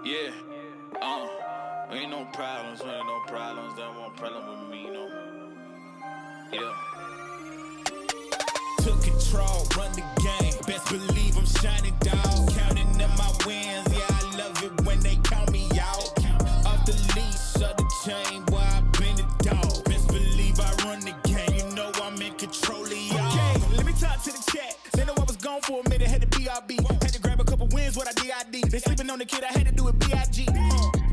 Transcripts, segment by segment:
Yeah, ain't no problems, ain't no problems. That one problem with me, you know. Yeah. Took control, run the game. Best believe I'm shining, dog. Counting up my wins, yeah, I love it when they count me out. Off the leash, of the chain, where I been the dog. Best believe I run the game, you know I'm in control of y'all. Okay, let me talk to the chat. They know I was gone for a minute, had to BRB. Had to grab a couple wins, what I DID. They sleeping on the kid, I had to do it BIG.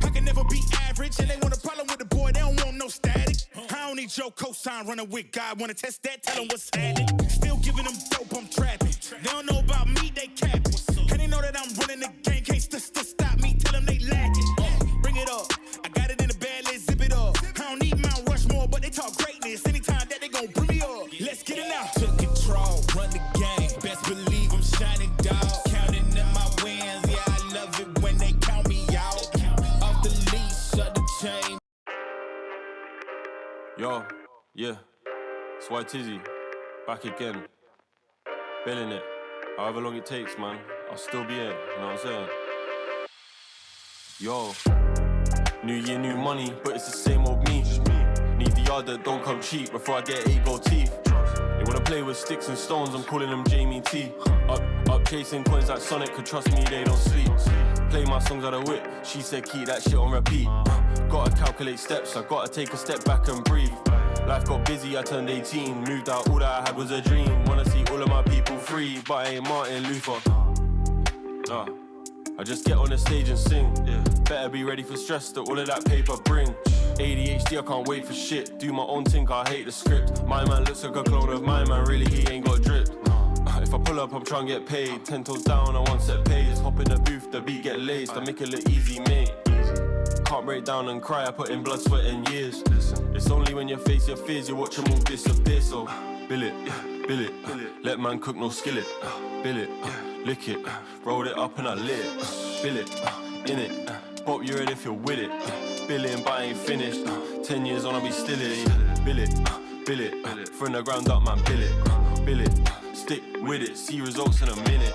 I can never be average, and they want a problem with the boy, they don't want no static. I don't need your cosign running with God. Wanna test that, tell them what's happening. Still giving them dope, I'm trapping. They don't know about me, they capping. And they know that I'm running the game, can't stop me, tell them they lacking. Bring it up, I got it in the bag, let's zip it up. I don't need Mount Rushmore, but they talk greatness. Anytime that they gon' bring me up, let's get it now. Took control, run the game, best believe I'm shining, dog. Counting up my wins, yeah, I love it when they count me out. Off the leash, of the chain. Yo, yeah, it's White Tizzy, back again, billing it, however long it takes, man, I'll still be here, you know what I'm saying? Yo, new year, new money, but it's the same old me. Need the yard that don't come cheap before I get 8 gold teeth. They wanna play with sticks and stones, I'm calling them Jamie T. Up chasing coins like Sonic, could trust me, they don't sleep. Play my songs out of whip, she said keep that shit on repeat. Gotta calculate steps, I gotta take a step back and breathe. Life got busy, I turned 18, moved out, all that I had was a dream. Wanna see all of my people free, but I ain't Martin Luther. I just get on the stage and sing. Better be ready for stress that all of that paper bring. ADHD, I can't wait for shit. Do my own thing, I hate the script. My man looks like a clone of my man, really he ain't got drip. If I pull up, I'm trying to get paid. 10 toes down, I want set pays. Hop in the booth, the beat get laced. I make it look easy, mate. Can't break down and cry, I put in blood, sweat and years. It's only when you face your fears, you watch them all disappear. So, bill it, let man cook, no skillet. Bill it, lick it, rolled it up and I lit it. Bill it, in it, pop your head if you're with it. Billing, but I ain't finished. 10 years on, I'll be still in it. Bill it, from the ground up, man, bill it, stick with it, see results in a minute.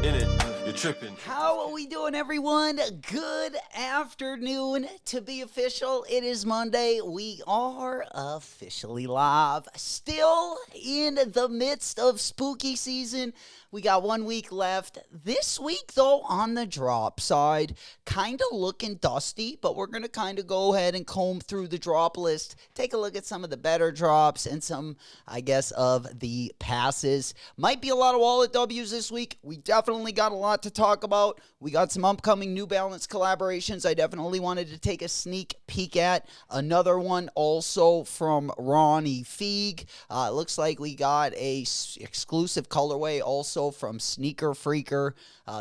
In it, you're tripping. How are we doing, everyone? Good afternoon. To be official, it is Monday. We are officially live. Still in the midst of spooky season. We got 1 week left. This week, though, on the drop side, kind of looking dusty, but we're going to kind of go ahead and comb through the drop list, take a look at some of the better drops and some, I guess, of the passes. Might be a lot of wallet W's this week. We definitely got a lot to talk about. We got some upcoming New Balance collaborations I definitely wanted to take a sneak peek at. Another one also from Ronnie Feig. It looks like we got a exclusive colorway also from Sneaker Freaker.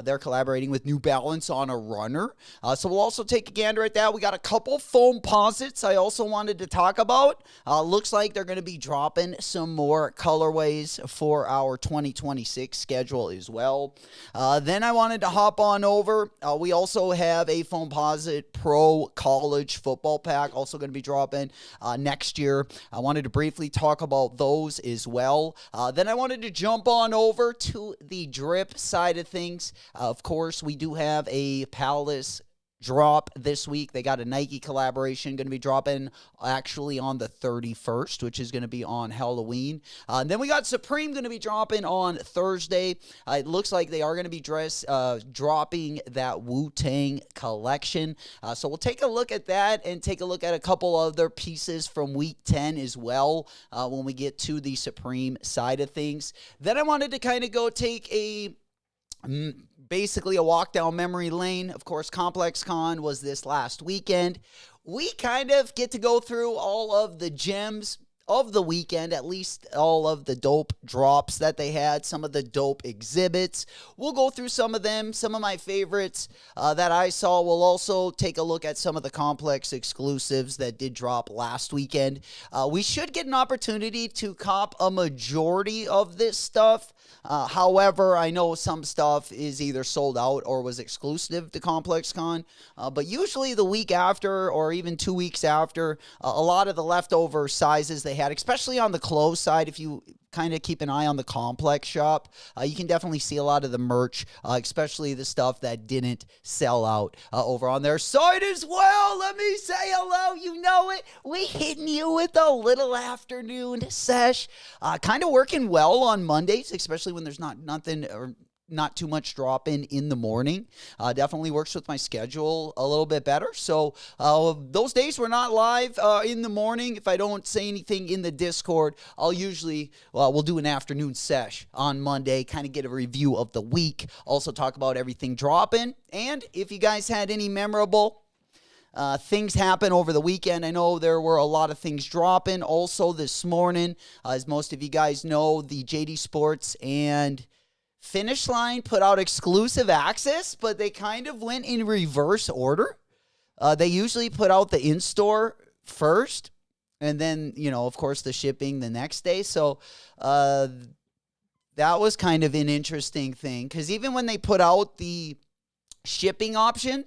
They're collaborating with New Balance on a runner. So we'll also take a gander at that. We got a couple foam posits I also wanted to talk about. Looks like they're going to be dropping some more colorways for our 2026 schedule as well. Then I wanted to hop on over. We also have a Foamposite Pro College Football Pack also going to be dropping next year. I wanted to briefly talk about those as well. Then I wanted to jump on over to the drip side of things. Of course, we do have a Palace drop this week. They got a Nike collaboration going to be dropping actually on the 31st, which is going to be on Halloween. And then we got Supreme going to be dropping on Thursday. It looks like they are going to be dropping that Wu-Tang collection. So we'll take a look at that and take a look at a couple other pieces from week 10 as well when we get to the Supreme side of things. Then I wanted to kind of go take basically a walk down memory lane. Of course, Complexcon was this last weekend. We kind of get to go through all of the gems of the weekend, at least all of the dope drops that they had, some of the dope exhibits. We'll go through some of them, some of my favorites that I saw. We'll also take a look at some of the Complex exclusives that did drop last weekend. We should get an opportunity to cop a majority of this stuff. However, I know some stuff is either sold out or was exclusive to Complexcon, but usually the week after or even 2 weeks after, a lot of the leftover sizes they had, especially on the clothes side. If you kind of keep an eye on the Complex shop, you can definitely see a lot of the merch, especially the stuff that didn't sell out over on their site as well. Let me say hello. You know it. We hitting you with a little afternoon sesh. Kind of working well on Mondays, especially when there's nothing or not too much drop in the morning. Definitely works with my schedule a little bit better. So those days we're not live in the morning. If I don't say anything in the Discord, I'll usually, we'll do an afternoon sesh on Monday, kind of get a review of the week, also talk about everything dropping. And if you guys had any memorable things happen over the weekend. I know there were a lot of things dropping also this morning. As most of you guys know, the JD Sports and Finish Line put out exclusive access, but they kind of went in reverse order. They usually put out the in-store first, and then, of course, the shipping the next day. So that was kind of an interesting thing, because even when they put out the shipping option,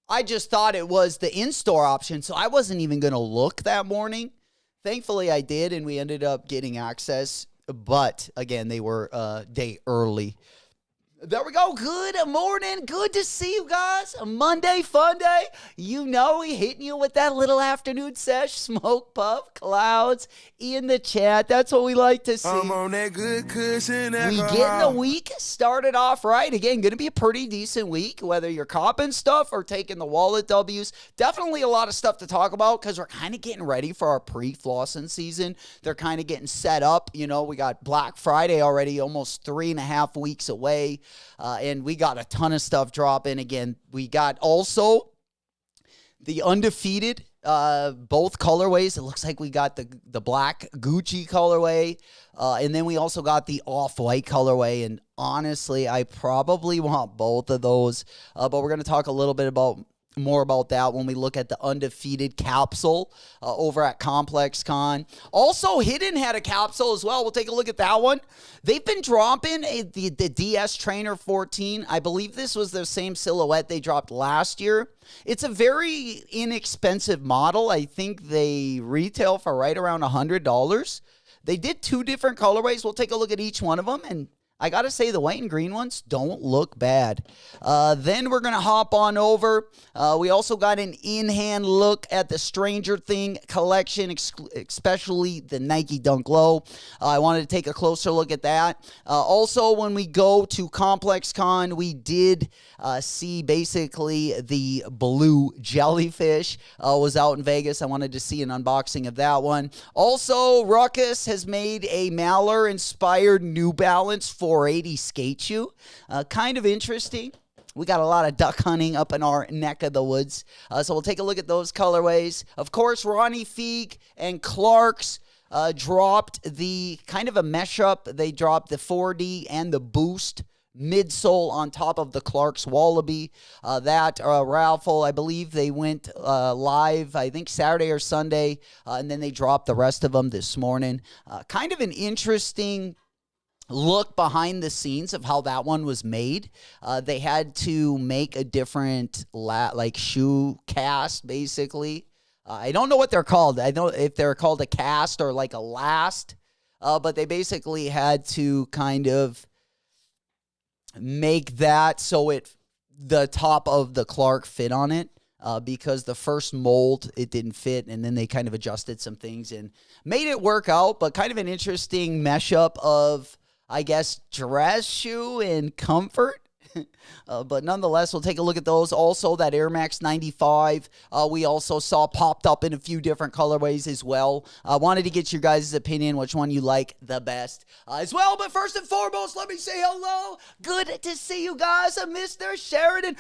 I just thought it was the in-store option, so I wasn't even going to look that morning. Thankfully, I did, and we ended up getting access. But, again, they were a day early. There we go. Good morning. Good to see you guys. A Monday, fun day. We hitting you with that little afternoon sesh. Smoke puff, clouds in the chat. That's what we like to see. I'm on that good cushion. We getting the week started off right. Again, going to be a pretty decent week, whether you're copping stuff or taking the wallet W's. Definitely a lot of stuff to talk about because we're kind of getting ready for our pre-flossing season. They're kind of getting set up. We got Black Friday already almost 3.5 weeks away. And we got a ton of stuff dropping. Again, we got also the undefeated, both colorways. It looks like we got the black Gucci colorway. And then we also got the off-white colorway. And honestly, I probably want both of those. But we're going to talk a little bit more about that when we look at the undefeated capsule over at Complexcon. Also, Hidden had a capsule as well. We'll take a look at that one. They've been dropping the DS Trainer 14. I believe this was the same silhouette they dropped last year. It's a very inexpensive model. I think they retail for right around $100. They did 2 different colorways. We'll take a look at each one of them, and I got to say, the white and green ones don't look bad. Then we're going to hop on over. We also got an in-hand look at the Stranger Thing collection, especially the Nike Dunk Low. I wanted to take a closer look at that. Also, when we go to Complexcon, we did see basically the blue jellyfish was out in Vegas. I wanted to see an unboxing of that one. Also, Ruckus has made a Maller-inspired New Balance 480 skate shoe. Kind of interesting. We got a lot of duck hunting up in our neck of the woods. So we'll take a look at those colorways. Of course, Ronnie Feig and Clark's dropped the kind of a mesh up. They dropped the 4D and the Boost midsole on top of the Clark's Wallaby. That raffle, I believe they went live, I think Saturday or Sunday, and then they dropped the rest of them this morning. Kind of an interesting look behind the scenes of how that one was made. They had to make a different shoe cast, basically. I don't know what they're called. I don't know if they're called a cast or like a last, but they basically had to kind of make that so the top of the Clark fit on it. Because the first mold, it didn't fit, and then they kind of adjusted some things and made it work out, but kind of an interesting mesh-up of, I guess, dress shoe and comfort. But nonetheless, we'll take a look at those. Also, that Air Max 95, we also saw popped up in a few different colorways as well. I wanted to get your guys' opinion, which one you like the best as well. But first and foremost, let me say hello. Good to see you guys. Mr. Sheridan.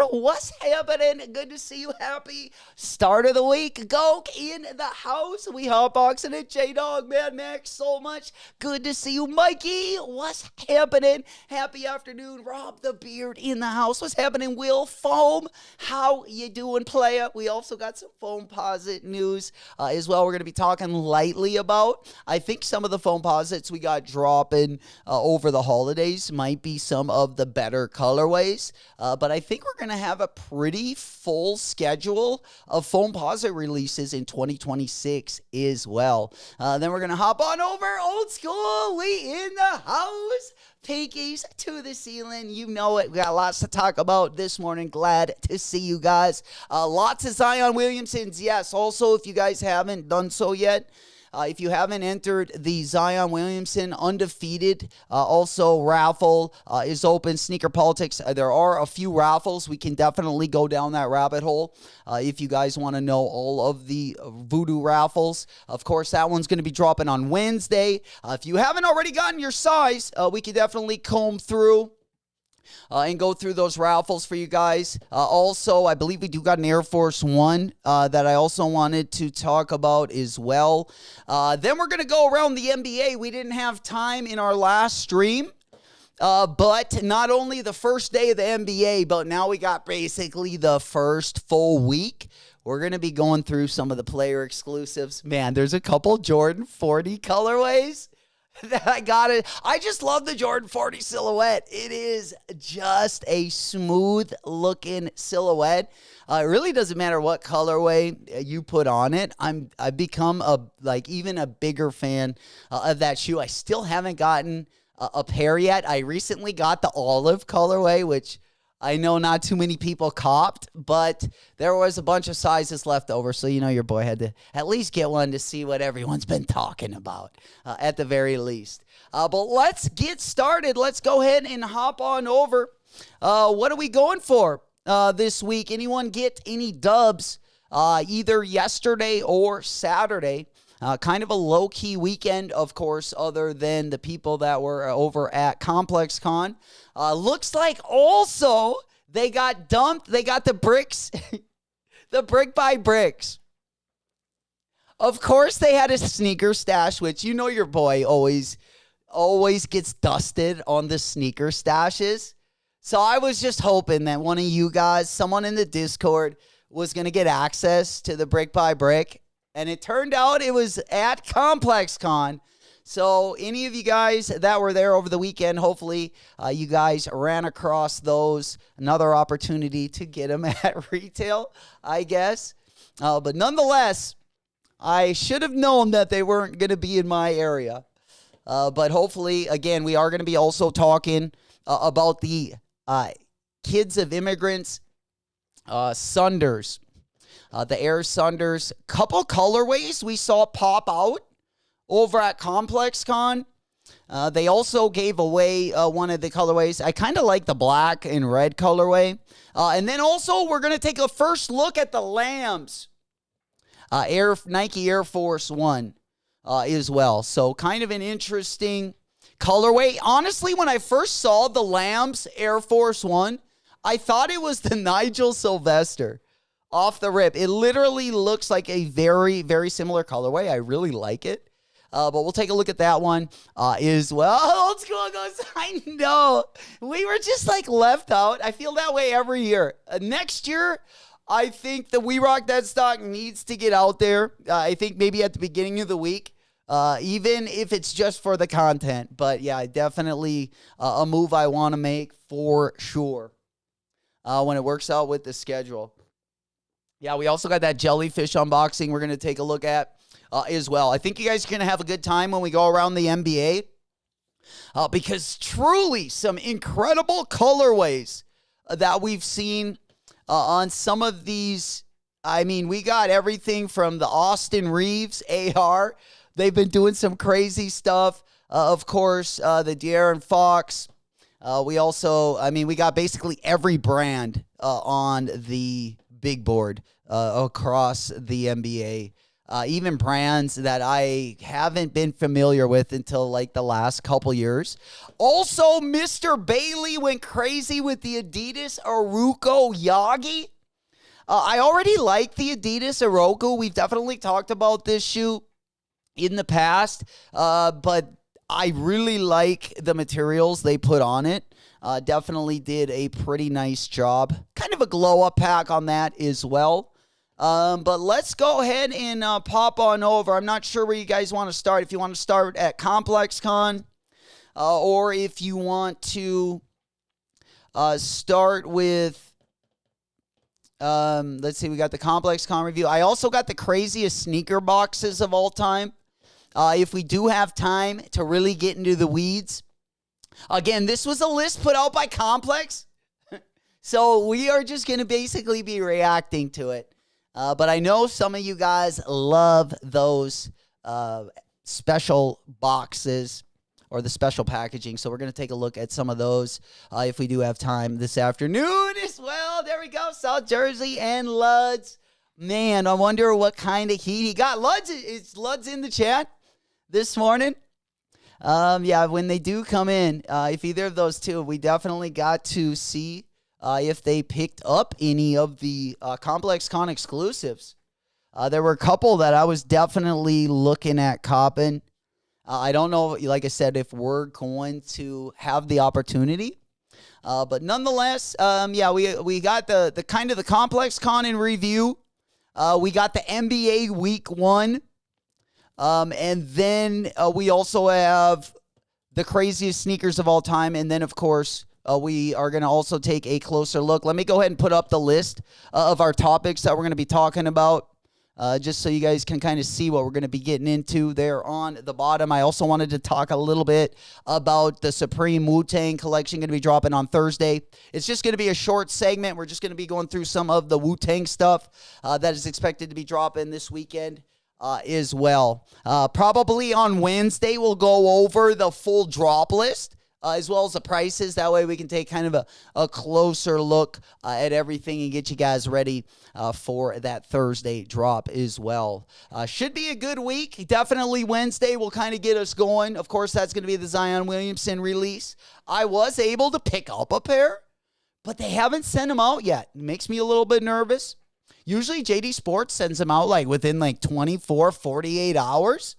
What's happening? Good to see you. Happy start of the week. Go in the house. We hotboxing it. J-Dog, Mad Max, so much. Good to see you. Mikey, what's happening? Happy afternoon. Rob Rob the Beard in the house. What's happening, Will Foam? How you doing, playa? We also got some Foamposite news as well. We're going to be talking lightly about. I think some of the Foamposites we got dropping over the holidays might be some of the better colorways. But I think we're going to have a pretty full schedule of Foamposite releases in 2026 as well. Then we're going to hop on over old school. We in the house. Pinkies to the ceiling. You know it. We got lots to talk about this morning. Glad to see you guys. Lots of Zion Williamsons. Yes. Also, if you guys haven't done so yet, if you haven't entered the Zion Williamson undefeated, also raffle is open. Sneaker Politics. There are a few raffles. We can definitely go down that rabbit hole if you guys want to know all of the voodoo raffles. Of course, that one's going to be dropping on Wednesday. If you haven't already gotten your size, we can definitely comb through and go through those raffles for you guys. Also, I believe we do got an Air Force One that I also wanted to talk about as well. Then we're going to go around the NBA. We didn't have time in our last stream. But not only the first day of the NBA, but now we got basically the first full week. We're going to be going through some of the player exclusives. Man, there's a couple Jordan 40 colorways that I got it. I just love the Jordan 40 silhouette. It is just a smooth looking silhouette. It really doesn't matter what colorway you put on it. I've become even a bigger fan of that shoe. I still haven't gotten a pair yet. I recently got the olive colorway, which I know not too many people copped, but there was a bunch of sizes left over, so your boy had to at least get one to see what everyone's been talking about, at the very least. But let's get started. Let's go ahead and hop on over. What are we going for this week? Anyone get any dubs either yesterday or Saturday? Kind of a low-key weekend, of course, other than the people that were over at Complexcon. Looks like also they got dumped. They got the bricks, the brick by bricks. Of course, they had a sneaker stash, which your boy always gets dusted on the sneaker stashes. So I was just hoping that one of you guys, someone in the Discord, was going to get access to the brick by brick. And it turned out it was at Complexcon. So any of you guys that were there over the weekend, hopefully you guys ran across those. Another opportunity to get them at retail, I guess. But nonetheless, I should have known that they weren't going to be in my area. But hopefully, again, we are going to be also talking about the Kids of Immigrants Sunders. The Air Sunders, couple colorways we saw pop out over at Complexcon. They also gave away one of the colorways. I kind of like the black and red colorway. And then also we're going to take a first look at the Lambs. Nike Air Force One as well. So kind of an interesting colorway. Honestly, when I first saw the Lambs Air Force One, I thought it was the Nigel Sylvester. Off the rip. It literally looks like a very, very similar colorway. I really like it. But we'll take a look at that one as well. Old school goes, I know. We were just left out. I feel that way every year. Next year, I think the We Rock That Stock needs to get out there. I think maybe at the beginning of the week, even if it's just for the content. But yeah, definitely a move I want to make for sure when it works out with the schedule. Yeah, we also got that jellyfish unboxing we're going to take a look at as well. I think you guys are going to have a good time when we go around the NBA because truly some incredible colorways that we've seen on some of these. I mean, we got everything from the Austin Reeves AR. They've been doing some crazy stuff. Of course, the De'Aaron Fox. We got basically every brand on the big board across the NBA. Even brands that I haven't been familiar with until the last couple years. Also, Mr. Bailey went crazy with the Adidas Aruko Yagi. I already like the Adidas Aruko. We've definitely talked about this shoe in the past, but I really like the materials they put on it. Definitely did a pretty nice job. Kind of a glow-up pack on that as well. But let's go ahead and pop on over. I'm not sure where you guys want to start. If you want to start at Complexcon, or if you want to start with, let's see, we got the Complexcon review. I also got the craziest sneaker boxes of all time. If we do have time to really get into the weeds. Again, this was a list put out by Complex. So we are just going to basically be reacting to it. But I know some of you guys love those special boxes or the special packaging. So we're going to take a look at some of those if we do have time this afternoon as well. There we go. South Jersey and Luds. Man, I wonder what kind of heat he got. Luds, is Luds in the chat this morning? Yeah, when they do come in, if either of those two, we definitely got to see if they picked up any of the Complexcon exclusives. There were a couple that I was definitely looking at copping. I don't know, like I said, if we're going to have the opportunity. But nonetheless, yeah, we got the kind of the Complexcon in review. We got the NBA Week 1. And then we also have the craziest sneakers of all time. And then, of course, we are going to also take a closer look. Let me go ahead and put up the list of our topics that we're going to be talking about, just so you guys can kind of see what we're going to be getting into there on the bottom. I also wanted to talk a little bit about the Supreme Wu-Tang collection going to be dropping on Thursday. It's just going to be a short segment. We're just going to be going through some of the Wu-Tang stuff that is expected to be dropping this weekend. As well. Probably on Wednesday, we'll go over the full drop list as well as the prices. That way we can take kind of a closer look at everything and get you guys ready for that Thursday drop as well. Should be a good week. Definitely Wednesday will kind of get us going. Of course, that's going to be the Zion Williamson release. I was able to pick up a pair, but they haven't sent them out yet. It makes me a little bit nervous. Usually JD Sports sends them out like within like 24, 48 hours.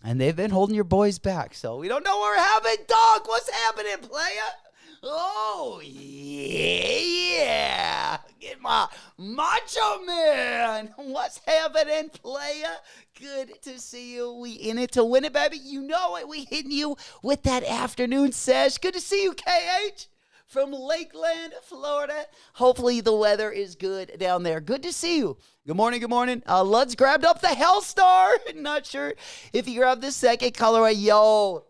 And they've been holding your boys back. So we don't know what we're having. Dog, what's happening, playa? Oh, yeah. Get my macho man. What's happening, playa? Good to see you. We in it to win it, baby. You know it. We hitting you with that afternoon sesh. Good to see you, KH. From Lakeland, Florida. Hopefully the weather is good down there. Good to see you. Good morning, good morning. Luds grabbed up the Hellstar. Not sure if you grabbed the second colorway. Yo,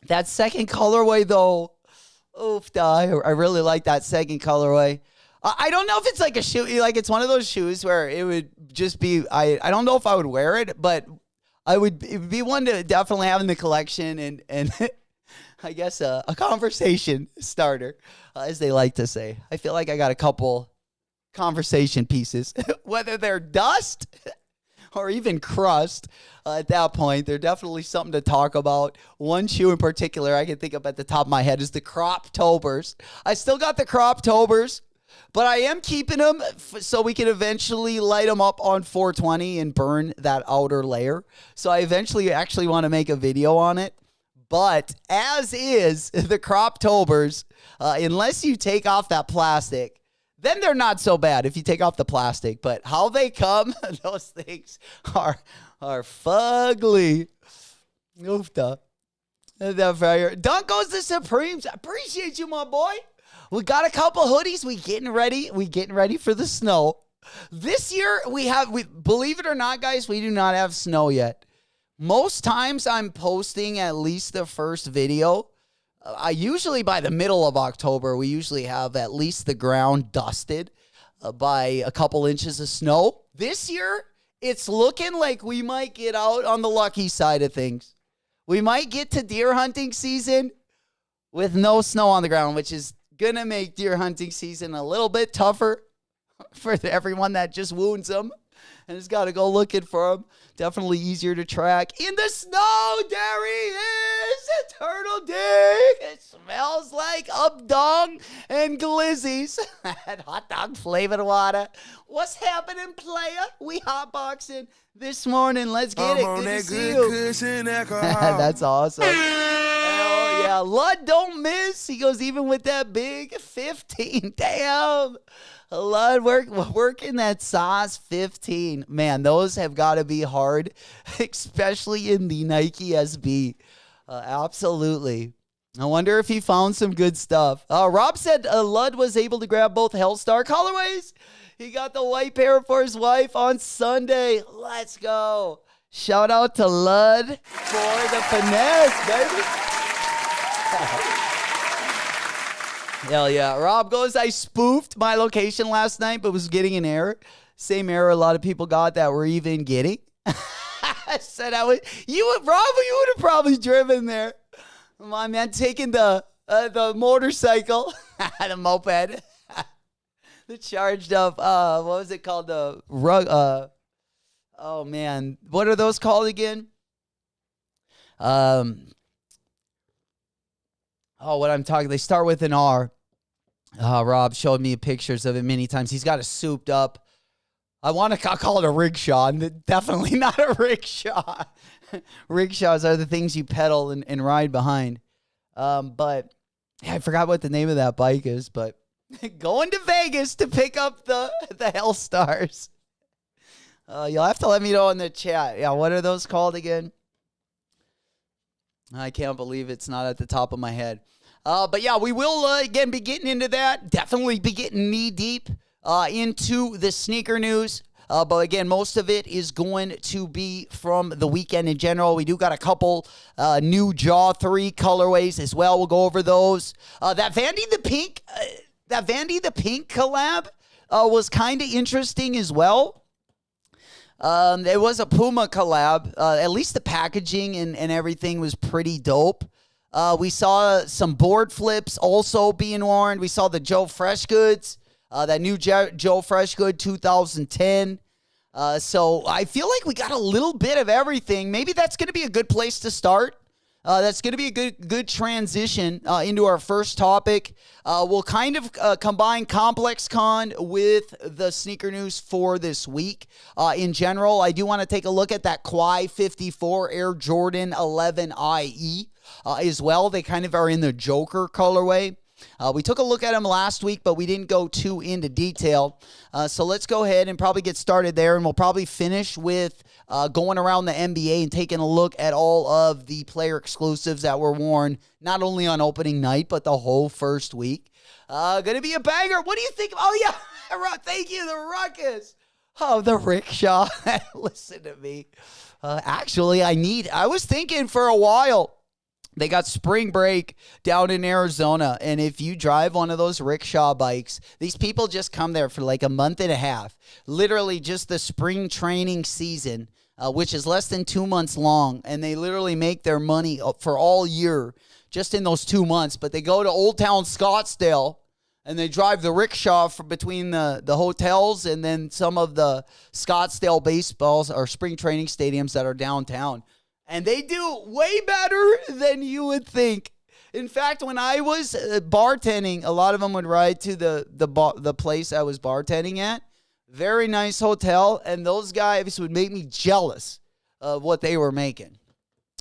that second colorway, though. Oof, I really like that second colorway. I don't know if it's like a shoe. Like, it's one of those shoes where it would just be, I don't know if I would wear it, but it would be one to definitely have in the collection and I guess a conversation starter, as they like to say. I feel like I got a couple conversation pieces, whether they're dust or even crust. At that point, they're definitely something to talk about. One shoe in particular I can think of at the top of my head is the Croptobers. I still got the Croptobers, but I am keeping them so we can eventually light them up on 420 and burn that outer layer. So I eventually actually want to make a video on it. But as is the Croptobers, unless you take off that plastic, then they're not so bad if you take off the plastic. But how they come, those things are fugly. Oofta. Dunk goes to Supremes. Appreciate you, my boy. We got a couple hoodies. We getting ready for the snow. This year we believe it or not, guys, we do not have snow yet. Most times I'm posting at least the first video. I usually by the middle of October, we usually have at least the ground dusted by a couple inches of snow. This year, it's looking like we might get out on the lucky side of things. We might get to deer hunting season with no snow on the ground, which is going to make deer hunting season a little bit tougher for everyone that just wounds them and has got to go looking for them. Definitely easier to track. In the snow, there he is, a turtle dig. smells like up dong and glizzies and hot dog flavored water. What's happening, player? We hotboxing this morning. Let's get it. I'm on Good to that see good you. cushion alcohol. That's awesome. Hell yeah. Lud don't miss. He goes even with that big 15. Damn. Lud working that sauce 15. Man, those have got to be hard, especially in the Nike SB. Absolutely. I wonder if he found some good stuff. Rob said Lud was able to grab both Hellstar colorways. He got the white pair for his wife on Sunday. Let's go. Shout out to Lud for the finesse, baby. Hell yeah. Rob goes, I spoofed my location last night, but was getting an error. Same error a lot of people got that were even getting. I said Rob, you would have probably driven there. My man taking the motorcycle, the moped, the charged up, what was it called? The rug, oh man, what are those called again? What I'm talking, they start with an R. Rob showed me pictures of it many times. He's got a souped up, I want to call it a rickshaw, and definitely not a rickshaw. Rickshaws are the things you pedal and ride behind. But yeah, I forgot what the name of that bike is, but going to Vegas to pick up the Hellstars. You'll have to let me know in the chat. Yeah, what are those called again? I can't believe it's not at the top of my head. But yeah, we will again be getting into that. Definitely be getting knee deep into the sneaker news. But again, most of it is going to be from the weekend in general. We do got a couple new Jaw 3 colorways as well. We'll go over those. That Vandy the Pink collab was kind of interesting as well. It was a Puma collab. At least the packaging and everything was pretty dope. We saw some board flips also being worn. We saw the Joe Freshgoods, that new Joe Freshgood 2010. So I feel like we got a little bit of everything. Maybe that's going to be a good place to start. That's going to be a good transition into our first topic. We'll kind of combine Complexcon with the sneaker news for this week. In general, I do want to take a look at that Kawhi 54 Air Jordan 11 IE as well. They kind of are in the Joker colorway. We took a look at them last week, but we didn't go too into detail. So let's go ahead and probably get started there, and we'll probably finish with going around the NBA and taking a look at all of the player exclusives that were worn, not only on opening night, but the whole first week. Gonna be a banger. What do you think? Oh, yeah. Thank you, the Ruckus. Oh, the rickshaw. Listen to me. Actually, I was thinking for a while, they got spring break down in Arizona, and if you drive one of those rickshaw bikes, these people just come there for like a month and a half. Literally just the spring training season, which is less than 2 months long, and they literally make their money for all year just in those 2 months. But they go to Old Town Scottsdale, and they drive the rickshaw between the hotels and then some of the Scottsdale baseballs or spring training stadiums that are downtown. And they do way better than you would think. In fact, when I was bartending, a lot of them would ride to the place I was bartending at. Very nice hotel, and those guys would make me jealous of what they were making.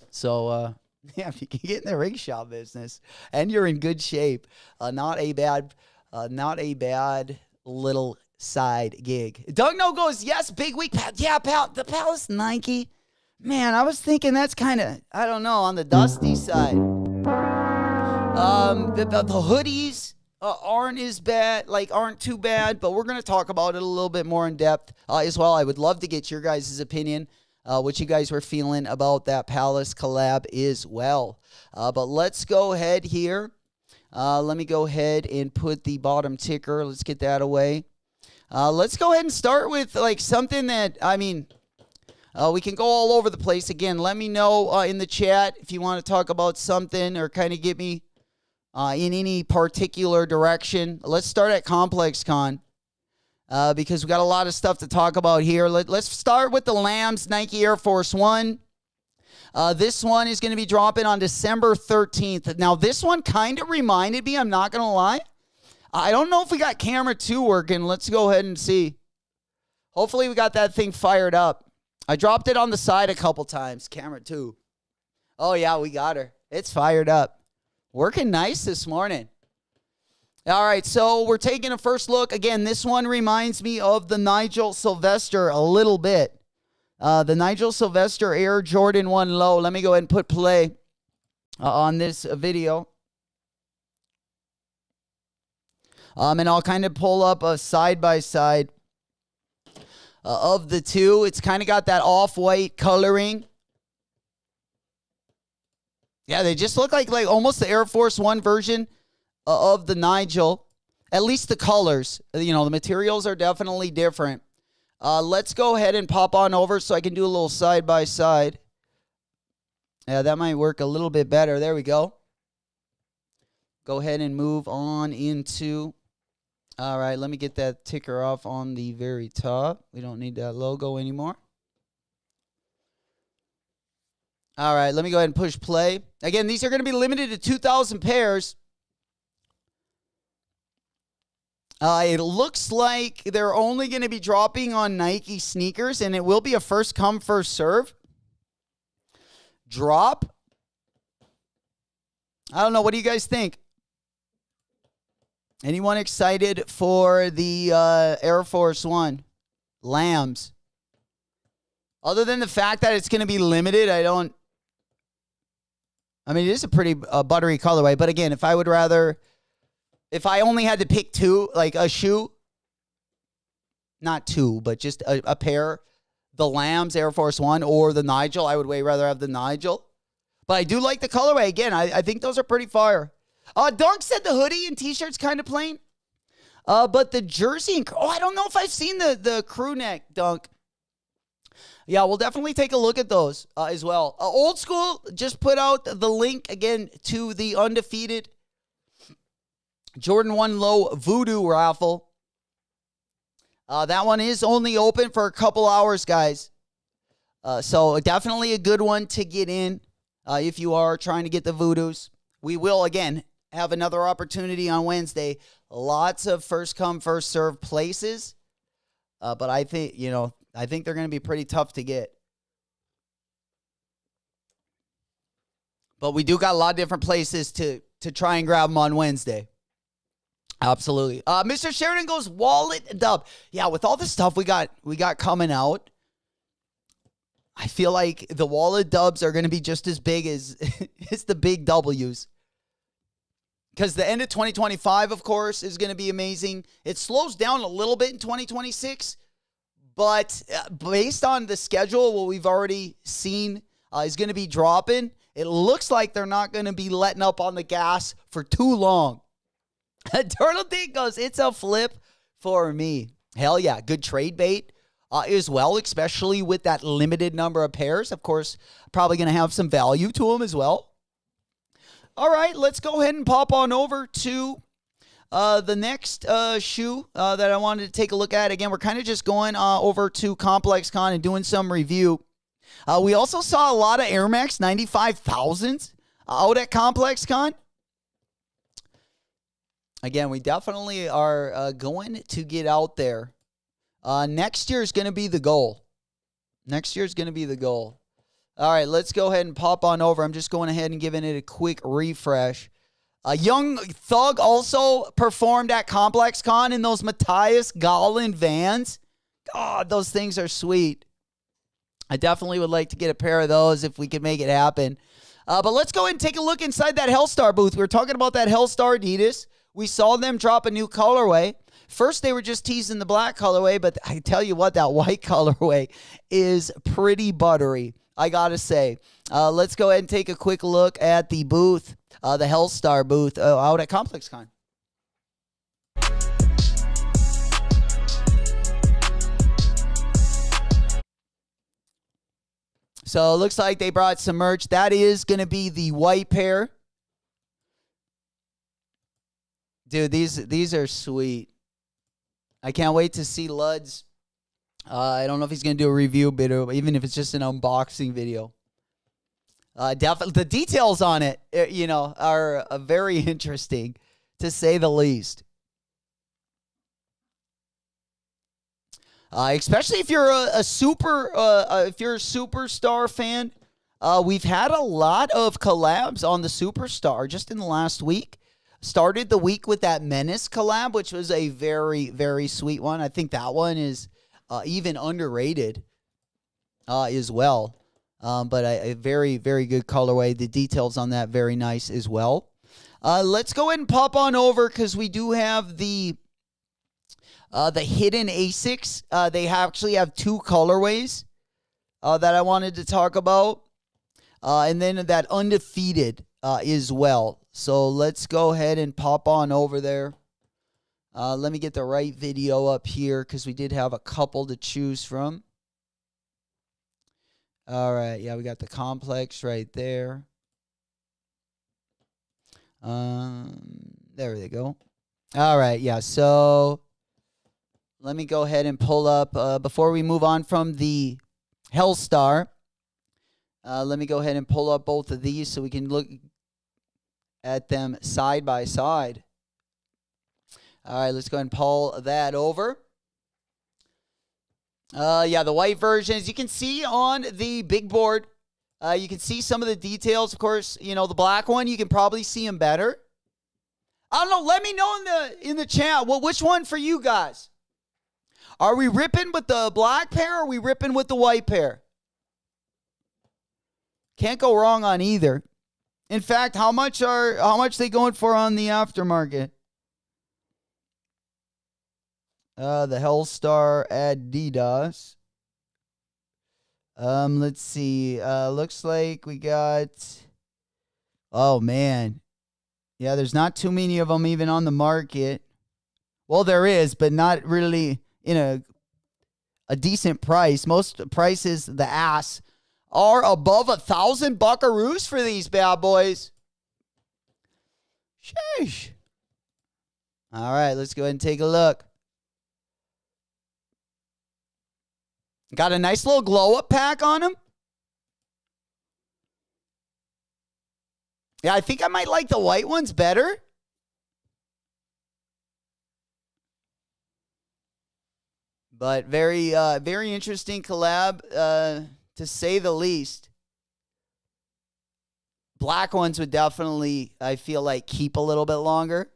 So, yeah, if you can get in the rickshaw business and you're in good shape, not a bad little side gig. Doug No goes, yes, big week. Yeah, pal, the Palace Nike. Man, I was thinking that's kind of, I don't know, on the dusty side. The hoodies aren't too bad, but we're going to talk about it a little bit more in depth as well. I would love to get your guys' opinion, what you guys were feeling about that Palace collab as well. But let's go ahead here. Let me go ahead and put the bottom ticker. Let's get that away. Let's go ahead and start with like something that, we can go all over the place. Again, let me know in the chat if you want to talk about something or kind of get me in any particular direction. Let's start at Complexcon because we got a lot of stuff to talk about here. Let's start with the Lambs Nike Air Force One. This one is going to be dropping on December 13th. Now, this one kind of reminded me, I'm not going to lie. I don't know if we got camera 2 working. Let's go ahead and see. Hopefully, we got that thing fired up. I dropped it on the side a couple times. Camera 2. Oh, yeah, we got her. It's fired up. Working nice this morning. All right, so we're taking a first look. Again, this one reminds me of the Nigel Sylvester a little bit. The Nigel Sylvester Air Jordan 1 Low. Let me go ahead and put play on this video. And I'll kind of pull up a side-by-side of the two. It's kind of got that off-white coloring. Yeah, they just look like almost the Air Force One version of the Nigel. At least the colors. You know, the materials are definitely different. Let's go ahead and pop on over so I can do a little side-by-side. Yeah, that might work a little bit better. There we go. Go ahead and move on into... All right, let me get that ticker off on the very top. We don't need that logo anymore. All right, let me go ahead and push play. Again, these are going to be limited to 2,000 pairs. It looks like they're only going to be dropping on Nike sneakers, and it will be a first come, first serve drop. I don't know. What do you guys think? Anyone excited for the Air Force One Lambs? Other than the fact that it's going to be limited, I mean, it is a pretty buttery colorway. But again, if I only had to pick two, like a shoe, not two, but just a pair, the Lambs Air Force One or the Nigel, I would way rather have the Nigel. But I do like the colorway. Again, I think those are pretty fire. Dunk said the hoodie and t-shirt's kind of plain. But the jersey, I don't know if I've seen the crew neck, Dunk. Yeah, we'll definitely take a look at those as well. Old School just put out the link again to the undefeated Jordan 1 Low Voodoo raffle. That one is only open for a couple hours, guys. So definitely a good one to get in if you are trying to get the Voodoos. We will, again, have another opportunity on Wednesday. Lots of first come, first serve places. But I think they're going to be pretty tough to get. But we do got a lot of different places to try and grab them on Wednesday. Absolutely. Mr. Sheridan goes wallet dub. Yeah, with all the stuff we got coming out, I feel like the wallet dubs are going to be just as big as it's the big W's. Because the end of 2025, of course, is going to be amazing. It slows down a little bit in 2026. But based on the schedule, what we've already seen is going to be dropping, it looks like they're not going to be letting up on the gas for too long. Turtle Dick goes, it's a flip for me. Hell yeah, good trade bait as well, especially with that limited number of pairs. Of course, probably going to have some value to them as well. All right, let's go ahead and pop on over to the next shoe that I wanted to take a look at. Again, we're kind of just going over to Complexcon and doing some review. We also saw a lot of Air Max 95,000s out at Complexcon. Again, we definitely are going to get out there. Next year is going to be the goal. Next year is going to be the goal. All right, let's go ahead and pop on over. I'm just going ahead and giving it a quick refresh. Young Thug also performed at Complexcon in those Matthias Garland Vans. God, those things are sweet. I definitely would like to get a pair of those if we could make it happen. But let's go ahead and take a look inside that Hellstar booth. We were talking about that Hellstar Adidas. We saw them drop a new colorway. First, they were just teasing the black colorway, but I tell you what, that white colorway is pretty buttery, I gotta say. Let's go ahead and take a quick look at the booth, the Hellstar booth out at Complexcon. So it looks like they brought some merch. That is going to be the white pair. Dude, these are sweet. I can't wait to see Lud's. I don't know if he's going to do a review video, even if it's just an unboxing video. Definitely, the details on it, are very interesting, to say the least. Especially if you're a superstar fan. We've had a lot of collabs on the Superstar just in the last week. Started the week with that Menace collab, which was a very, very sweet one. I think that one is even underrated as well. But a very, very good colorway. The details on that, very nice as well. Let's go ahead and pop on over because we do have the hidden ASICs. They actually have two colorways that I wanted to talk about. And then that undefeated as well. So let's go ahead and pop on over there. Let me get the right video up here because we did have a couple to choose from. All right. Yeah, we got the complex right there. There they go. All right. Yeah. So let me go ahead and pull up, before we move on from the Hellstar, let me go ahead and pull up both of these so we can look at them side by side. All right, let's go ahead and pull that over. Yeah, the white version, as you can see on the big board, you can see some of the details. Of course, the black one, you can probably see them better. I don't know. Let me know in the chat. Well, which one for you guys? Are we ripping with the black pair or are we ripping with the white pair? Can't go wrong on either. In fact, how much they going for on the aftermarket? The Hellstar Adidas. Let's see. Looks like we got. Oh man, yeah. There's not too many of them even on the market. Well, there is, but not really in a decent price. Most prices, the ass, are above 1,000 buckaroos for these bad boys. Sheesh. All right, let's go ahead and take a look. Got a nice little glow-up pack on them. Yeah, I think I might like the white ones better. But very, very interesting collab, to say the least. Black ones would definitely, I feel like, keep a little bit longer.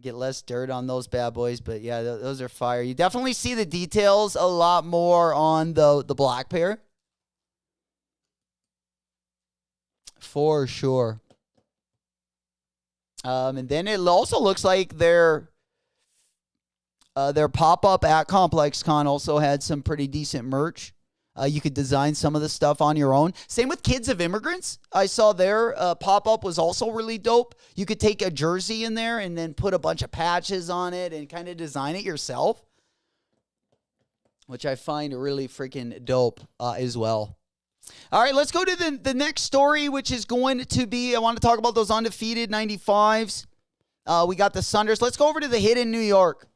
Get less dirt on those bad boys, but yeah, those are fire. You definitely see the details a lot more on the black pair. For sure. And then it also looks like their pop-up at Complexcon also had some pretty decent merch. You could design some of the stuff on your own. Same with Kids of Immigrants. I saw their pop-up was also really dope. You could take a jersey in there and then put a bunch of patches on it and kind of design it yourself, which I find really freaking dope as well. All right, let's go to the next story, which is going to be, I want to talk about those undefeated 95s. We got the Sunders. Let's go over to the Hidden New York.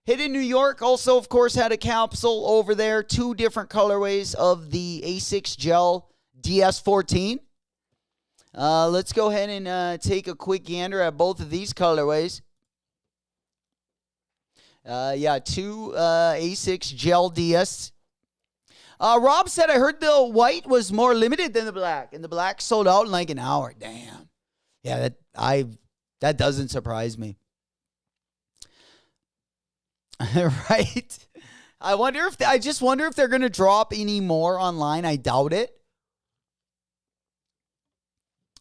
Hidden New York also, of course, had a capsule over there. Two different colorways of the A6 Gel DS14. Let's go ahead and take a quick gander at both of these colorways. Yeah, two A6 Gel DS. Rob said, I heard the white was more limited than the black, and the black sold out in like an hour. Damn. Yeah, that doesn't surprise me. Right? I just wonder if they're going to drop any more online. I doubt it.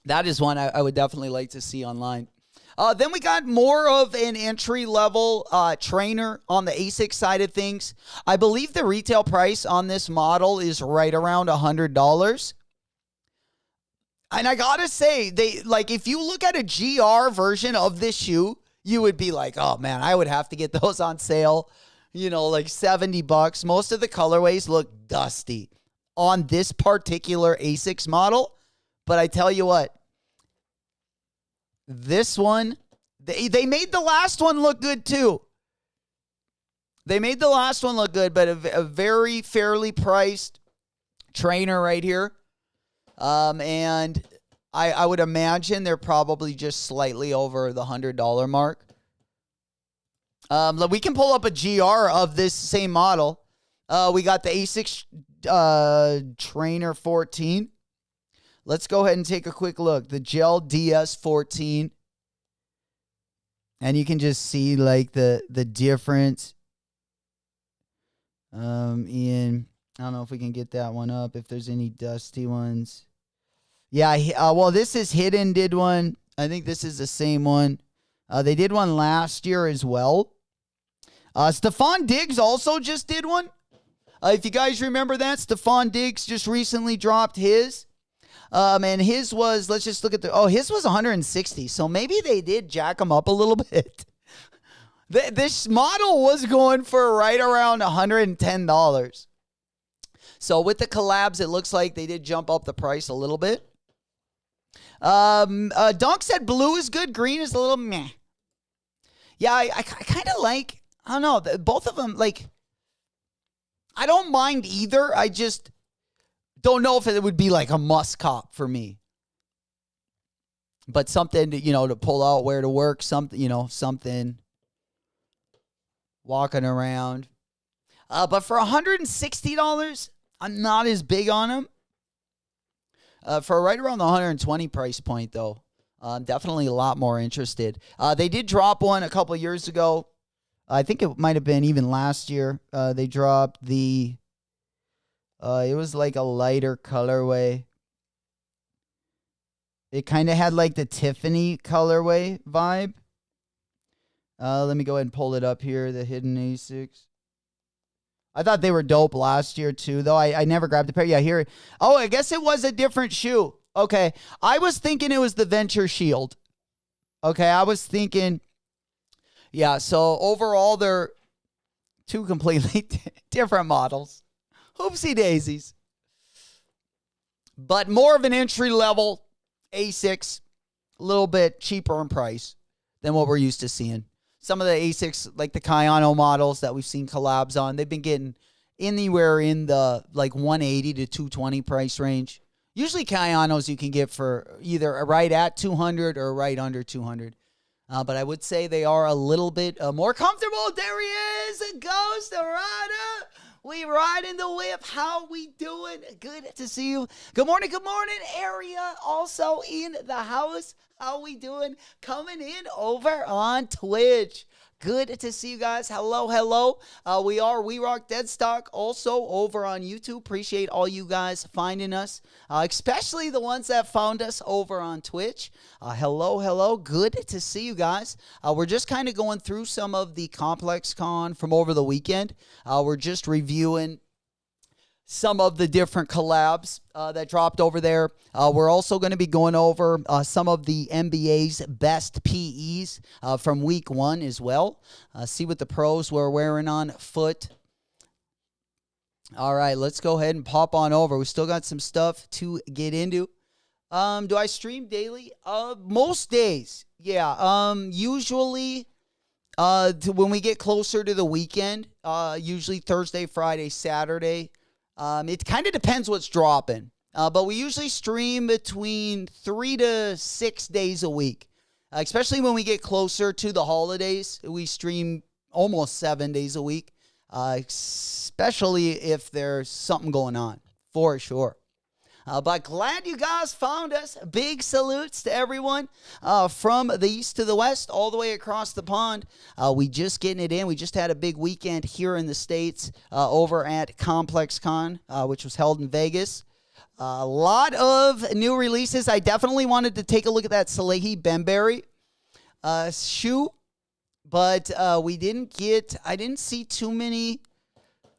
That is one I would definitely like to see online. Then we got more of an entry-level trainer on the ASIC side of things. I believe the retail price on this model is right around $100. And I got to say, if you look at a GR version of this shoe, you would be like, oh, man, I would have to get those on sale, like $70. Most of the colorways look dusty on this particular ASICS model. But I tell you what, this one, they made the last one look good too. They made the last one look good, but a very fairly priced trainer right here. And I would imagine they're probably just slightly over the $100 mark. We can pull up a GR of this same model. We got the ASICS Trainer 14. Let's go ahead and take a quick look. The Gel DS14. And you can just see like the difference in, I don't know if we can get that one up, if there's any dusty ones. Yeah, well, this is Hidden did one. I think this is the same one. They did one last year as well. Stephon Diggs also just did one. If you guys remember that, Stephon Diggs just recently dropped his. And his was, let's just look at his was 160. So maybe they did jack him up a little bit. This model was going for right around $110. So with the collabs, it looks like they did jump up the price a little bit. Dunk said blue is good. Green is a little meh. Yeah, I kind of like, I don't know, both of them, like, I don't mind either. I just don't know if it would be like a must cop for me. But something to, to pull out, wear to work, something walking around. But for $160, I'm not as big on them. For right around the 120 price point, though, I'm definitely a lot more interested. They did drop one a couple years ago. I think it might have been even last year. They dropped the, it was like a lighter colorway. It kind of had like the Tiffany colorway vibe. Let me go ahead and pull it up here, the Hidden ASICs. I thought they were dope last year too, though. I never grabbed a pair. Yeah, here. Oh, I guess it was a different shoe. Okay. I was thinking it was the Venture Shield. Okay, I was thinking, yeah, so overall they're two completely different models. Oopsie daisies. But more of an entry level ASICs, a little bit cheaper in price than what we're used to seeing. Some of the ASICs, like the Kayano models that we've seen collabs on, they've been getting anywhere in the like 180 to 220 price range. Usually Kayanos you can get for either right at 200 or right under 200. But I would say they are a little bit more comfortable. There he is, a Ghost Rider. We riding the whip. How we doing? Good to see you. Good morning, area. Also in the house. How we doing? Coming in over on Twitch. Good to see you guys. Hello. We Rock Deadstock also over on YouTube. Appreciate all you guys finding us, especially the ones that found us over on Twitch. Hello. Good to see you guys. We're just kind of going through some of the Complexcon from over the weekend. We're just reviewing some of the different collabs that dropped over there. We're also going to be going over some of the NBA's best PEs from week 1 as well. See what the pros were wearing on foot. All right, let's go ahead and pop on over. We still got some stuff to get into. Do I stream daily? Most days, yeah. Usually when we get closer to the weekend, usually Thursday, Friday, Saturday. It kind of depends what's dropping. But we usually stream between 3 to 6 days a week. Especially when we get closer to the holidays. We stream almost 7 days a week. Especially if there's something going on. For sure. But glad you guys found us. Big salutes to everyone from the east to the west, all the way across the pond. We just getting it in. We just had a big weekend here in the States over at Complexcon, which was held in Vegas. A lot of new releases. I definitely wanted to take a look at that Salehi Bembury shoe, but I didn't see too many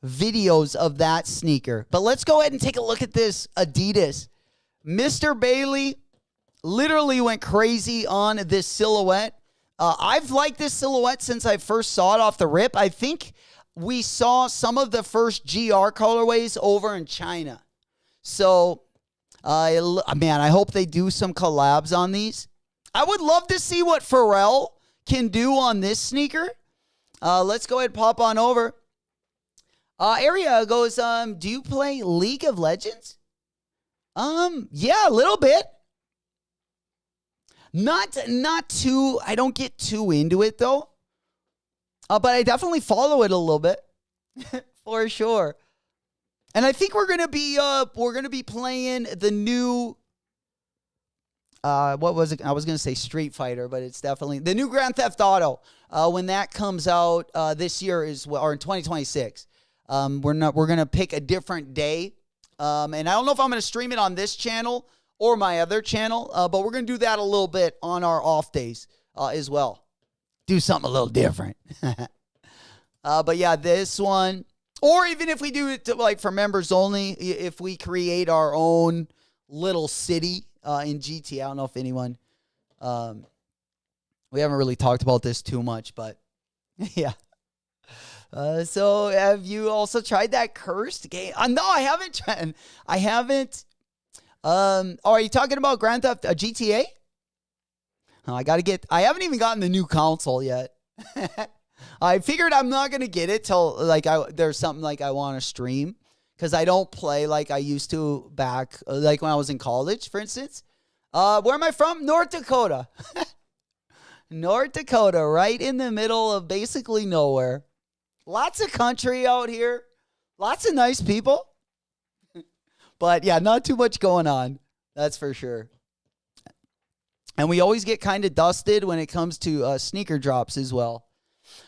videos of that sneaker. But let's go ahead and take a look at this Adidas. Mr. Bailey literally went crazy on this silhouette. I've liked this silhouette since I first saw it off the rip. I think we saw some of the first GR colorways over in China. So, man, I hope they do some collabs on these. I would love to see what Pharrell can do on this sneaker. Let's go ahead and pop on over. Area goes, do you play League of Legends? Yeah, a little bit. Not too, I don't get too into it though. But I definitely follow it a little bit. For sure. And I think we're gonna be playing the new what was it? I was gonna say Street Fighter, but it's definitely the new Grand Theft Auto. When that comes out this year or in 2026. We're gonna pick a different day. And I don't know if I'm gonna stream it on this channel or my other channel, but we're gonna do that a little bit on our off days as well. Do something a little different. But yeah, this one. Or even if we do it like for members only, if we create our own little city in GTA. I don't know if anyone, we haven't really talked about this too much, but yeah. So have you also tried that cursed game? No, I haven't tried. I haven't. Are you talking about Grand Theft GTA? Oh, I haven't even gotten the new console yet. I figured I'm not going to get it till there's something like I want to stream because I don't play like I used to back like when I was in college, for instance. Where am I from? North Dakota. North Dakota, right in the middle of basically nowhere. Lots of country out here. Lots of nice people. But yeah, not too much going on. That's for sure. And we always get kind of dusted when it comes to sneaker drops as well.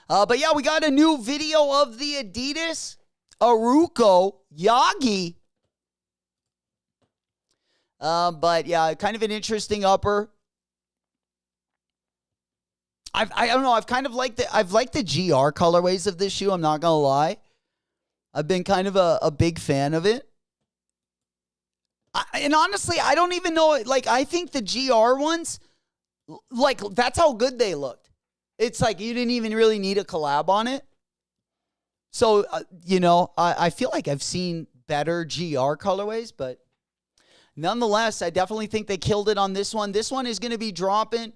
But yeah, we got a new video of the Adidas Aruko Yagi. But yeah, kind of an interesting upper. I don't know. I've liked the GR colorways of this shoe. I'm not gonna lie. I've been kind of a big fan of it. And honestly, I don't even know. Like, I think the GR ones, like, that's how good they looked. It's like you didn't even really need a collab on it. So, I feel like I've seen better GR colorways, but nonetheless, I definitely think they killed it on this one. This one is going to be dropping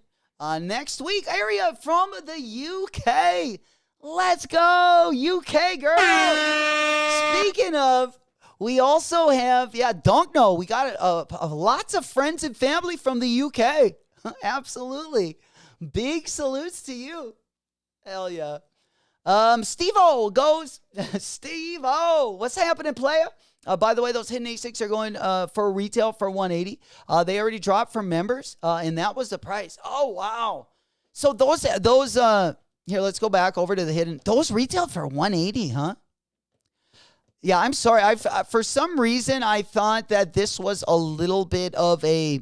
next week. Area from the UK. Let's go, UK girl. Speaking of, we also have, Dunkno. We got lots of friends and family from the UK. Absolutely. Big salutes to you. Hell yeah. Steve-O goes. Steve-O. What's happening, player? By the way, those Hidden A6 are going for retail for $180. They already dropped for members, and that was the price. Oh, wow. So those here, let's go back over to the Hidden. Those retailed for $180, huh? Yeah, I'm sorry. For some reason, I thought that this was a little bit of I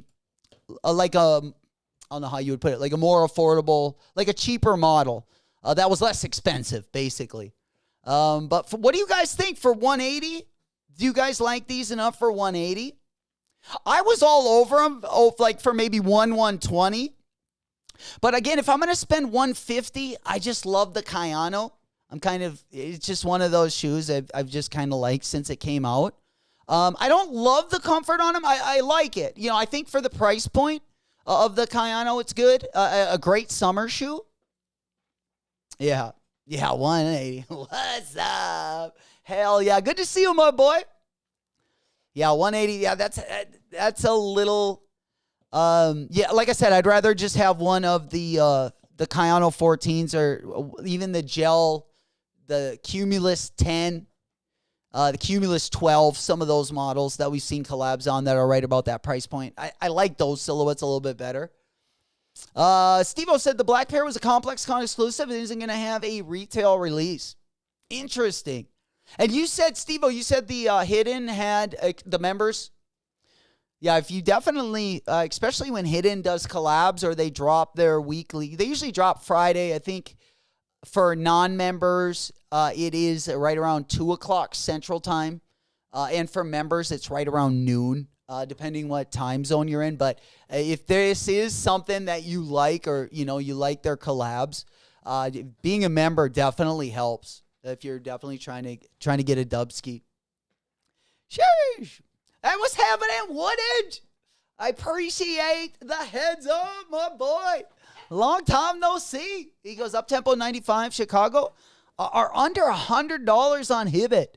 don't know how you would put it, like a more affordable, like a cheaper model that was less expensive, basically. But what do you guys think for $180? Do you guys like these enough for $180? I was all over them, like for maybe $120. But again, if I'm going to spend $150, I just love the Kayano. It's just one of those shoes I've just kind of liked since it came out. I don't love the comfort on them. I like it. I think for the price point of the Kayano, it's good. A great summer shoe. Yeah, 180. What's up? Hell yeah. Good to see you, my boy. Yeah, 180. Yeah, that's a little, like I said, I'd rather just have one of the Kayano 14s or even the gel, the Cumulus 10, the Cumulus 12, some of those models that we've seen collabs on that are right about that price point. I like those silhouettes a little bit better. Steve-O said the black pair was a Complexcon exclusive and isn't going to have a retail release. Interesting. And you said, Steve-O, the Hidden had the members. Yeah, if you definitely, especially when Hidden does collabs or they drop their weekly, they usually drop Friday. I think for non-members, it is right around 2 o'clock Central Time. And for members, it's right around noon, depending what time zone you're in. But if this is something that you like or, you like their collabs, being a member definitely helps if you're definitely trying to get a dubski. Sheesh. And what's happening, Woodage? I appreciate the heads up, my boy. Long time no see. He goes, Up Tempo 95, Chicago are under $100 on Hibbett.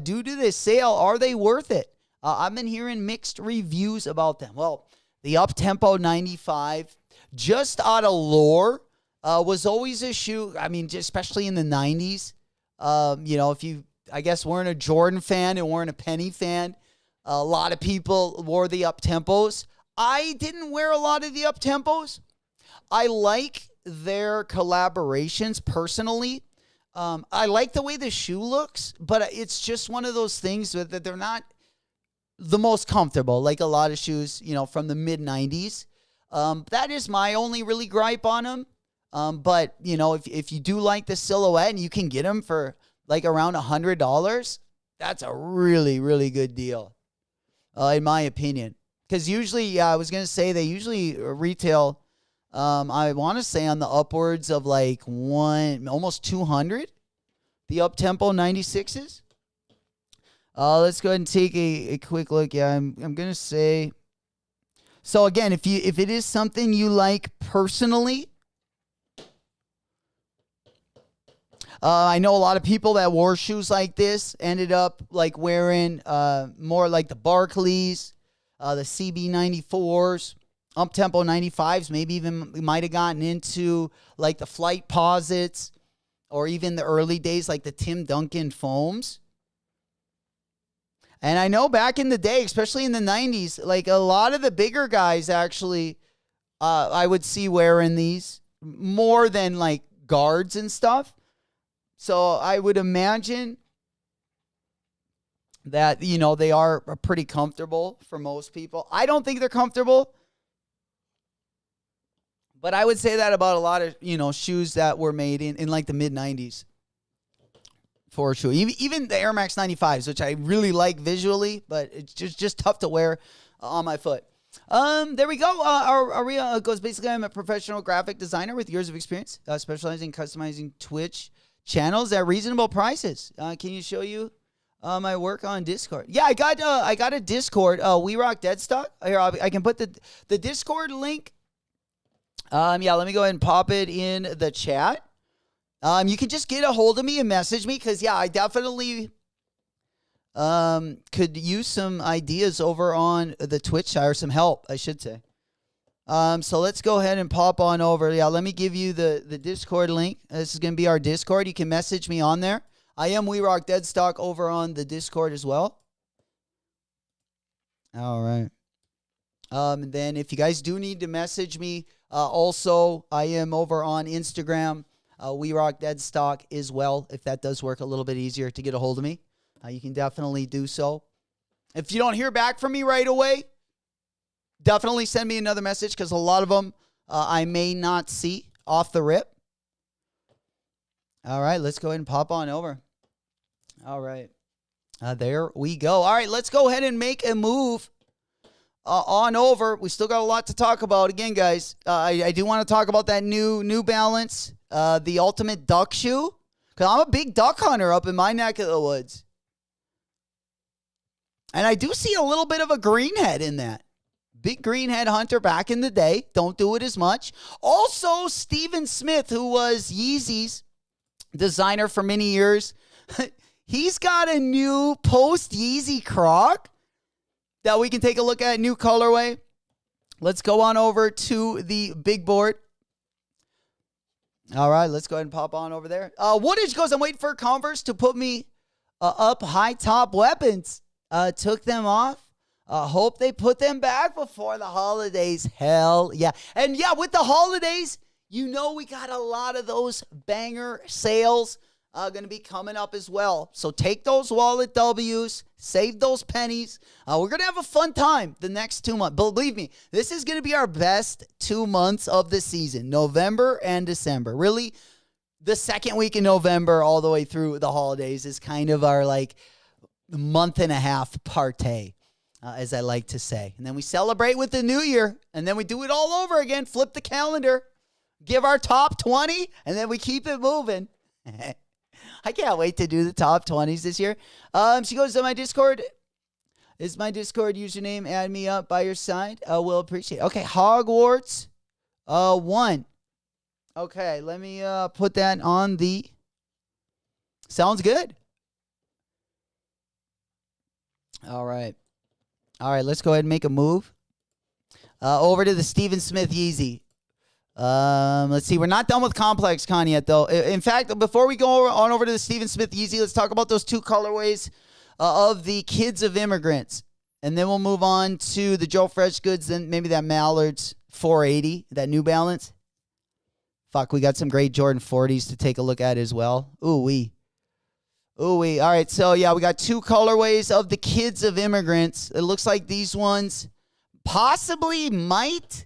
due to this sale. Are they worth it? I've been hearing mixed reviews about them. Well, the Uptempo 95, just out of lore, was always a shoe. I mean, especially in the 90s. If you, I guess, weren't a Jordan fan and weren't a Penny fan, a lot of people wore the Uptempos. I didn't wear a lot of the Uptempos. I like their collaborations personally. I like the way the shoe looks, but it's just one of those things that they're not the most comfortable, like a lot of shoes, from the mid-90s. That is my only really gripe on them. But, if you do like the silhouette and you can get them for like around $100, that's a really, really good deal, in my opinion. Because usually, I was going to say they usually retail, I want to say on the upwards of like almost 200, the Uptempo 96s. Let's go ahead and take a quick look. Yeah, I'm going to say. So again, if it is something you like personally, I know a lot of people that wore shoes like this ended up like wearing more like the Barclays, the CB94s, Uptempo 95s, maybe even we might have gotten into like the Flight Posits or even the early days like the Tim Duncan foams. And I know back in the day, especially in the 90s, like a lot of the bigger guys actually, I would see wearing these more than like guards and stuff. So I would imagine that, they are pretty comfortable for most people. I don't think they're comfortable, but I would say that about a lot of, shoes that were made in like the mid-90s. For sure. Even the Air Max 95s, which I really like visually, but it's just tough to wear on my foot. There we go. Aria goes, basically, I'm a professional graphic designer with years of experience, specializing in customizing Twitch channels at reasonable prices. Can you show you my work on Discord? Yeah, I got a Discord. We Rock Deadstock. Here, I can put the Discord link. Let me go ahead and pop it in the chat. You can just get a hold of me and message me because, I definitely could use some ideas over on the Twitch side, or some help, I should say. So let's go ahead and pop on over. Yeah, let me give you the Discord link. This is going to be our Discord. You can message me on there. I am We Rock Deadstock over on the Discord as well. All right. Then if you guys do need to message me, also, I am over on Instagram. We Rock Deadstock as well. If that does work a little bit easier to get a hold of me, you can definitely do so. If you don't hear back from me right away, definitely send me another message because a lot of them I may not see off the rip. All right, let's go ahead and pop on over. All right. There we go. All right, let's go ahead and make a move on over. We still got a lot to talk about. Again, guys, I do want to talk about that New Balance, the Ultimate Duck shoe, because I'm a big duck hunter up in my neck of the woods. And I do see a little bit of a greenhead in that. Big greenhead hunter back in the day. Don't do it as much. Also, Steven Smith, who was Yeezy's designer for many years, he's got a new post-Yeezy Croc that we can take a look at, new colorway. Let's go on over to the big board. All right, let's go ahead and pop on over there. Woodage goes, I'm waiting for Converse to put me up high top weapons. Took them off. Hope they put them back before the holidays. Hell yeah. And yeah, with the holidays, we got a lot of those banger sales going to be coming up as well. So take those wallet W's, save those pennies. We're going to have a fun time the next 2 months. Believe me, this is going to be our best 2 months of the season, November and December. Really, the second week in November all the way through the holidays is kind of our month and a half partay, as I like to say. And then we celebrate with the new year, and then we do it all over again, flip the calendar, give our top 20, and then we keep it moving. I can't wait to do the top 20s this year. She goes to my Discord. Is my Discord username? Add me up by your side. We'll appreciate it. Okay, Hogwarts 1. Okay, let me put that on the... Sounds good. All right. All right, let's go ahead and make a move. Over to the Steven Smith Yeezy. Let's see. We're not done with Complexcon yet, though. In fact, before we go on over to the Steven Smith Yeezy, let's talk about those two colorways of the Kids of Immigrants. And then we'll move on to the Joe Fresh Goods, then maybe that Mallard's 480, that New Balance. Fuck, we got some great Jordan 40s to take a look at as well. Ooh-wee. Ooh-wee. All right, so, yeah, we got two colorways of the Kids of Immigrants. It looks like these ones possibly might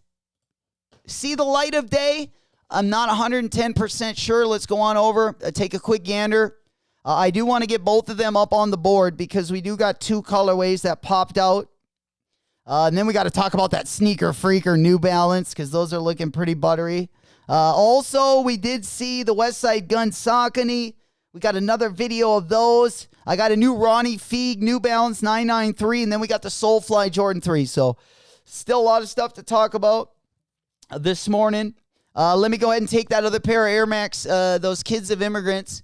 see the light of day. I'm not 110% sure. Let's go on over, take a quick gander. I do want to get both of them up on the board because we do got two colorways that popped out. And then we got to talk about that Sneaker Freaker New Balance because those are looking pretty buttery. Also, we did see the Westside Gun Saucony. We got another video of those. I got a new Ronnie Feig New Balance 993, and then we got the Soulfly Jordan 3. So still a lot of stuff to talk about this morning. Let me go ahead and take that other pair of Air Max, those Kids of Immigrants.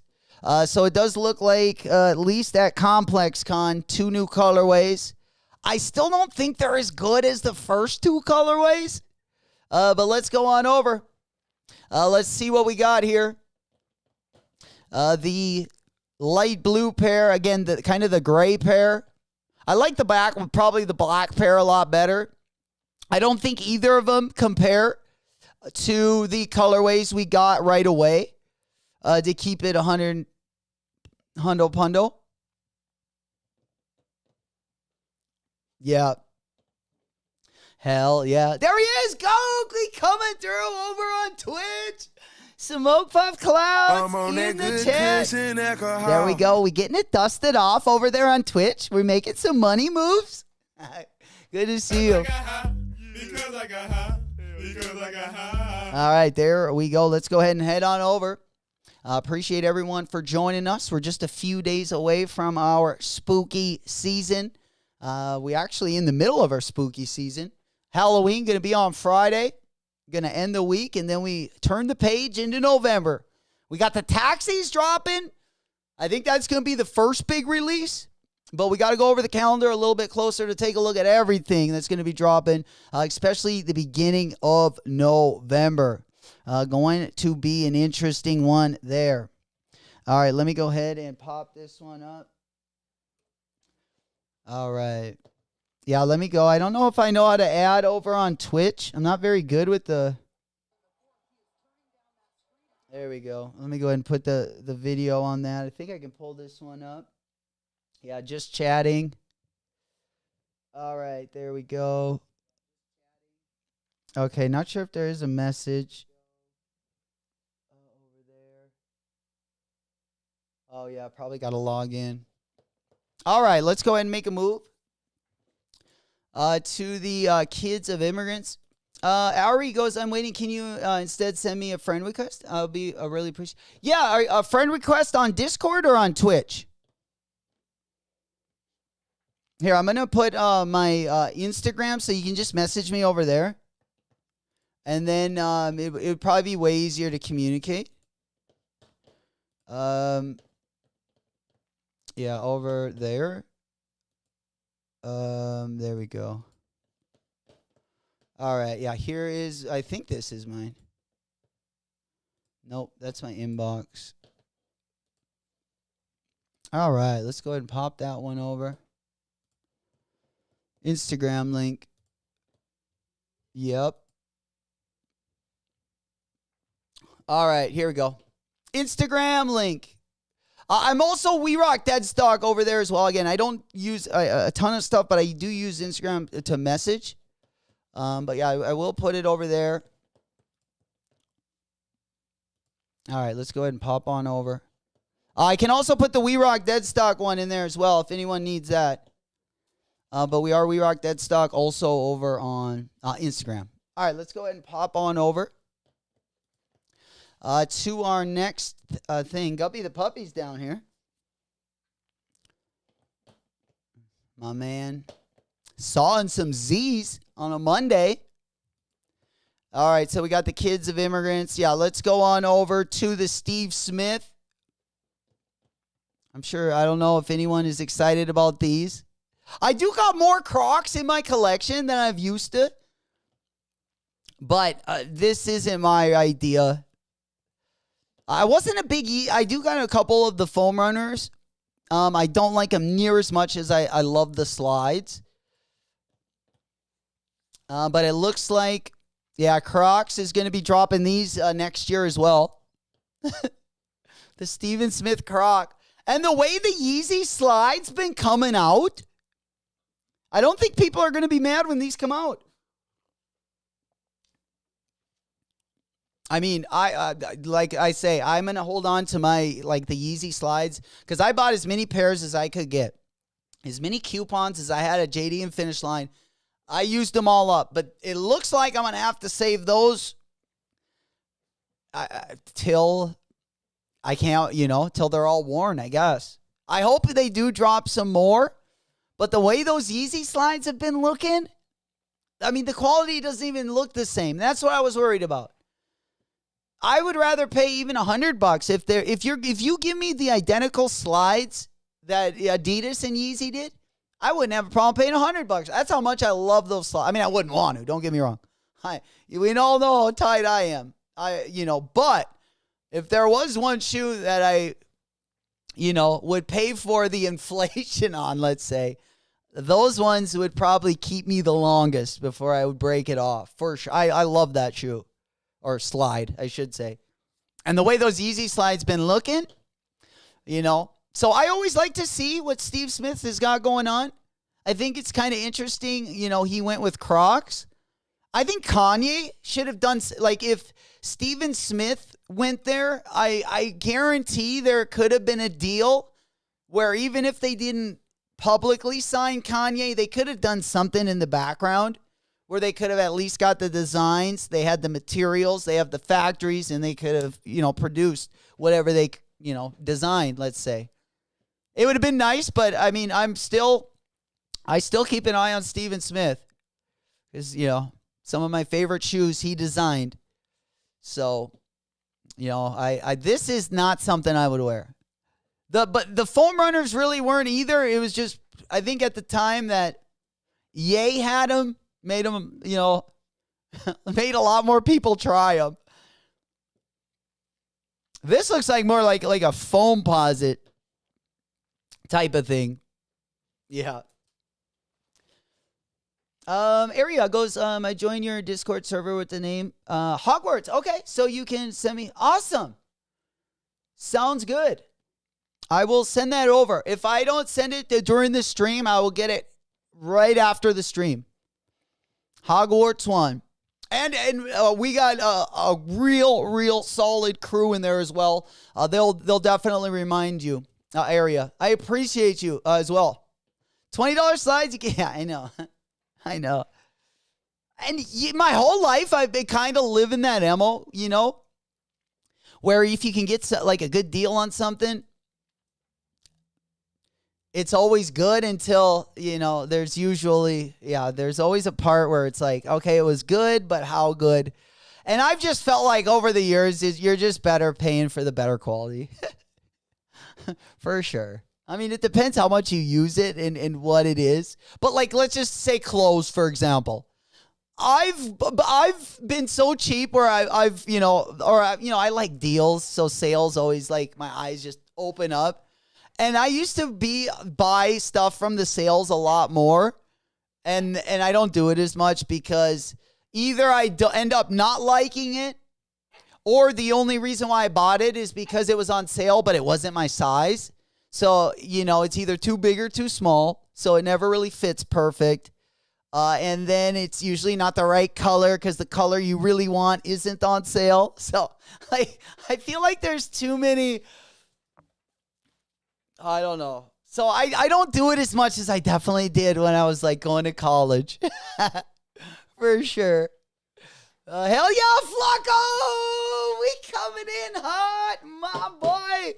So it does look like, at least at Complexcon, two new colorways. I still don't think they're as good as the first two colorways. But let's go on over. Let's see what we got here. The light blue pair, again, the kind of the gray pair. I like the black, probably the black pair a lot better. I don't think either of them compare to the colorways we got right away to keep it 100 hundo pundo. Yeah. Hell yeah. There he is. Goakley coming through over on Twitch. Smoke Puff Clouds in the chat. There we go. We getting it dusted off over there on Twitch. We're making some money moves. Good to see you. All right, there we go. Let's go ahead and head on over. Appreciate everyone for joining us. We're just a few days away from our spooky season. We actually in the middle of our spooky season. Halloween going to be on Friday. Going to end the week, and then we turn the page into November. We got the taxis dropping. I think that's going to be the first big release. But we got to go over the calendar a little bit closer to take a look at everything that's going to be dropping, especially the beginning of November. Going to be an interesting one there. All right, let me go ahead and pop this one up. All right. Yeah, let me go. I don't know if I know how to add over on Twitch. I'm not very good with the... There we go. Let me go ahead and put the video on that. I think I can pull this one up. Yeah, just chatting. All right, there we go. Okay, not sure if there is a message. Over there. Oh, yeah, probably got to log in. All right, let's go ahead and make a move. To the Kids of Immigrants. Ari goes, I'm waiting. Can you instead send me a friend request? I'll be really appreciate. Yeah, a friend request on Discord or on Twitch? Here, I'm going to put my Instagram so you can just message me over there. And then it would probably be way easier to communicate. Yeah, over there. There we go. All right, yeah, here is, I think this is mine. Nope, that's my inbox. All right, let's go ahead and pop that one over. Instagram link. Yep. All right, here we go. Instagram link. I'm also We Rock Dead Stock over there as well. Again, I don't use a ton of stuff, but I do use Instagram to message. But yeah, I will put it over there. All right, let's go ahead and pop on over. I can also put the We Rock Dead Stock one in there as well if anyone needs that. But we are We Rock Dead Stock also over on Instagram. All right, let's go ahead and pop on over. To our next thing. Guppy the Puppy's down here. My man. Sawing some Z's on a Monday. All right, so we got the Kids of Immigrants. Yeah, let's go on over to the Steve Smith. I'm sure, I don't know if anyone is excited about these. I do got more Crocs in my collection than I've used to. But this isn't my idea. I wasn't a big... I do got a couple of the foam runners. I don't like them near as much as I love the slides. But it looks like, yeah, Crocs is going to be dropping these next year as well. The Steven Smith Croc. And the way the Yeezy slide's been coming out, I don't think people are going to be mad when these come out. I mean, like I say, I'm going to hold on to my, like, the Yeezy slides because I bought as many pairs as I could get. As many coupons as I had at JD and Finish Line. I used them all up, but it looks like I'm going to have to save those till I can't, till they're all worn, I guess. I hope they do drop some more, but the way those Yeezy slides have been looking, I mean, the quality doesn't even look the same. That's what I was worried about. I would rather pay even $100 if you give me the identical slides that Adidas and Yeezy did. I wouldn't have a problem paying $100. That's how much I love those slides. I mean, I wouldn't want to. Don't get me wrong. We all know how tight I am. But if there was one shoe that I, would pay for the inflation on, let's say, those ones would probably keep me the longest before I would break it off. For sure. I love that shoe. Or slide, I should say. And the way those Yeezy slides been looking, So I always like to see what Steve Smith has got going on. I think it's kind of interesting. He went with Crocs. I think Kanye should have done, like, if Steven Smith went there, I guarantee there could have been a deal where even if they didn't publicly sign Kanye, they could have done something in the background where they could have at least got the designs, they had the materials, they have the factories, and they could have, produced whatever they, designed, let's say. It would have been nice, but, I mean, I still keep an eye on Steven Smith. Because, some of my favorite shoes he designed. So, this is not something I would wear. But the foam runners really weren't either. It was just, I think at the time that Ye had them, made them, made a lot more people try them. This looks like more like a foam posit type of thing. Yeah. Area goes, I joined your Discord server with the name Hogwarts. Okay, so you can send me. Awesome. Sounds good. I will send that over. If I don't send it during the stream, I will get it right after the stream. Hogwarts 1. And we got a real solid crew in there as well. They'll definitely remind you, Area. I appreciate you as well. $20 slides? Yeah, I know. I know. And my whole life, I've been kind of living that MO, where if you can get like a good deal on something, it's always good until, there's always a part where it's like, okay, it was good, but how good? And I've just felt like over the years, you're just better paying for the better quality. For sure. I mean, it depends how much you use it and what it is. But like, let's just say clothes, for example. I've been so cheap where I like deals. So sales always, like, my eyes just open up. And I used to buy stuff from the sales a lot more. And I don't do it as much because either I end up not liking it, or the only reason why I bought it is because it was on sale, but it wasn't my size. So, it's either too big or too small. So it never really fits perfect. And then it's usually not the right color because the color you really want isn't on sale. So I feel like there's too many. I don't know. So I don't do it as much as I definitely did when I was like going to college. For sure. Hell yeah, Flacco! We coming in hot, my boy.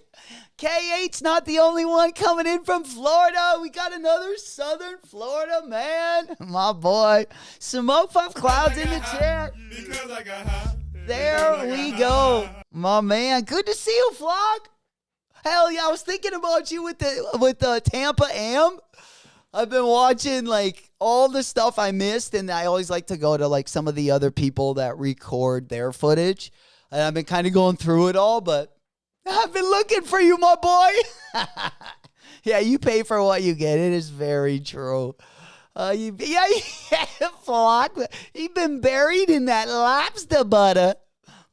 K8's not the only one coming in from Florida. We got another Southern Florida man. My boy. Smoke Puff Clouds in the chat. Because I got high. There we go. My man. Good to see you, Flock. Hell yeah, I was thinking about you with the Tampa Am. I've been watching like all the stuff I missed, and I always like to go to like some of the other people that record their footage. And I've been kind of going through it all, but I've been looking for you, my boy. Yeah, you pay for what you get. It is very true. Flock. You've been buried in that lobster butter.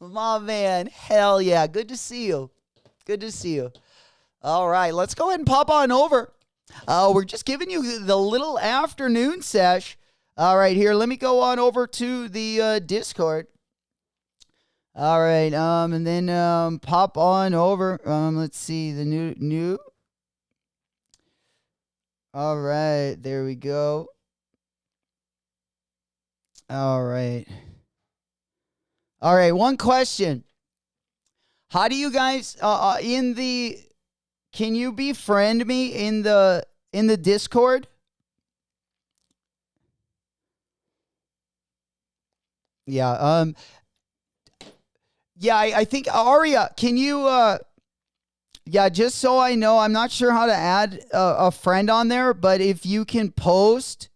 My man, hell yeah. Good to see you. Good to see you. All right, let's go ahead and pop on over. We're just giving you the little afternoon sesh. All right, here, let me go on over to the Discord. All right, and then pop on over. Let's see, the new. All right, there we go. All right. All right, one question. How do you guys can you befriend me in the Discord? Yeah, yeah, I think Aria, can you yeah, just so I know, I'm not sure how to add a friend on there, but if you post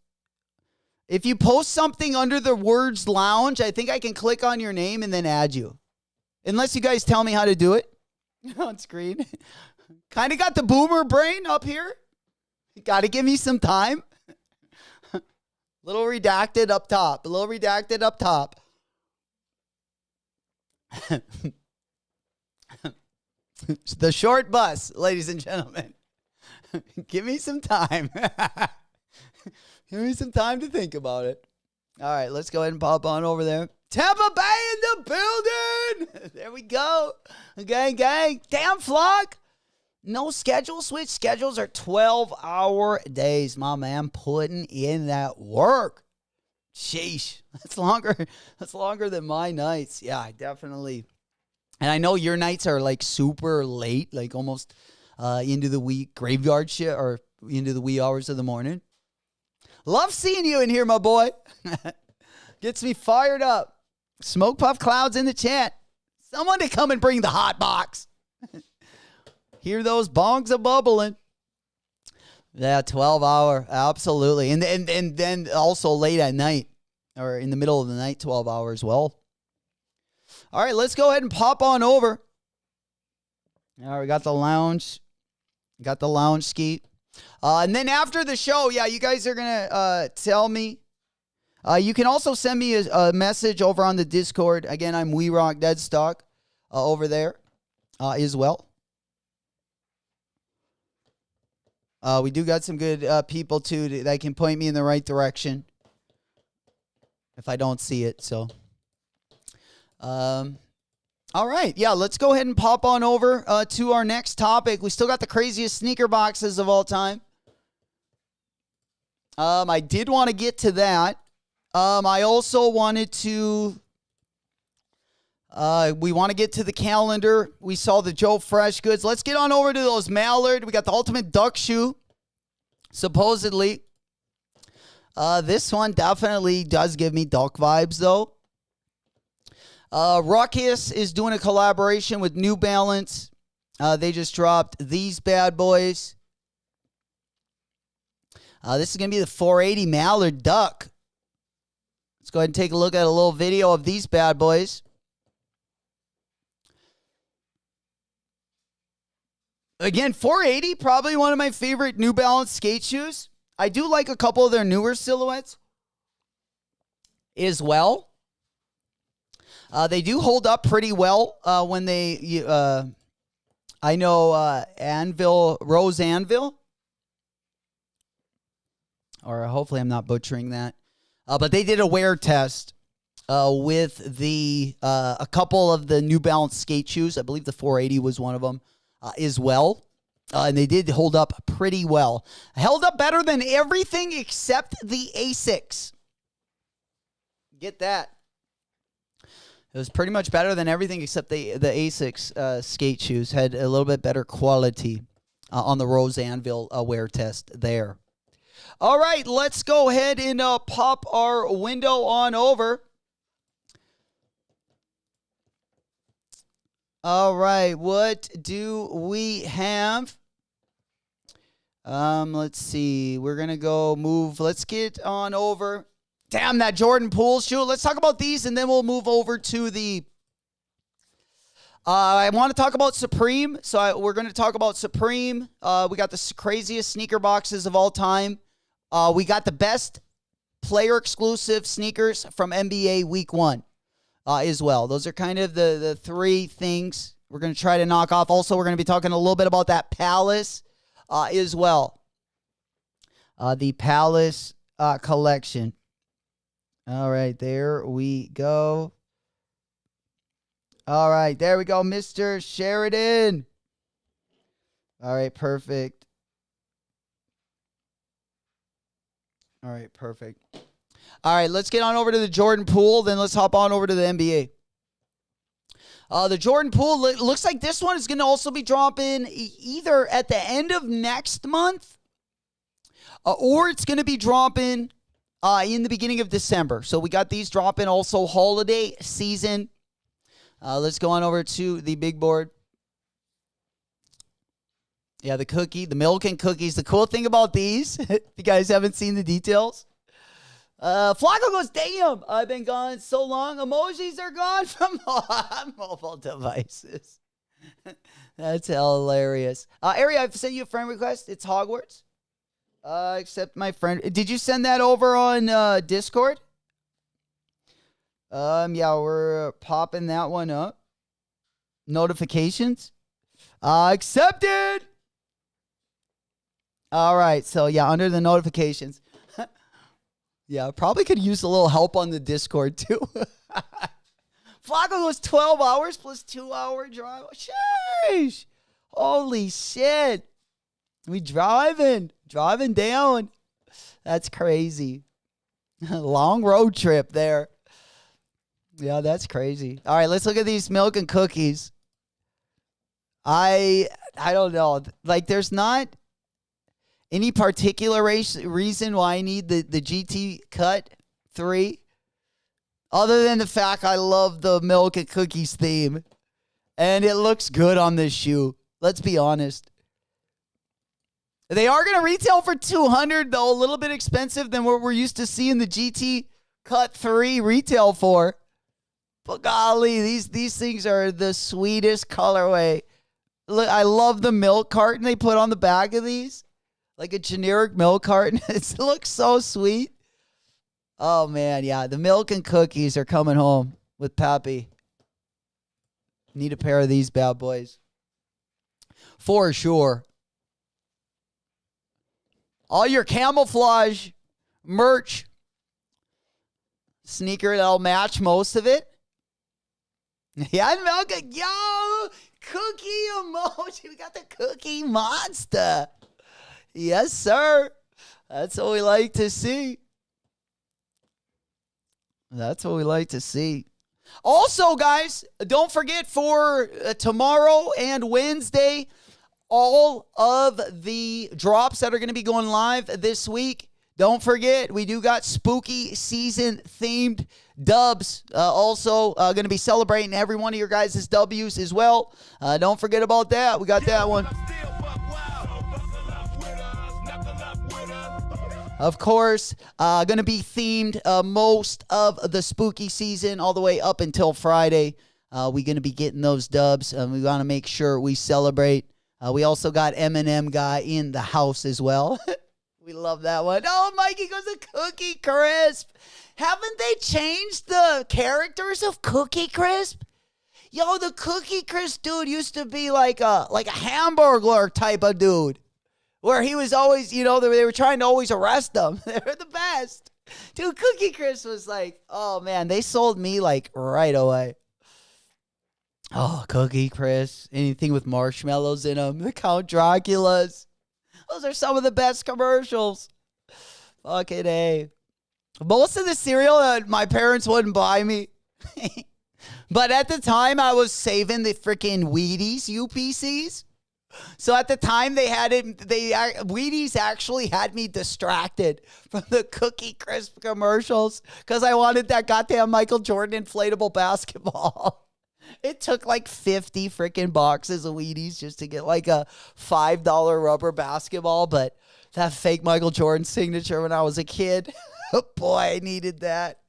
something under the words lounge, I think I can click on your name and then add you. Unless you guys tell me how to do it on screen. Kind of got the boomer brain up here. You got to give me some time. Little redacted up top. A little redacted up top. The short bus, ladies and gentlemen. Give me some time. Give me some time to think about it. All right, let's go ahead and pop on over there. Tampa Bay in the building. There we go. Gang. Damn, Flock. No schedule switch. Schedules are 12-hour days. My man putting in that work. Sheesh. That's longer than my nights. Yeah, I definitely. And I know your nights are like super late, like almost into the wee graveyard shit or into the wee hours of the morning. Love seeing you in here, my boy. Gets me fired up. Smoke Puff Clouds in the chat. Someone to come and bring the hot box. Hear those bongs a bubbling. Yeah, 12-hour. Absolutely. And then also late at night or in the middle of the night, 12 hours. Well, all right, let's go ahead and pop on over. All right, we got the lounge. Got the lounge ski. And then after the show, yeah, you guys are going to tell me. You can also send me a message over on the Discord. Again, I'm We Rock Deadstock over there as well. We do got some good people, too, that can point me in the right direction if I don't see it. So, all right. Yeah, let's go ahead and pop on over to our next topic. We still got the craziest sneaker boxes of all time. I did want to get to that. I also wanted to, we want to get to the calendar. We saw the Joe Fresh goods. Let's get on over to those Mallard. We got the Ultimate Duck Shoe, supposedly. This one definitely does give me duck vibes, though. Ruckus is doing a collaboration with New Balance. They just dropped these bad boys. This is going to be the 480 Mallard Duck. Let's go ahead and take a look at a little video of these bad boys. Again, 480, probably one of my favorite New Balance skate shoes. I do like a couple of their newer silhouettes as well. They do hold up pretty well when they, I know Rose Anvil, or hopefully I'm not butchering that. But they did a wear test with a couple of the New Balance skate shoes. I believe the 480 was one of them as well. And they did hold up pretty well. Held up better than everything except the Asics. Get that. It was pretty much better than everything except the Asics skate shoes. Had a little bit better quality on the Rose Anvil wear test there. All right, let's go ahead and pop our window on over. All right, what do we have? Let's see. We're going to go move. Let's get on over. Damn, that Jordan Poole shoe. Let's talk about these, and then we'll move over to the... I want to talk about Supreme. So we're going to talk about Supreme. We got the craziest sneaker boxes of all time. We got the best player-exclusive sneakers from NBA Week 1 as well. Those are kind of the three things we're going to try to knock off. Also, we're going to be talking a little bit about that Palace as well. The Palace collection. All right, there we go. All right, there we go, Mr. Sheridan. All right, perfect. All right, perfect. All right, let's get on over to the Jordan Poole. Then let's hop on over to the NBA. The Jordan Poole, looks like this one is going to also be dropping either at the end of next month or it's going to be dropping in the beginning of December. So we got these dropping also holiday season. Let's go on over to the big board. Yeah, the milk and cookies. The cool thing about these, if you guys haven't seen the details, Flacco goes, damn, I've been gone so long. Emojis are gone from mobile devices. That's hilarious. Ari, I've sent you a friend request. It's Hogwarts. Accept my friend. Did you send that over on Discord? Yeah, we're popping that one up. Notifications. Accepted. All right. So yeah, under the notifications. Yeah, probably could use a little help on the Discord too. Flacco goes 12 hours plus 2-hour drive. Sheesh. Holy shit. We driving down. That's crazy. Long road trip there. Yeah, that's crazy. All right, let's look at these milk and cookies. I don't know. Like, there's not any particular reason why I need the GT Cut 3, other than the fact I love the milk and cookies theme, and it looks good on this shoe. Let's be honest. They are going to retail for $200, though, a little bit expensive than what we're used to seeing the GT Cut 3 retail for. But golly, these things are the sweetest colorway. Look, I love the milk carton they put on the back of these. Like a generic milk carton. It looks so sweet. Oh, man, yeah. The milk and cookies are coming home with Pappy. Need a pair of these bad boys. For sure. All your camouflage merch. Sneaker that'll match most of it. Yeah, milk. Yo, cookie emoji. We got the cookie monster. Yes, sir. That's what we like to see. That's what we like to see. Also, guys, don't forget for tomorrow and Wednesday, all of the drops that are going to be going live this week. Don't forget, we do got spooky season themed dubs. Also, going to be celebrating every one of your guys' W's as well. Don't forget about that. We got that one. Of course, going to be themed most of the spooky season all the way up until Friday. We're going to be getting those dubs. We want to make sure we celebrate. We also got Eminem guy in the house as well. We love that one. Oh, Mikey goes to Cookie Crisp. Haven't they changed the characters of Cookie Crisp? Yo, the Cookie Crisp dude used to be like a hamburger type of dude. Where he was always, you know, they were trying to always arrest him. They were the best. Dude, Cookie Crisp was like, oh, man, they sold me, like, right away. Oh, Cookie Crisp. Anything with marshmallows in them. The Count Draculas. Those are some of the best commercials. Fucking A. Most of the cereal that my parents wouldn't buy me. But at the time, I was saving the freaking Wheaties UPCs. So at the time Wheaties actually had me distracted from the Cookie Crisp commercials because I wanted that goddamn Michael Jordan inflatable basketball. It took like 50 freaking boxes of Wheaties just to get like a $5 rubber basketball. But that fake Michael Jordan signature when I was a kid, boy, I needed that.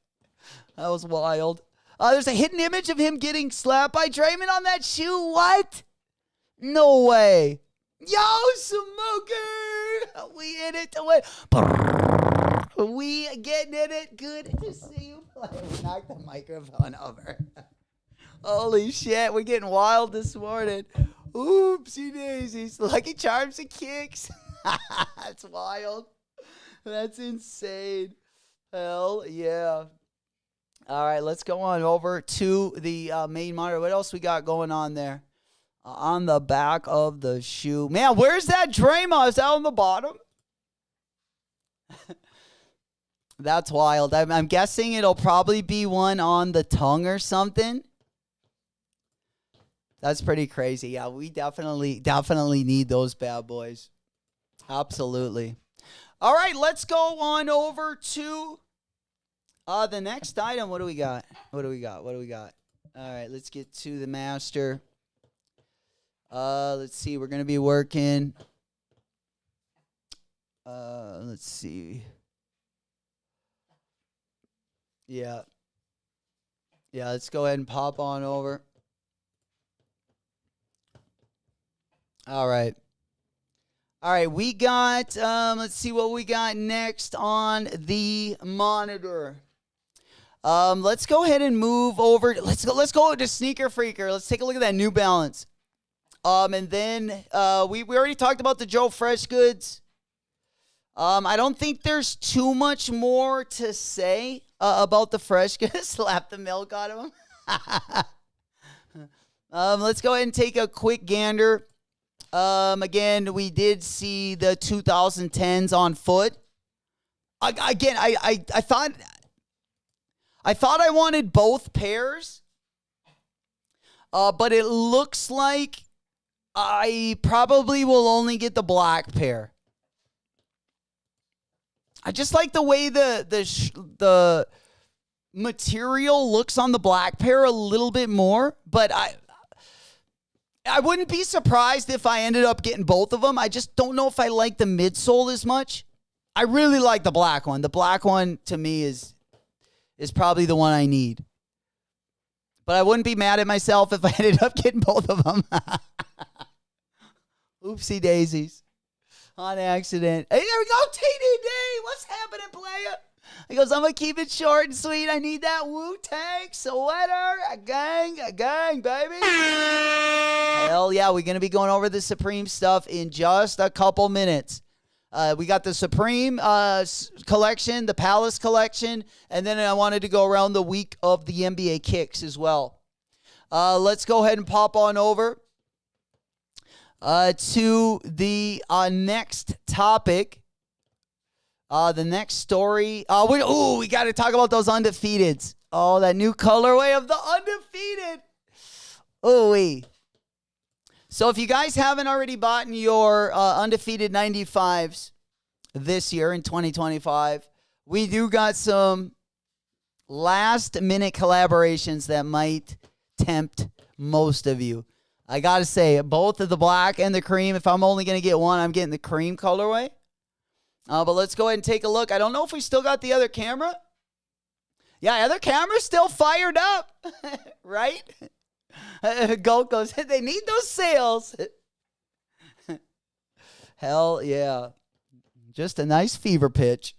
That was wild. There's a hidden image of him getting slapped by Draymond on that shoe. What? No way. Yo, Smoker. We in it to win. We getting in it. Good to see you play. We knocked the microphone over. Holy shit, we're getting wild this morning. Oopsie daisies. Lucky Charms and kicks. That's wild. That's insane. Hell yeah. All right, let's go on over to the main monitor. What else we got going on there? On the back of the shoe. Man, where's that Draymond? Is that on the bottom? That's wild. I'm guessing it'll probably be one on the tongue or something. That's pretty crazy. Yeah, we definitely need those bad boys. Absolutely. All right, let's go on over to the next item. What do we got? All right, let's get to the master. Let's see. We're going to be working. Let's see. Yeah. Yeah, let's go ahead and pop on over. All right. We got, let's see what we got next on the monitor. Let's go ahead and move over. Let's go to Sneaker Freaker. Let's take a look at that New Balance. And then we already talked about the Joe Fresh goods. I don't think there's too much more to say about the Fresh goods. Slap the milk out of them. Let's go ahead and take a quick gander. Again, we did see the 2010s on foot. I thought I wanted both pairs, but it looks like I probably will only get the black pair. I just like the way the material looks on the black pair a little bit more, but I wouldn't be surprised if I ended up getting both of them. I just don't know if I like the midsole as much. I really like the black one. The black one, to me, is probably the one I need. But I wouldn't be mad at myself if I ended up getting both of them. Oopsie daisies. On accident. Hey, there we go, TDD. What's happening, player? He goes, I'm going to keep it short and sweet. I need that Wu-Tang sweater. A gang, baby. Hell yeah, we're going to be going over the Supreme stuff in just a couple minutes. We got the Supreme collection, the Palace collection, and then I wanted to go around the week of the NBA kicks as well. Let's go ahead and pop on over to the next topic. The next story. We got to talk about those undefeateds. Oh, that new colorway of the undefeated. Ooh-wee. So if you guys haven't already bought your undefeated 95s this year in 2025, we do got some last-minute collaborations that might tempt most of you. I got to say, both of the black and the cream, if I'm only going to get one, I'm getting the cream colorway. But let's go ahead and take a look. I don't know if we still got the other camera. Yeah, other camera's still fired up, right? Gold goes, they need those sales. Hell yeah. Just a nice fever pitch.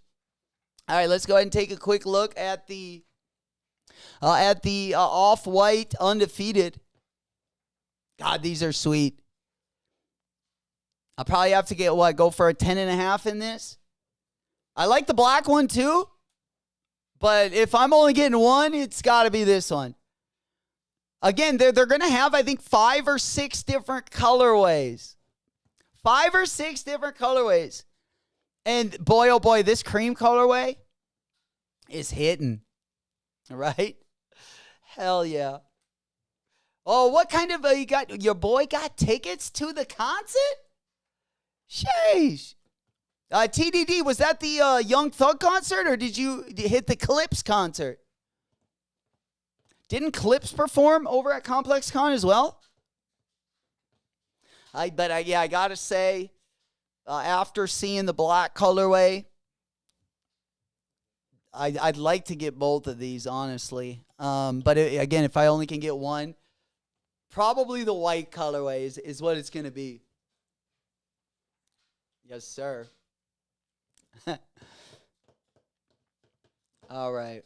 All right, let's go ahead and take a quick look at the off-white undefeated. God, these are sweet. I'll probably have to go for a 10.5 in this. I like the black one too, but if I'm only getting one, it's got to be this one. Again, they're going to have, I think, 5 or 6 different colorways. 5 or 6 different colorways. And boy, oh boy, this cream colorway is hitting. Right? Hell yeah. Oh, what kind of, your boy got tickets to the concert? Sheesh. TDD, was that the Young Thug concert or did you hit the Clips concert? Didn't Clips perform over at Complexcon as well? I gotta say, after seeing the black colorway, I'd like to get both of these, honestly. But again, if I only can get one, probably the white colorway is what it's going to be. Yes, sir. All right.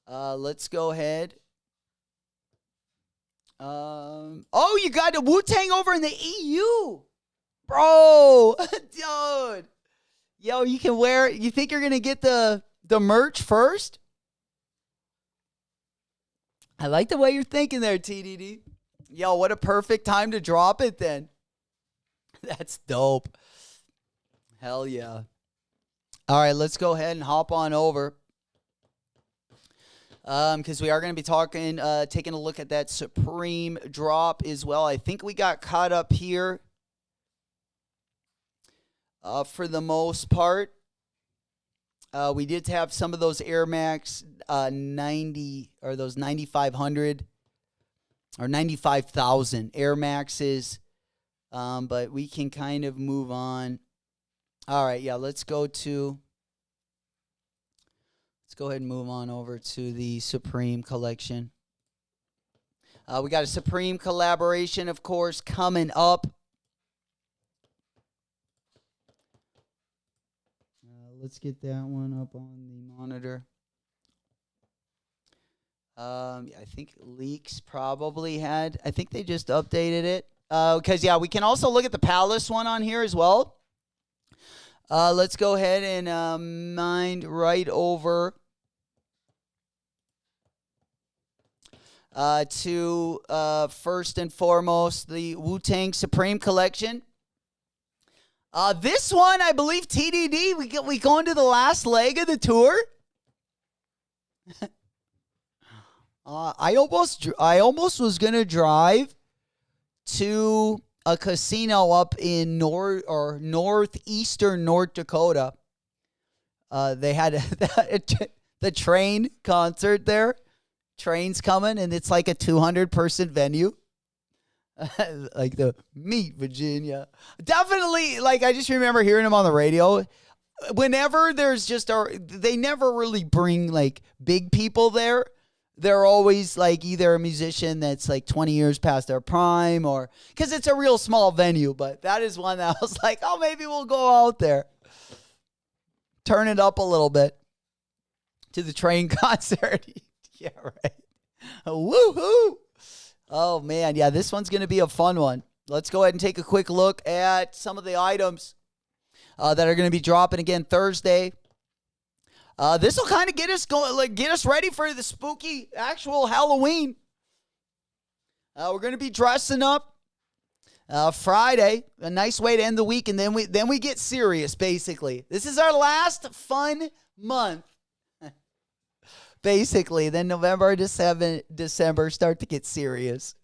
Let's go ahead. Oh, you got the Wu-Tang over in the EU. Bro, dude. Yo, you can wear, you think you're going to get the merch first? I like the way you're thinking there, TDD. Yo, what a perfect time to drop it then. That's dope. Hell yeah. All right, let's go ahead and hop on over. Because we are going to be talking, taking a look at that Supreme drop as well. I think we got caught up here. For the most part, we did have some of those Air Max 90 or those 9,500 or 95,000 Air Maxes, but we can kind of move on. All right, yeah, let's go ahead and move on over to the Supreme collection. We got a Supreme collaboration, of course, coming up. Let's get that one up on the monitor. I think Leaks probably had. I think they just updated it. Because, yeah, we can also look at the Palace one on here as well. Let's go ahead and mind right over to, first and foremost, the Wu-Tang Supreme Collection. This one, I believe, TDD, we go into the last leg of the tour. I almost was gonna drive to a casino up in northeastern North Dakota. They had the Train concert there. Train's coming, and it's like a 200-person venue. Like the Meet Virginia. Definitely, like, I just remember hearing him on the radio. Whenever there's they never really bring, like, big people there. They're always, like, either a musician that's, like, 20 years past their prime or... Because it's a real small venue, but that is one that I was like, oh, maybe we'll go out there. Turn it up a little bit to the Train concert. Yeah, right. Woohoo! Oh, man. Yeah, this one's going to be a fun one. Let's go ahead and take a quick look at some of the items that are going to be dropping again Thursday. This will kind of get us going, like, get us ready for the spooky actual Halloween. We're going to be dressing up Friday, a nice way to end the week, and then we get serious, basically. This is our last fun month. Basically, then November, December start to get serious.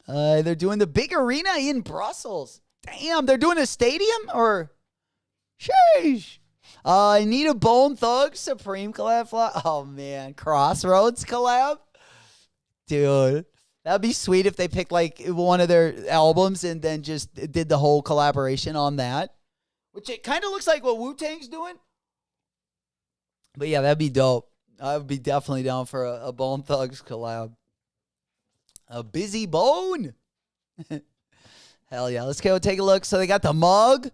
They're doing the big arena in Brussels. Damn, they're doing a stadium or? Sheesh. I need a Bone Thug Supreme collab. Oh, man. Crossroads collab? Dude, that'd be sweet if they picked, like, one of their albums and then just did the whole collaboration on that. Which it kind of looks like what Wu-Tang's doing. But yeah, that'd be dope. I would be definitely down for a Bone Thugs collab. A Busy Bone. Hell yeah. Let's go take a look. So they got the mug.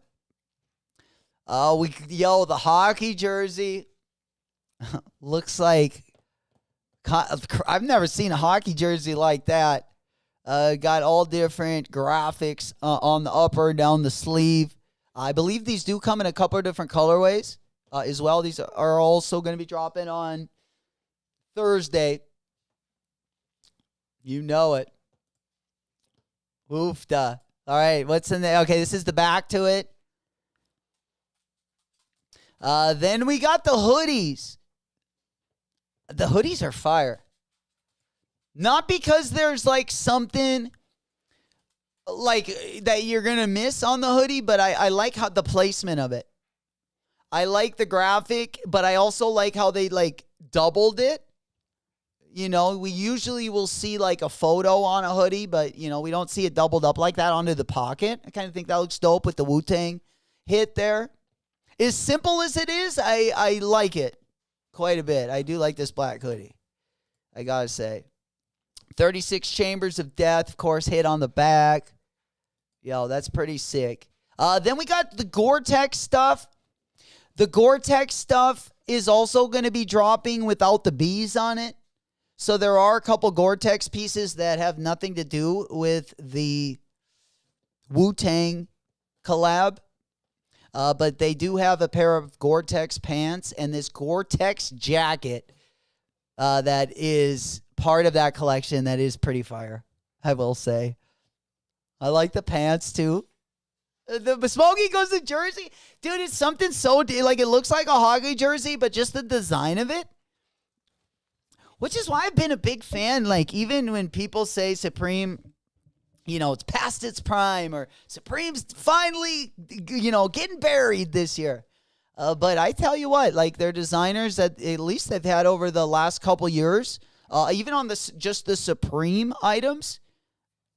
The hockey jersey. Looks like I've never seen a hockey jersey like that. Got all different graphics on the upper, down the sleeve. I believe these do come in a couple of different colorways as well. These are also going to be dropping on Thursday. You know it. Oofda. All right, what's in there? Okay, this is the back to it. Then we got the hoodies. The hoodies are fire. Not because there's like something like that you're going to miss on the hoodie, but I like how the placement of it. I like the graphic, but I also like how they like doubled it. You know, we usually will see like a photo on a hoodie, but, you know, we don't see it doubled up like that onto the pocket. I kind of think that looks dope with the Wu-Tang hit there. As simple as it is, I like it quite a bit. I do like this black hoodie, I gotta say. 36 Chambers of Death, of course, hit on the back. Yo, that's pretty sick. Then we got the Gore-Tex stuff. The Gore-Tex stuff is also going to be dropping without the bees on it. So there are a couple Gore-Tex pieces that have nothing to do with the Wu-Tang collab. But they do have a pair of Gore-Tex pants and this Gore-Tex jacket that is part of that collection that is pretty fire, I will say. I like the pants, too. The Smokey goes to jersey. Dude, it's something so... Like, it looks like a hockey jersey, but just the design of it. Which is why I've been a big fan. Like, even when people say Supreme, you know, it's past its prime, or Supreme's finally, you know, getting buried this year. But I tell you what, like, their designers that at least they've had over the last couple years, even on just the Supreme items,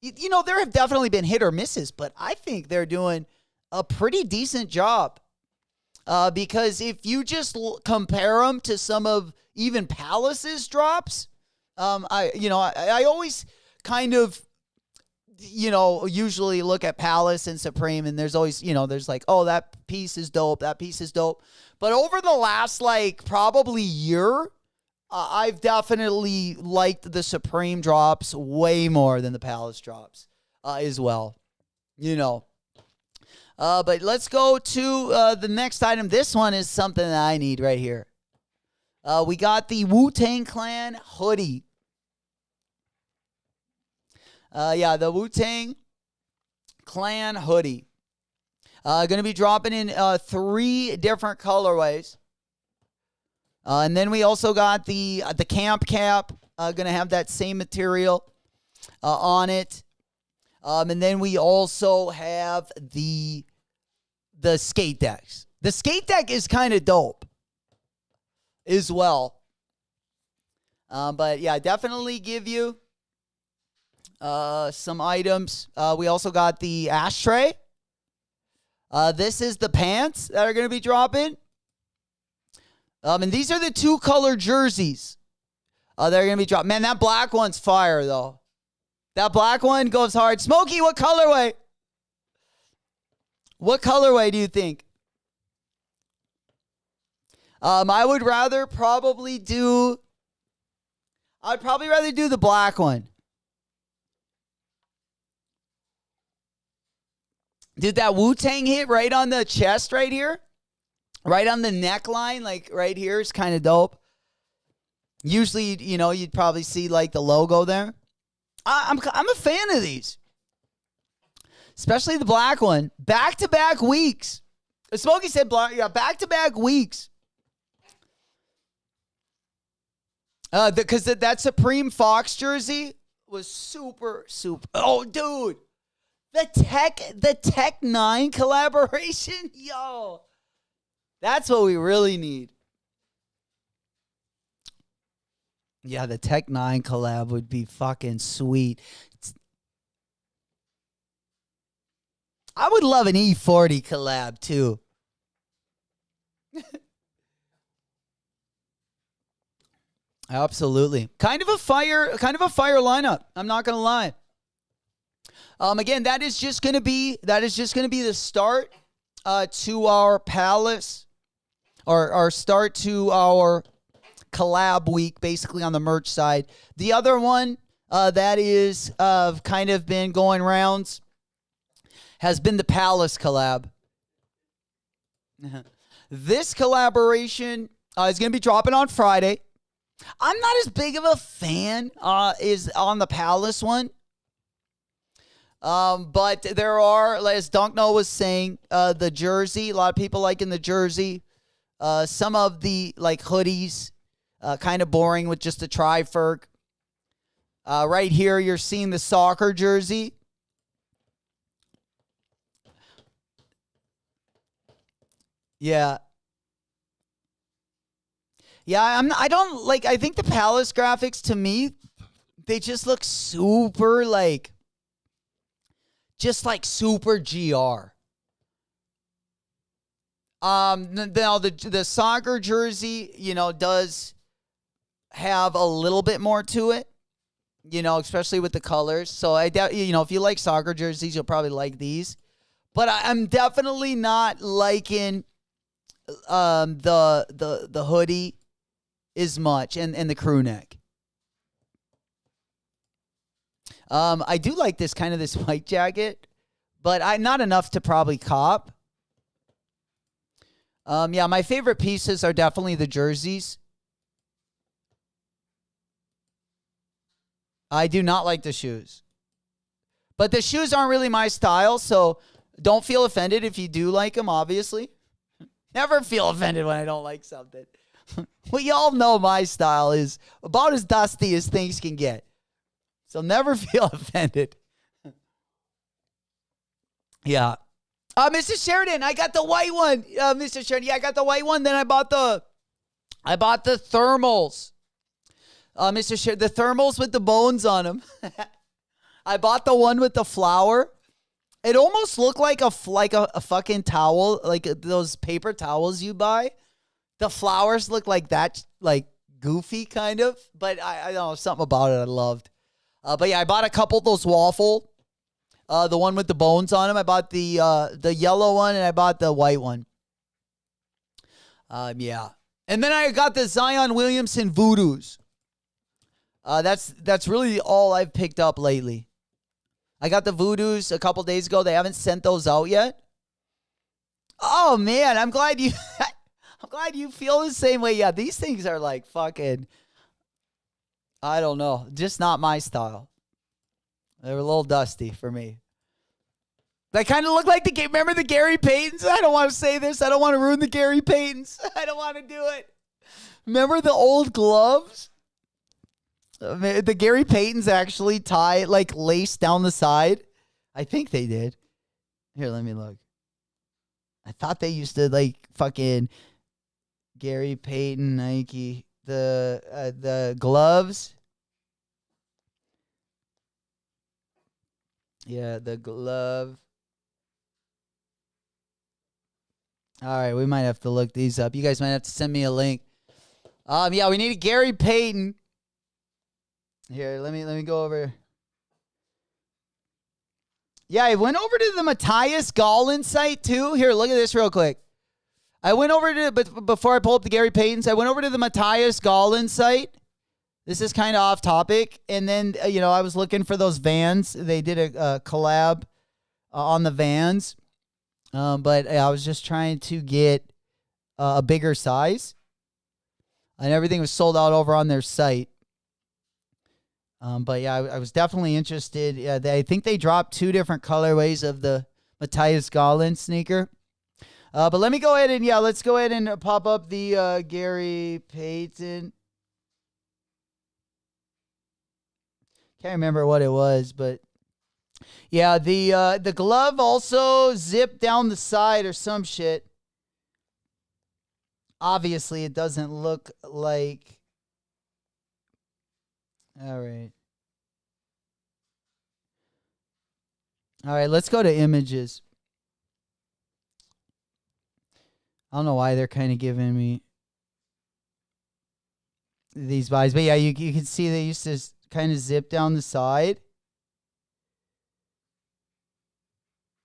you know, there have definitely been hit or misses, but I think they're doing a pretty decent job. Because if you just compare them to some of even Palace's drops, I always kind of, you know, usually look at Palace and Supreme, and there's always, you know, there's like, oh, that piece is dope, that piece is dope. But over the last, like, probably year, I've definitely liked the Supreme drops way more than the Palace drops as well, you know. But let's go to the next item. This one is something that I need right here. We got the Wu-Tang Clan hoodie. The Wu-Tang Clan hoodie. Going to be dropping in 3 different colorways. And then we also got the camp cap. Going to have that same material on it. And then we also have the skate decks. The skate deck is kind of dope as well. But yeah, definitely give you some items. We also got the ashtray. This is the pants that are going to be dropping. And these are the 2-color jerseys that are going to be dropped. Man, that black one's fire, though. That black one goes hard. Smokey, what colorway? What colorway do you think? I would rather probably do... I'd probably rather do the black one. Did that Wu-Tang hit right on the chest right here? Right on the neckline, like right here is kind of dope. Usually, you know, you'd probably see like the logo there. I'm a fan of these. Especially the black one. Back-to-back weeks. Smokey said back-to-back weeks. Because that Supreme Fox jersey was super. Oh, dude. The Tech 9 collaboration. Yo. That's what we really need. Yeah, the Tech 9 collab would be fucking sweet. I would love an E40 collab too. Absolutely. Kind of a fire lineup. I'm not gonna lie. Again, that is just gonna be the start to our Palace, or our start to our collab week, basically on the merch side. The other one that is kind of been going rounds has been the Palace collab. This collaboration is going to be dropping on Friday. I'm not as big of a fan is on the Palace one. But there are, as Dunkno was saying, the jersey. A lot of people liking the jersey. Some of the like hoodies, kind of boring with just a tri-ferg. Right here, you're seeing the soccer jersey. Yeah, Yeah, I don't like. I think the Palace graphics to me, they just look super like, just like super GR. Now the soccer jersey, does have a little bit more to it, especially with the colors. So if you like soccer jerseys, you'll probably like these. But I'm definitely not liking the hoodie as much and the crew neck. I do like this white jacket, but not enough to probably cop. My favorite pieces are definitely the jerseys. I do not like the shoes. But the shoes aren't really my style, so don't feel offended if you do like them, obviously. Never feel offended when I don't like something. Well, y'all know my style is about as dusty as things can get. So never feel offended. Yeah. Mr. Sheridan, I got the white one. Mr. Sheridan, yeah, I got the white one. Then I bought the thermals. Mr. Sheridan, the thermals with the bones on them. I bought the one with the flower. It almost looked like a fucking towel, like those paper towels you buy. The flowers look like that, like goofy kind of, but I don't know, something about it I loved. But yeah, I bought a couple of those waffle, the one with the bones on them. I bought the yellow one and I bought the white one. Yeah, and then I got the Zion Williamson Voodoos. That's really all I've picked up lately. I got the Voodoos a couple days ago. They haven't sent those out yet. Oh man, I'm glad you feel the same way. Yeah, these things are like fucking, I don't know, just not my style. They were a little dusty for me. They kind of look like remember the Gary Paytons? I don't want to say this. I don't want to ruin the Gary Paytons. I don't want to do it. Remember the old gloves? The Gary Paytons actually lace down the side. I think they did. Here, let me look. I thought they used to fucking Gary Payton, Nike, the gloves. Yeah, the glove. All right, we might have to look these up. You guys might have to send me a link. Yeah, we need a Gary Payton. Here, let me go over. Yeah, I went over to the Matthias Gallin site too. Here, look at this real quick. I went over to, but before I pull up the Gary Paytons, I went over to the Matthias Gallin site. This is kind of off topic. And then, I was looking for those Vans. They did a collab on the Vans. But I was just trying to get a bigger size. And everything was sold out over on their site. But yeah, I was definitely interested. I think they dropped 2 different colorways of the Matthias Gallin sneaker. But let me go ahead and, let's go ahead and pop up the Gary Payton. Can't remember what it was, but yeah, the glove also zipped down the side or some shit. Obviously, it doesn't look like. All right. All right, let's go to images. I don't know why they're kind of giving me these vibes. But yeah, you can see they used to kind of zip down the side.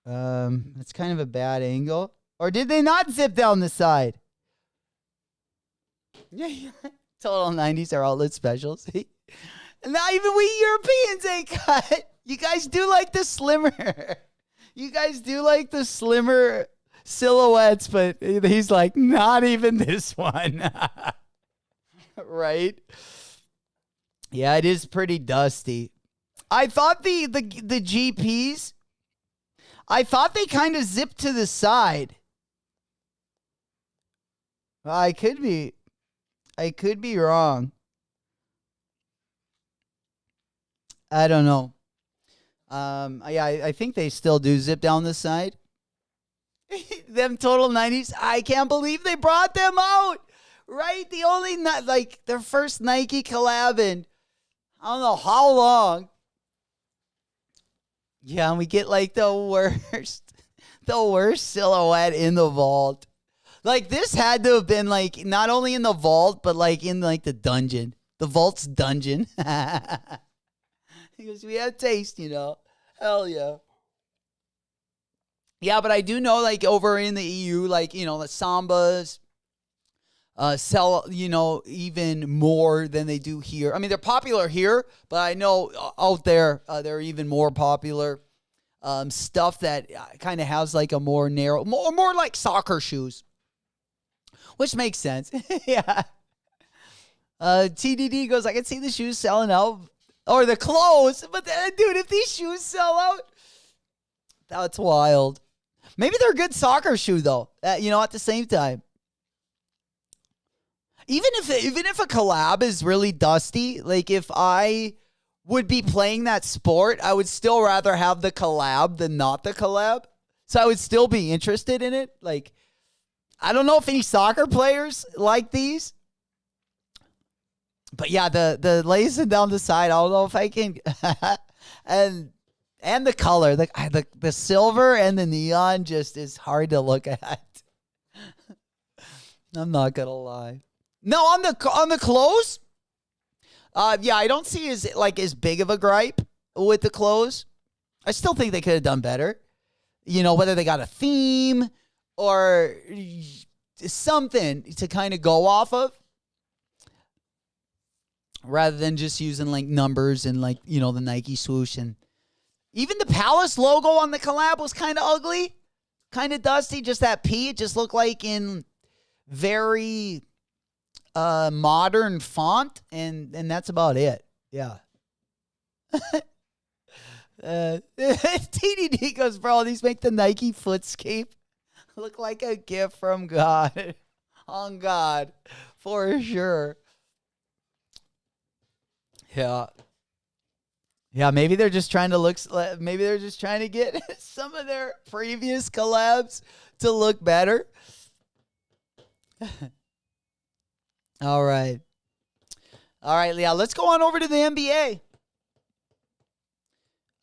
It's kind of a bad angle. Or did they not zip down the side? Yeah. Total 90s are outlet specials. Not even we Europeans ain't cut. You guys do like the slimmer. You guys do like the slimmer silhouettes, but he's like, not even this one. Right? Yeah, it is pretty dusty. I thought the GPs, I thought they kind of zipped to the side. I could be wrong. I don't know. I think they still do zip down the side. Them total 90s. I can't believe they brought them out. Right? The only, like, their first Nike collab in, I don't know how long. Yeah, and we get, like, the worst silhouette in the vault. Like, this had to have been, like, not only in the vault, but, like, in, like, the dungeon. The vault's dungeon. He goes, we have taste, you know. Hell yeah. Yeah, but I do know, like, over in the EU, like, you know, the Sambas sell, you know, even more than they do here. I mean, they're popular here, but I know out there, they're even more popular. Stuff that kind of has, like, a more narrow, more like soccer shoes. Which makes sense. Yeah. TDD goes, I can see the shoes selling out. Or the clothes. But, dude, if these shoes sell out, that's wild. Maybe they're a good soccer shoe, though. You know, at the same time. Even if a collab is really dusty, like, if I would be playing that sport, I would still rather have the collab than not the collab. So I would still be interested in it. Like, I don't know if any soccer players like these. But yeah, the lacing down the side, I don't know if I can. and the color, the silver and the neon just is hard to look at. I'm not gonna lie. No, on the clothes, yeah, I don't see as big of a gripe with the clothes. I still think they could have done better. You know, whether they got a theme or something to kind of go off of, rather than just using, like, numbers and, like, you know, the Nike swoosh. And even the Palace logo on the collab was kind of ugly, kind of dusty. Just that P, it just looked like in very modern font, and that's about it. Yeah. TDD goes, bro, these make the Nike footscape look like a gift from God. On God, for sure. Yeah. Yeah, maybe they're just trying to get some of their previous collabs to look better. All right. All right, Leah, let's go on over to the NBA.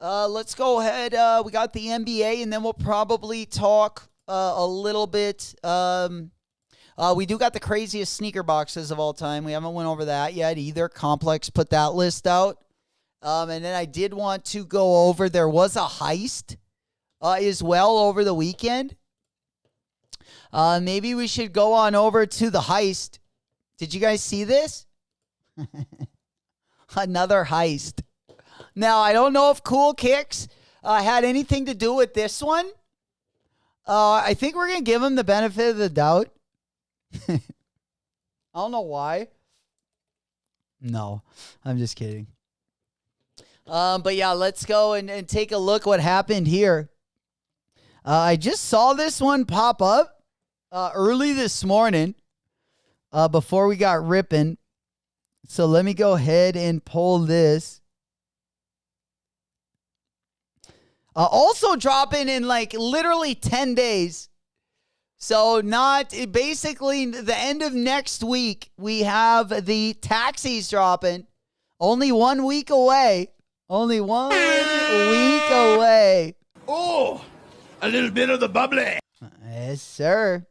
Let's go ahead. We got the NBA, and then we'll probably talk a little bit. We do got the craziest sneaker boxes of all time. We haven't went over that yet either. Complex put that list out. And then I did want to go over, there was a heist as well over the weekend. Maybe we should go on over to the heist. Did you guys see this? Another heist. Now, I don't know if Cool Kicks had anything to do with this one. I think we're going to give him the benefit of the doubt. I don't know why. No, I'm just kidding. But yeah, let's go and take a look what happened here. I just saw this one pop up early this morning before we got ripping. So let me go ahead and pull this. Also dropping in like literally 10 days. So basically the end of next week, we have the taxis dropping. Only 1 week away. Only 1 week away. Oh, a little bit of the bubbly. Yes, sir.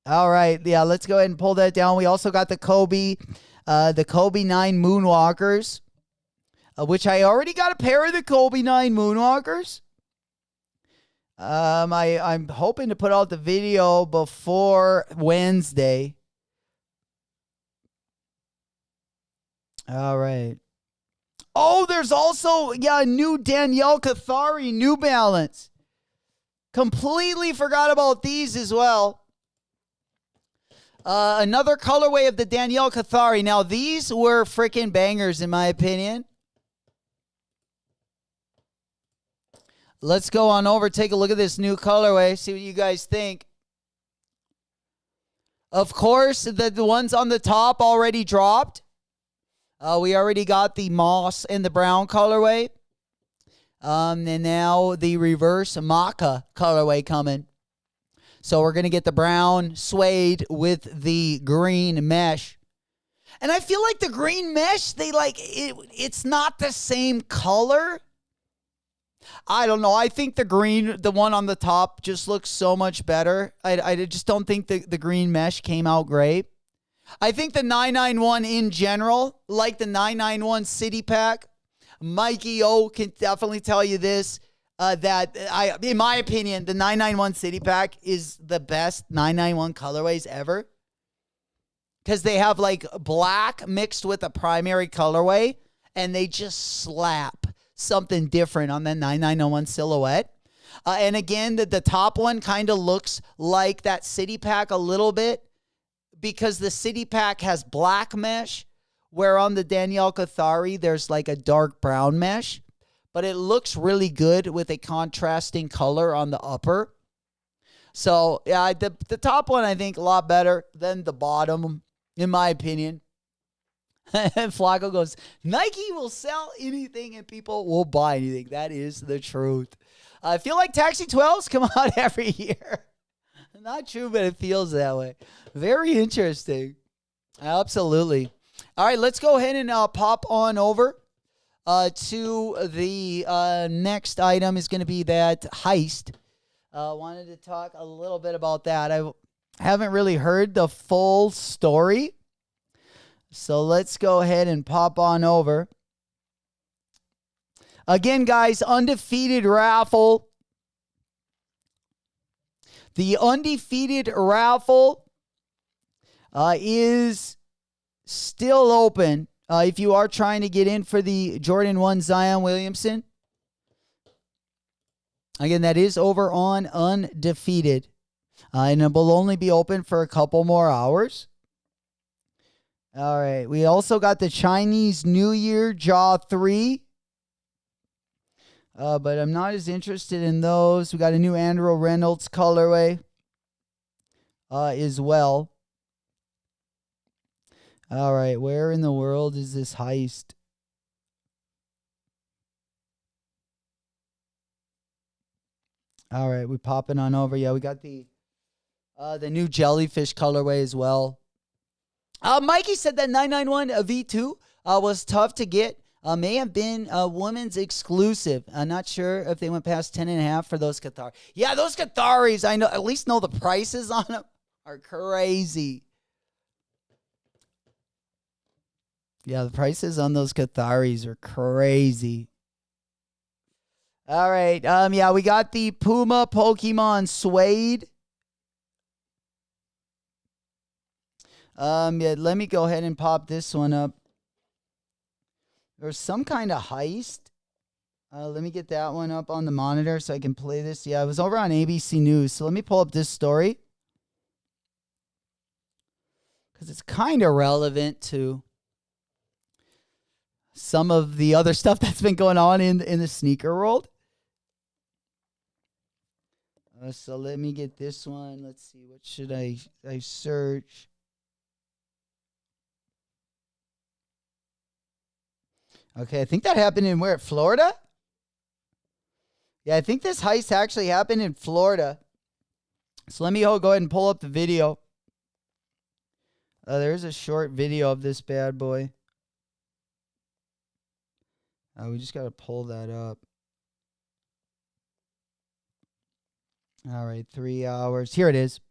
All right. Yeah, let's go ahead and pull that down. We also got the Kobe 9 Moonwalkers, which I already got a pair of the Kobe 9 Moonwalkers. I'm hoping to put out the video before Wednesday. All right. Oh, there's also, a new Danielle Cathari New Balance. Completely forgot about these as well. Another colorway of the Danielle Cathari. Now, these were freaking bangers, in my opinion. Let's go on over, take a look at this new colorway, see what you guys think. Of course, the ones on the top already dropped. We already got the moss and the brown colorway. And now the reverse maca colorway coming. So we're going to get the brown suede with the green mesh. And I feel like the green mesh, it's not the same color. I don't know. I think the one on the top just looks so much better. I just don't think the green mesh came out great. I think the 991 in general, like the 991 City Pack, Mikey O can definitely tell you this, in my opinion, the 991 City Pack is the best 991 colorways ever. Because they have like black mixed with a primary colorway, and they just slap something different on the 9901 silhouette. And again, the top one kind of looks like that City Pack a little bit, because the City Pack has black mesh, where on the Danielle Cathari, there's like a dark brown mesh. But it looks really good with a contrasting color on the upper. So, yeah, the top one, I think, a lot better than the bottom, in my opinion. And Flacco goes, Nike will sell anything and people will buy anything. That is the truth. I feel like Taxi 12s come out every year. Not true, but it feels that way. Very interesting. Absolutely. All right, let's go ahead and pop on over to the next item is going to be that heist. Wanted to talk a little bit about that. I haven't really heard the full story. So let's go ahead and pop on over. Again, guys, undefeated raffle. The undefeated raffle is still open. If you are trying to get in for the Jordan 1 Zion Williamson. Again, that is over on Undefeated. And it will only be open for a couple more hours. All right. We also got the Chinese New Year Jaw 3. But I'm not as interested in those. We got a new Andrew Reynolds colorway as well. All right. Where in the world is this heist? All right. We're popping on over. Yeah, we got the new jellyfish colorway as well. Mikey said that 991 V2 was tough to get. May have been a woman's exclusive. I'm not sure if they went past 10.5 for those Qataris. Yeah, those Qataris, I know, at least know the prices on them are crazy. Yeah, the prices on those Qataris are crazy. All right. Yeah, we got the Puma Pokemon Suede. Yeah, let me go ahead and pop this one up. There's some kind of heist. Let me get that one up on the monitor so I can play this. Yeah, it was over on ABC News. So let me pull up this story, because it's kind of relevant to some of the other stuff that's been going on in the sneaker world. So let me get this one. Let's see. What should I search? Okay, I think that happened in where? Florida? Yeah, I think this heist actually happened in Florida. So let me go ahead and pull up the video. There's a short video of this bad boy. We just got to pull that up. All right, 3 hours. Here it is.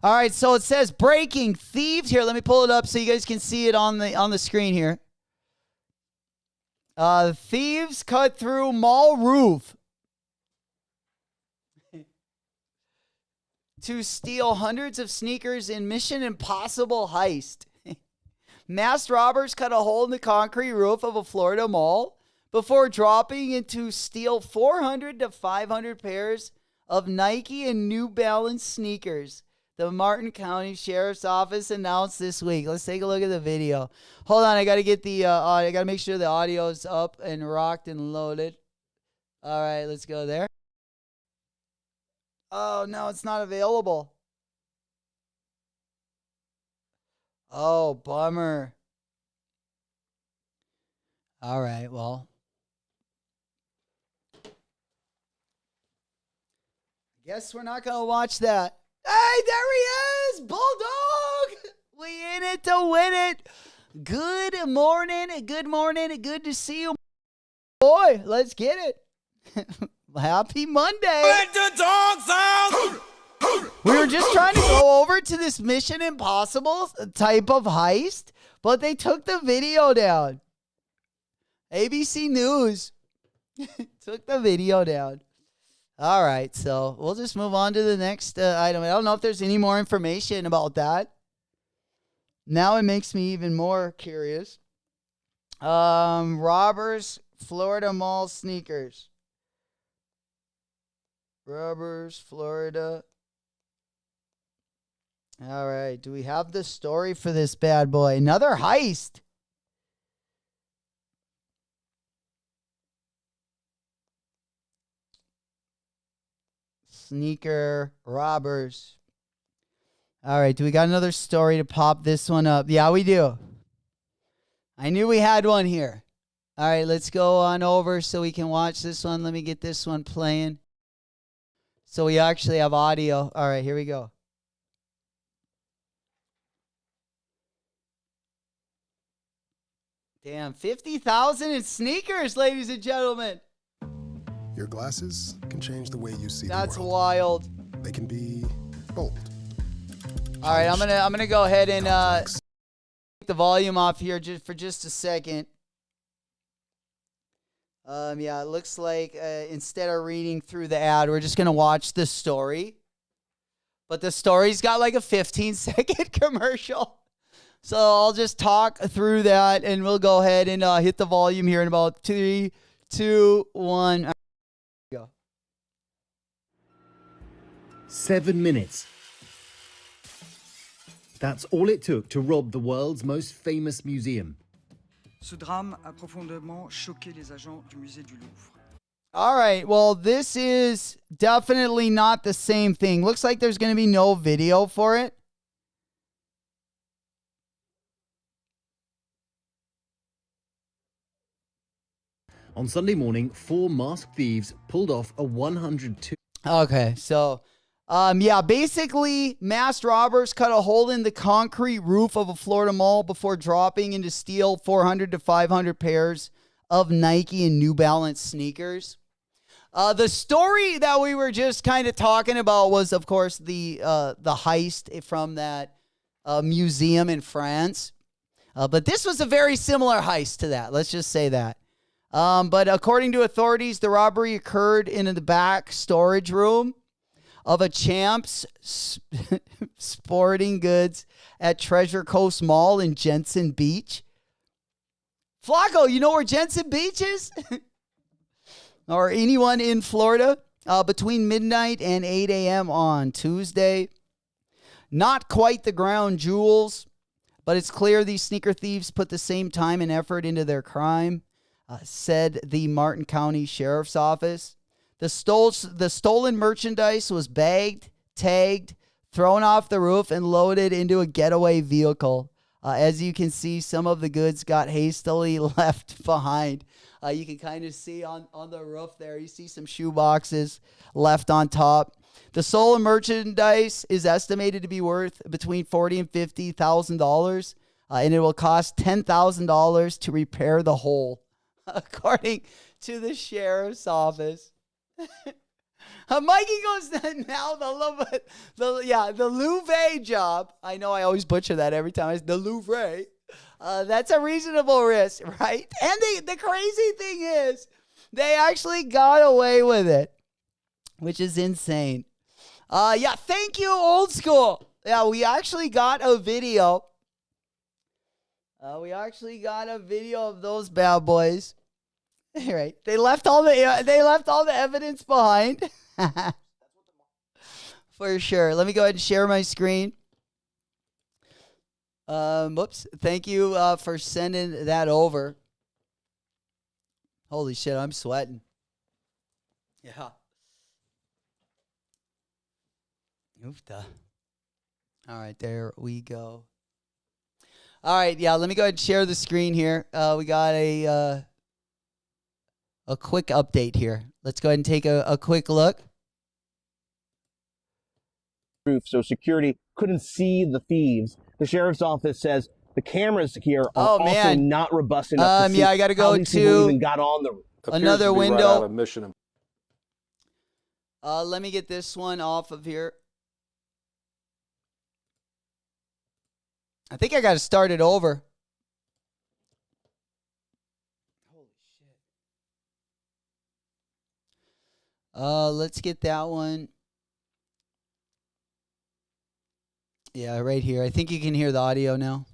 All right, so it says breaking thieves. Here, let me pull it up so you guys can see it on the screen here. Thieves cut through mall roof to steal hundreds of sneakers in Mission Impossible heist. Masked robbers cut a hole in the concrete roof of a Florida mall before dropping in to steal 400 to 500 pairs of Nike and New Balance sneakers. The Martin County Sheriff's Office announced this week. Let's take a look at the video. Hold on, I got to get the I got to make sure the audio's up and rocked and loaded. All right, let's go there. Oh, no, it's not available. Oh, bummer. All right, well. Guess we're not going to watch that. Hey, there he is, Bulldog. We in it to win it. Good morning. Good morning. Good to see you, boy. Let's get it. Happy Monday. Let the dogs out! We were just trying to go over to this Mission Impossible type of heist, but they took the video down. ABC News took the video down. All right, so we'll just move on to the next item. I don't know if there's any more information about that. Now it makes me even more curious. Robbers, Florida Mall sneakers. Robbers, Florida. All right, do we have the story for this bad boy? Another heist. Sneaker robbers. All right, do we got another story to pop this one up? Yeah, we do. I knew we had one here. All right, let's go on over so we can watch this one. Let me get this one playing. So we actually have audio. All right, here we go. Damn, 50,000 in sneakers, ladies and gentlemen. Your glasses can change the way you see That's the world. wild. They can be bold. All right, I'm gonna go ahead and Complex. take the volume off here for just a second. Yeah, it looks like instead of reading through the ad, we're just gonna watch the story. But the story's got like a 15-second commercial. So I'll just talk through that, and we'll go ahead and hit the volume here in about 3, 2, 1. Go. 7 minutes. That's all it took to rob the world's most famous museum. Ce drame a profondément choqué les agents du musée du Louvre. All right, well, this is definitely not the same thing. Looks like there's going to be no video for it. On Sunday morning, 4 masked thieves pulled off a 102. Okay, so, yeah, basically, masked robbers cut a hole in the concrete roof of a Florida mall before dropping in to steal 400 to 500 pairs of Nike and New Balance sneakers. The story that we were just kind of talking about was, of course, the heist from that museum in France. But this was a very similar heist to that. Let's just say that. But according to authorities, the robbery occurred in the back storage room of a Champs Sporting Goods at Treasure Coast Mall in Jensen Beach. Flacco, you know where Jensen Beach is? Or anyone in Florida? Between midnight and 8 a.m. on Tuesday. Not quite the ground jewels, but it's clear these sneaker thieves put the same time and effort into their crime. Said the Martin County Sheriff's Office. The stolen merchandise was bagged, tagged, thrown off the roof, and loaded into a getaway vehicle. As you can see, some of the goods got hastily left behind. You can kind of see on the roof there, you see some shoe boxes left on top. The stolen merchandise is estimated to be worth between $40,000 and $50,000, and it will cost $10,000 to repair the hole, according to the sheriff's office. Mikey goes now the Louvre job. I know I always butcher that every time. The Louvre. That's a reasonable risk, right? And the crazy thing is, they actually got away with it, which is insane. Yeah, thank you, old school. Yeah, we actually got a video. Of those bad boys. All right, they left all the evidence behind. For sure. Let me go ahead and share my screen. Whoops. Thank you for sending that over. Holy shit, I'm sweating. Yeah. Oofta. All right, there we go. All right, yeah, let me go ahead and share the screen here. We got a quick update here. Let's go ahead and take a quick look. roof, so security couldn't see the thieves. The sheriff's office says the cameras here are also not robust enough to see I gotta go how these people even got on the roof. another window. Let me get this one off of here. I think I got to start it over. Holy shit. Let's get that one. Yeah, right here. I think you can hear the audio now.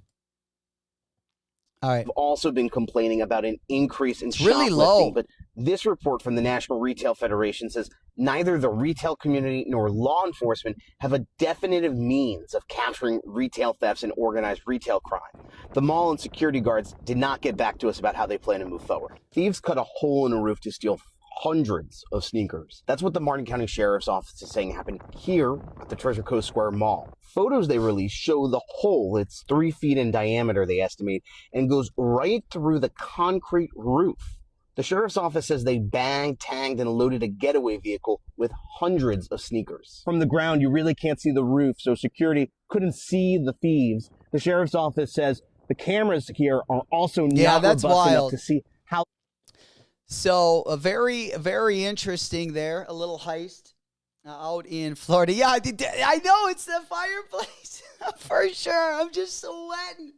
All right. I've also been complaining about an increase in really shoplifting, low. but this report from the National Retail Federation says neither the retail community nor law enforcement have a definitive means of capturing retail thefts and organized retail crime. The mall and security guards did not get back to us about how they plan to move forward. Thieves cut a hole in a roof to steal hundreds of sneakers. That's what the Martin County Sheriff's Office is saying happened here at the Treasure Coast Square Mall. Photos they released show the hole. It's 3 feet in diameter, they estimate, and goes right through the concrete roof. The sheriff's office says they bagged, tagged, and loaded a getaway vehicle with hundreds of sneakers. From the ground, you really can't see the roof, so security couldn't see the thieves. The sheriff's office says the cameras here are also not robust enough to see how. So, a very, very interesting there. A little heist out in Florida. Yeah, I know it's the fireplace for sure. I'm just sweating.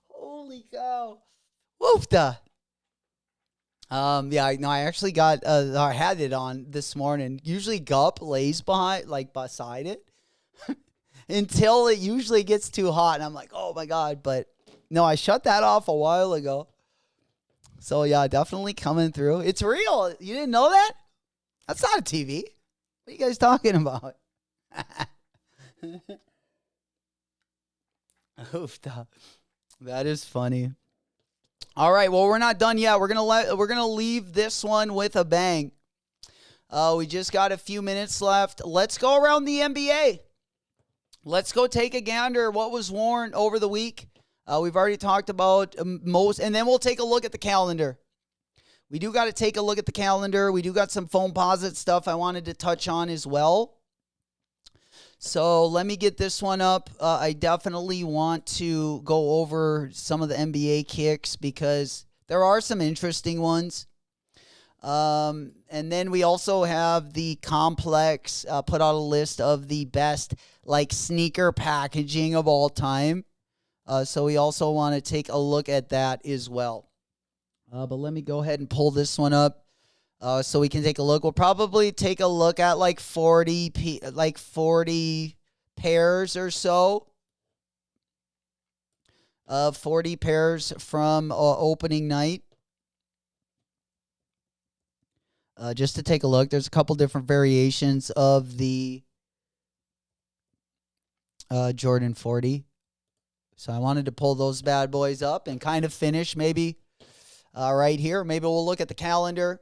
Holy cow. Woofda. Yeah, no, I actually I had it on this morning. Usually Gup lays beside it until it usually gets too hot. And I'm like, oh my God. But no, I shut that off a while ago. So yeah, definitely coming through. It's real. You didn't know that? That's not a TV. What are you guys talking about? That is funny. All right, well, we're not done yet. We're gonna leave this one with a bang. We just got a few minutes left. Let's go around the NBA. Let's go take a gander at what was worn over the week. We've already talked about most, and then we'll take a look at the calendar. We do got to take a look at the calendar. We do got some phone posit stuff I wanted to touch on as well. So let me get this one up. I definitely want to go over some of the NBA kicks because there are some interesting ones. And then we also have the Complex put out a list of the best sneaker packaging of all time. So we also want to take a look at that as well. But let me go ahead and pull this one up so we can take a look. We'll probably take a look at 40 pairs or so. 40 pairs from opening night. Just to take a look. There's a couple different variations of the Jordan 40. So I wanted to pull those bad boys up and kind of finish maybe right here. Maybe we'll look at the calendar.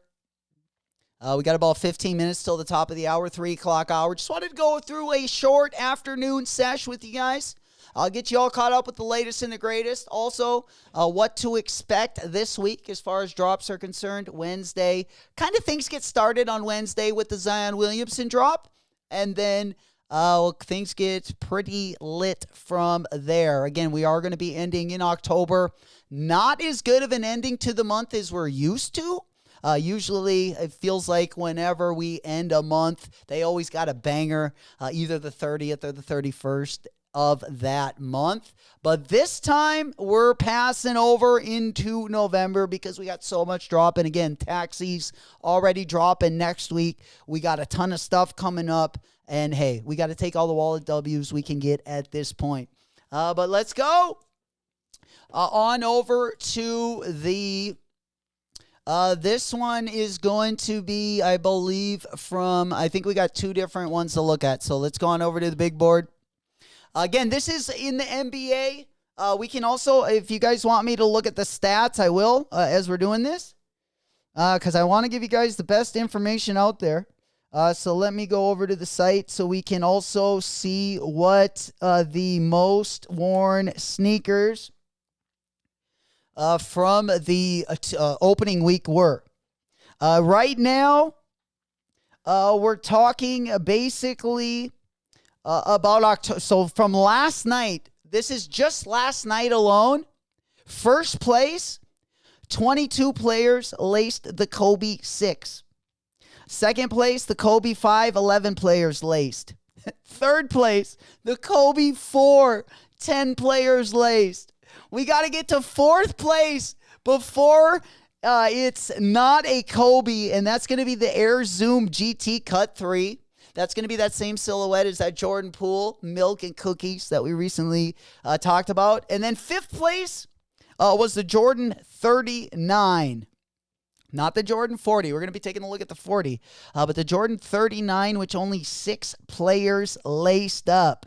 We got about 15 minutes till the top of the hour, 3 o'clock hour. Just wanted to go through a short afternoon sesh with you guys. I'll get you all caught up with the latest and the greatest. Also, what to expect this week as far as drops are concerned. Wednesday, kind of things get started on Wednesday with the Zion Williamson drop. And then things get pretty lit from there. Again, we are going to be ending in October. Not as good of an ending to the month as we're used to. Usually, it feels like whenever we end a month, they always got a banger, either the 30th or the 31st of that month. But this time, we're passing over into November because we got so much dropping. Again, taxis already dropping next week. We got a ton of stuff coming up. And hey, we got to take all the wallet W's we can get at this point. But let's go on over to the... this one is going to be, I believe, I think we got 2 different ones to look at. So let's go on over to the big board. Again, this is in the NBA. We can also, if you guys want me to look at the stats, I will as we're doing this. Because I want to give you guys the best information out there. So let me go over to the site so we can also see what the most worn sneakers from the opening week were. Right now, we're talking basically about October. So from last night, this is just last night alone. First place, 22 players laced the Kobe 6. Second place, the Kobe 5, 11 players laced. Third place, the Kobe 4, 10 players laced. We got to get to fourth place before it's not a Kobe, and that's going to be the Air Zoom GT Cut 3. That's going to be that same silhouette as that Jordan Poole Milk and Cookies that we recently talked about. And then fifth place was the Jordan 39. Not the Jordan 40. We're going to be taking a look at the 40. But the Jordan 39, which only 6 players laced up.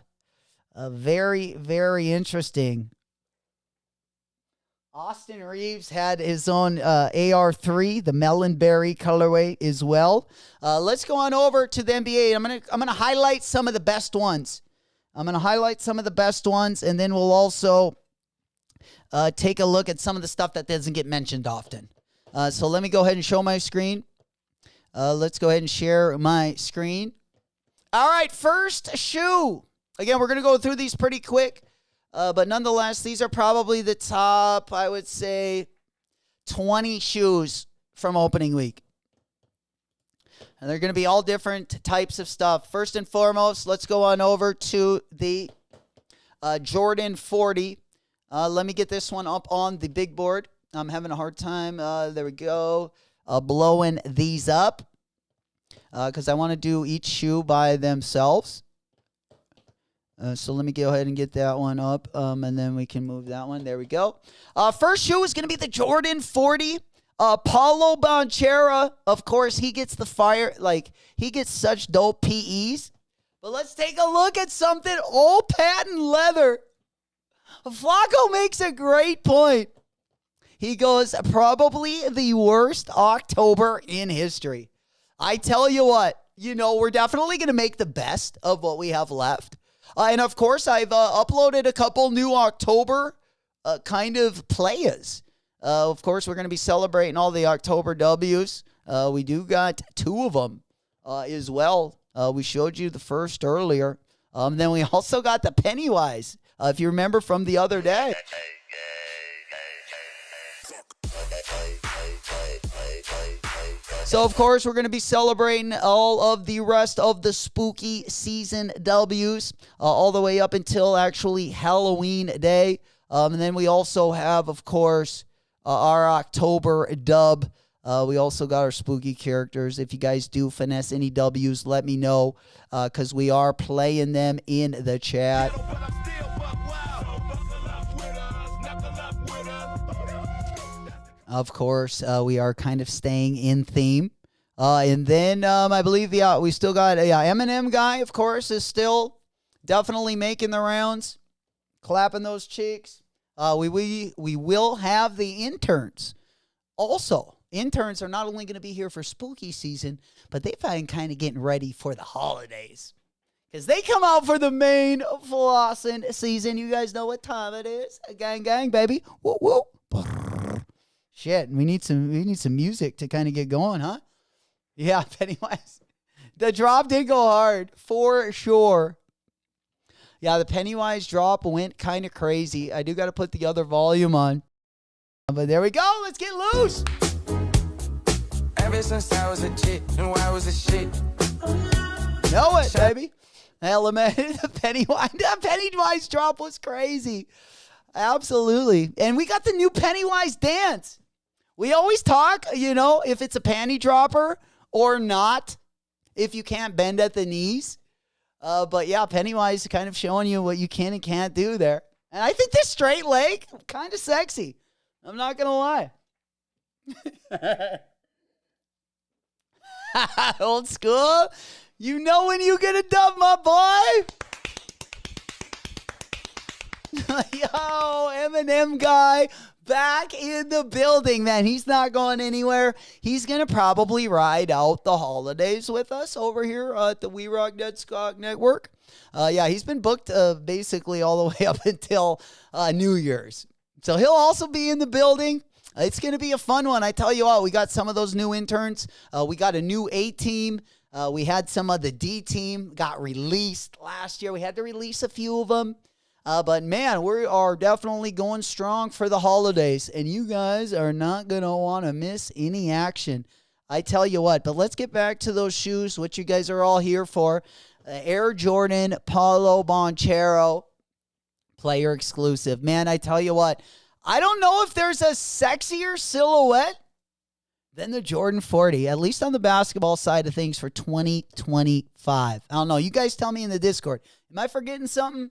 Very, very interesting. Austin Reeves had his own AR3, the Melonberry colorway as well. Let's go on over to the NBA. I'm gonna highlight some of the best ones. And then we'll also take a look at some of the stuff that doesn't get mentioned often. So let me go ahead and show my screen. Let's go ahead and share my screen. All right, first shoe. Again, we're going to go through these pretty quick. But nonetheless, these are probably the top, I would say, 20 shoes from opening week. And they're going to be all different types of stuff. First and foremost, let's go on over to the Jordan 40. Let me get this one up on the big board. I'm having a hard time. There we go. Blowing these up because I want to do each shoe by themselves. So let me go ahead and get that one up, and then we can move that one. There we go. First shoe is going to be the Jordan 40. Paulo Banchero, of course, he gets the fire. Like, he gets such dope PEs. But let's take a look at something. All patent leather. Flacco makes a great point. He goes, probably the worst October in history. I tell you what, we're definitely going to make the best of what we have left. And, of course, I've uploaded a couple new October kind of players. Of course, we're going to be celebrating all the October W's. We do got 2 of them as well. We showed you the first earlier. Then we also got the Pennywise, if you remember from the other day. So, of course, we're going to be celebrating all of the rest of the spooky season W's all the way up until actually Halloween Day. And then we also have, of course, our October dub. We also got our spooky characters. If you guys do finesse any W's, let me know because we are playing them in the chat. Of course, we are kind of staying in theme. And then I believe, we still got Eminem guy, of course, is still definitely making the rounds, clapping those cheeks. We will have the interns. Also, interns are not only going to be here for spooky season, but they've been kind of getting ready for the holidays. Because they come out for the main flossing season. You guys know what time it is. Gang, gang, baby. Woo, woo. Shit, we need some music to kind of get going, huh? Yeah, Pennywise. The drop did go hard, for sure. Yeah, the Pennywise drop went kind of crazy. I do got to put the other volume on. But there we go. Let's get loose. Ever since I was a chick, and I was a shit. Know it, baby. Element, the Pennywise drop was crazy. Absolutely. And we got the new Pennywise dance. We always talk, if it's a panty dropper or not, if you can't bend at the knees. But yeah, Pennywise kind of showing you what you can and can't do there. And I think this straight leg, kind of sexy. I'm not going to lie. Old school. You know when you get a dub, my boy. Yo, Eminem guy back in the building, man. He's not going anywhere. He's going to probably ride out the holidays with us over here at the We Rock Dead Skog Network. He's been booked basically all the way up until New Year's. So he'll also be in the building. It's going to be a fun one. I tell you what, we got some of those new interns. We got a new A-team. We had some of the D team got released last year. We had to release a few of them. But man, we are definitely going strong for the holidays. And you guys are not going to want to miss any action. I tell you what. But let's get back to those shoes, which you guys are all here for. Air Jordan Paulo Bonchero. Player exclusive. Man, I tell you what. I don't know if there's a sexier silhouette than the Jordan 40, at least on the basketball side of things for 2025. I don't know. You guys tell me in the Discord. Am I forgetting something?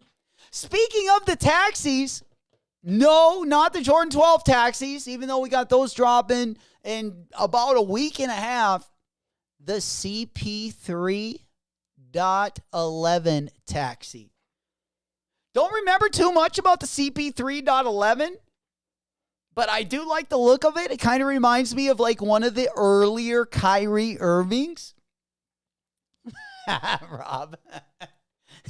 Speaking of the taxis, no, not the Jordan 12 taxis, even though we got those dropping in about a week and a half. The CP3.11 taxi. Don't remember too much about the CP3.11. But I do like the look of it. It kind of reminds me of like one of the earlier Kyrie Irvings. Rob.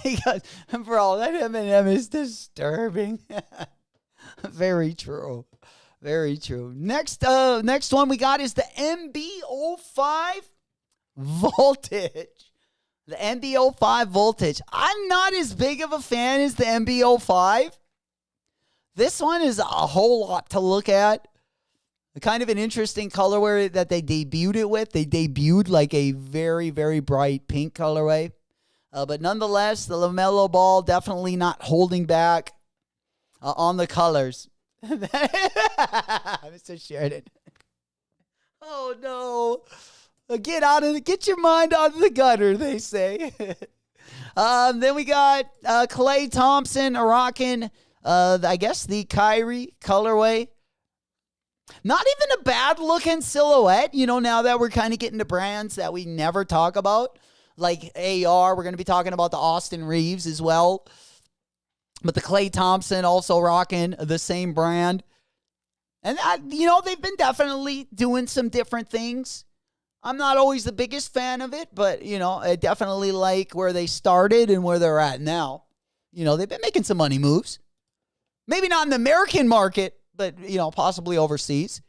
He goes, bro, that M&M is disturbing. Very true. Very true. Next one we got is the MB05 Voltage. The MB05 Voltage. I'm not as big of a fan as the MB05. This one is a whole lot to look at. Kind of an interesting colorway that they debuted it with. They debuted like a very, very bright pink colorway. But nonetheless, the LaMelo Ball definitely not holding back on the colors. Mr. Sheridan. Oh, no. Get your mind out of the gutter, they say. Then we got Klay Thompson rocking... I guess the Kyrie colorway. Not even a bad looking silhouette, now that we're kind of getting to brands that we never talk about. Like AR, we're going to be talking about the Austin Reeves as well. But the Klay Thompson also rocking the same brand. And, they've been definitely doing some different things. I'm not always the biggest fan of it, but, I definitely like where they started and where they're at now. They've been making some money moves. Maybe not in the American market, but, possibly overseas.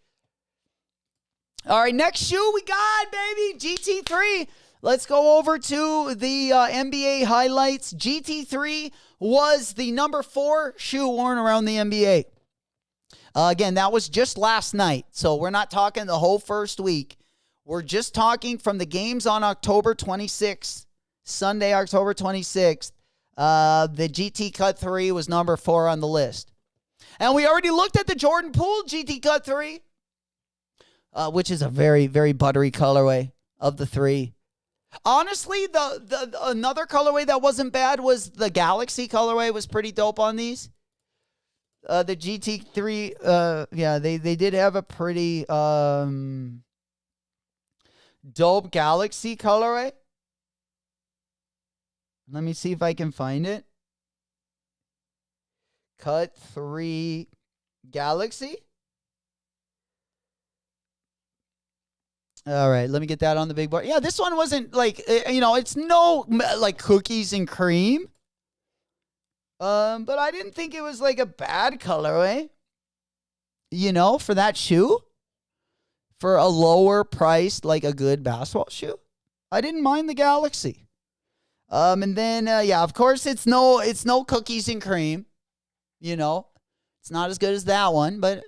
All right, next shoe we got, baby, GT3. Let's go over to the NBA highlights. GT3 was the number 4 shoe worn around the NBA. Again, that was just last night, so we're not talking the whole first week. We're just talking from the games on October 26th, Sunday, October 26th. The GT Cut 3 was number 4 on the list. And we already looked at the Jordan Poole GT Cut 3, which is a very, very buttery colorway of the 3. Honestly, the another colorway that wasn't bad was the Galaxy colorway. Was pretty dope on these. The GT3, they did have a pretty dope Galaxy colorway. Let me see if I can find it. Cut 3 Galaxy. All right, let me get that on the big board. Yeah, this one wasn't like, it's no like cookies and cream. But I didn't think it was like a bad colorway. For that shoe. For a lower priced, like a good basketball shoe. I didn't mind the Galaxy. And then, of course, it's no cookies and cream. It's not as good as that one, but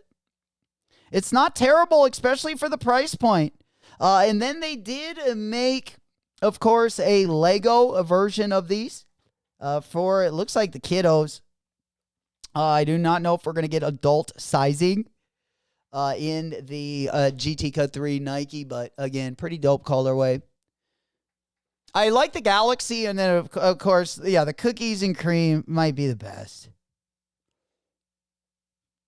it's not terrible, especially for the price point. And then they did make, of course, a Lego version of these for, it looks like the kiddos. I do not know if we're going to get adult sizing in the GT Cut 3 Nike, but again, pretty dope colorway. I like the Galaxy, and then, of course, the cookies and cream might be the best.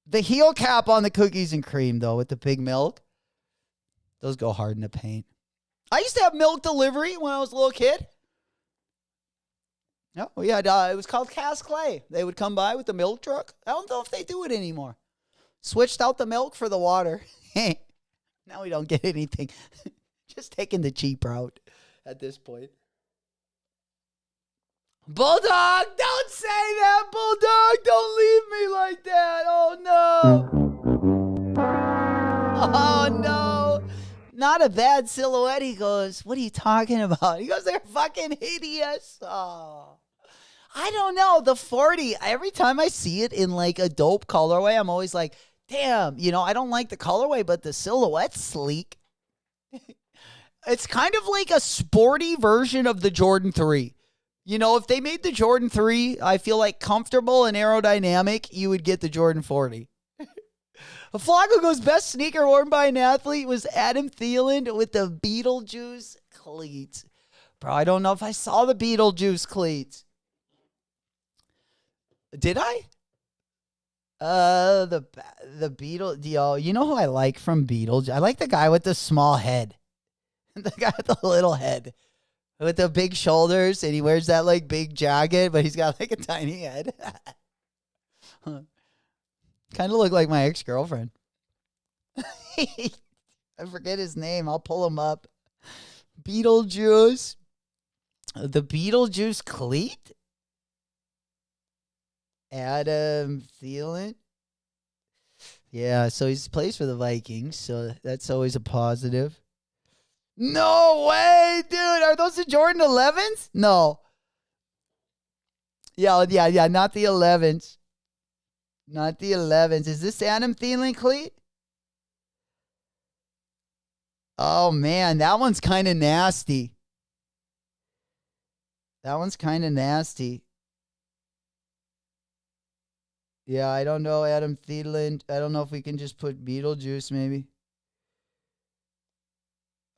The heel cap on the cookies and cream, though, with the pig milk, those go hard in the paint. I used to have milk delivery when I was a little kid. No, we had, it was called Cass Clay. They would come by with the milk truck. I don't know if they do it anymore. Switched out the milk for the water. Now we don't get anything. Just taking the cheap route at this point. Bulldog, don't say that, Bulldog. Don't leave me like that. Oh, no. Oh, no. not a bad silhouette. He goes, what are you talking about? He goes, they're fucking hideous. Oh. I don't know. The 40, every time I see it in like a dope colorway, I'm always like, damn, I don't like the colorway, but the silhouette's sleek. It's kind of like a sporty version of the Jordan 3. If they made the Jordan 3, I feel like comfortable and aerodynamic, you would get the Jordan 40. Flacco goes, best sneaker worn by an athlete was Adam Thielen with the Beetlejuice cleats. Bro, I don't know if I saw the Beetlejuice cleats. Did I? The Beetle, you know who I like from Beetlejuice? I like the guy with the small head. The guy with the little head. With the big shoulders, and he wears that like big jacket, but he's got like a tiny head. Kind of look like my ex-girlfriend. I forget his name. I'll pull him up. Beetlejuice. The Beetlejuice cleat? Adam Thielen. Yeah, so he plays for the Vikings, so that's always a positive. No way, dude. Are those the Jordan 11s? No. Yeah, not the 11s. Not the 11s. Is this Adam Thielen cleat? Oh, man. That one's kind of nasty. That one's kind of nasty. Yeah, I don't know, Adam Thielen. I don't know if we can just put Beetlejuice, maybe.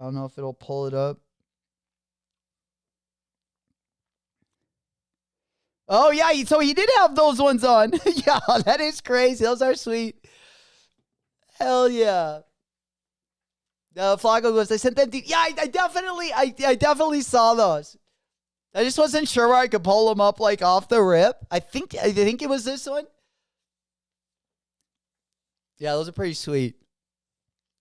I don't know if it'll pull it up. Oh, yeah. So he did have those ones on. Yeah, that is crazy. Those are sweet. Hell yeah. Flacco goes, I sent them to... Yeah, I definitely saw those. I just wasn't sure where I could pull them up like off the rip. I think it was this one. Yeah, those are pretty sweet.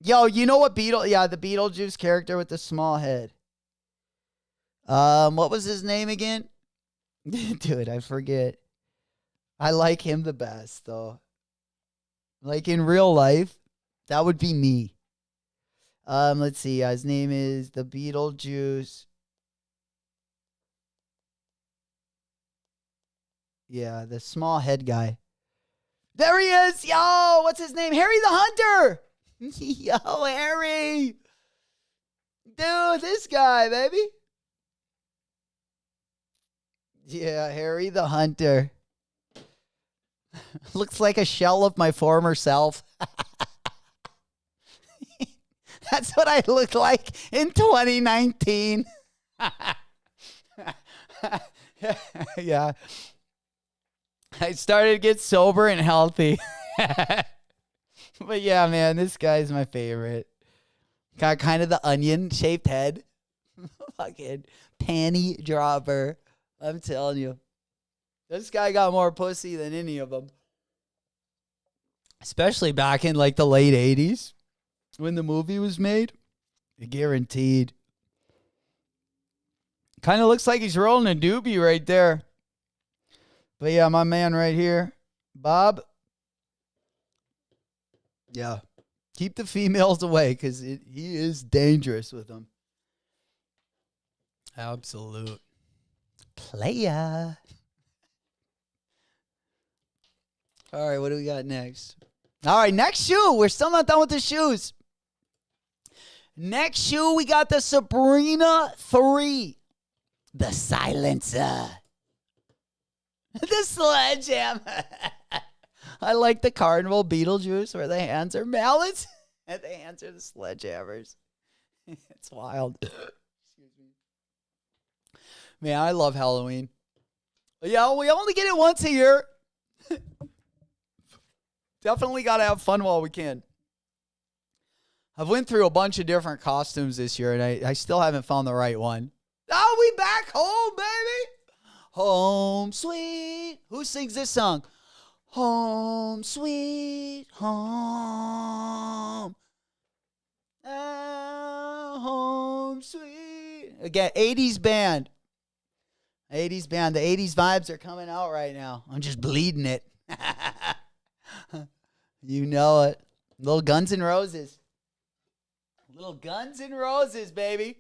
Yo, you know what the Beetlejuice character with the small head. What was his name again? Dude, I forget. I like him the best, though. Like in real life, that would be me. Let's see. His name is the Beetlejuice. Yeah, the small head guy. There he is. Yo, what's his name? Harry the Hunter. Yo, Harry. Dude, this guy, baby. Yeah, Harry the Hunter. Looks like a shell of my former self. That's what I look like in 2019. Yeah. I started to get sober and healthy. But yeah, man, this guy's my favorite. Got kind of the onion-shaped head. Fucking panty dropper. I'm telling you. This guy got more pussy than any of them. Especially back in like the late 80s when the movie was made. Guaranteed. Kind of looks like he's rolling a doobie right there. But yeah, my man right here, Bob. Yeah. Keep the females away because he is dangerous with them. Absolute player. All right, what do we got next? All right, next shoe. We're still not done with the shoes. Next shoe, we got the Sabrina 3. The silencer. The sledgehammer. I like the carnival Beetlejuice where the hands are mallets and the hands are the sledgehammers. It's wild. Excuse me. Man, I love Halloween. Yeah, we only get it once a year. Definitely got to have fun while we can. I've went through a bunch of different costumes this year, and I still haven't found the right one. Oh, we back home, baby. Home sweet. Who sings this song? Home sweet home. Oh, home sweet. Again, 80s band. 80s band. The 80s vibes are coming out right now. I'm just bleeding it. You know it. Little Guns N' Roses. Little Guns N' Roses, baby.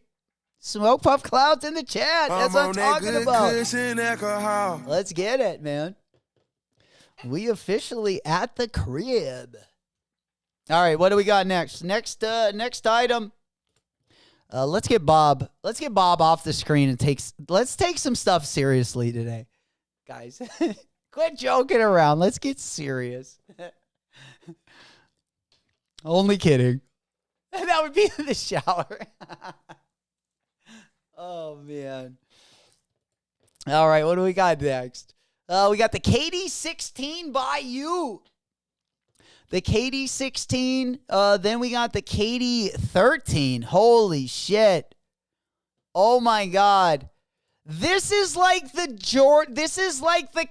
Smoke Puff Clouds in the chat. That's what I'm talking about. Let's get it, man. We officially at the crib. All right, what do we got next? Next item. Let's get Bob. Let's get Bob off the screen and let's take some stuff seriously today, guys. Quit joking around. Let's get serious. Only kidding. That would be in the shower. Oh, man. All right, what do we got next? We got the KD16 by you. The KD16. Then we got the KD13. Holy shit. Oh, my God. This is like the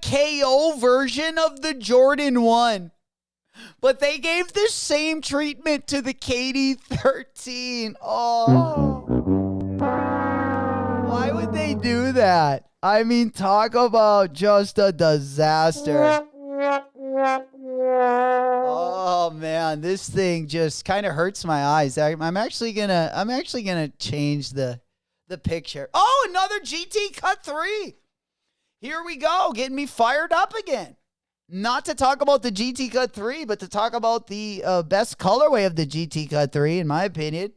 KO version of the Jordan 1. But they gave the same treatment to the KD13. Oh. Why would they do that? I mean, talk about just a disaster. Oh man, this thing just kind of hurts my eyes. I'm actually gonna change the picture. Oh, another GT Cut 3. Here we go, getting me fired up again. Not to talk about the GT Cut 3, but to talk about the best colorway of the GT Cut 3, in my opinion,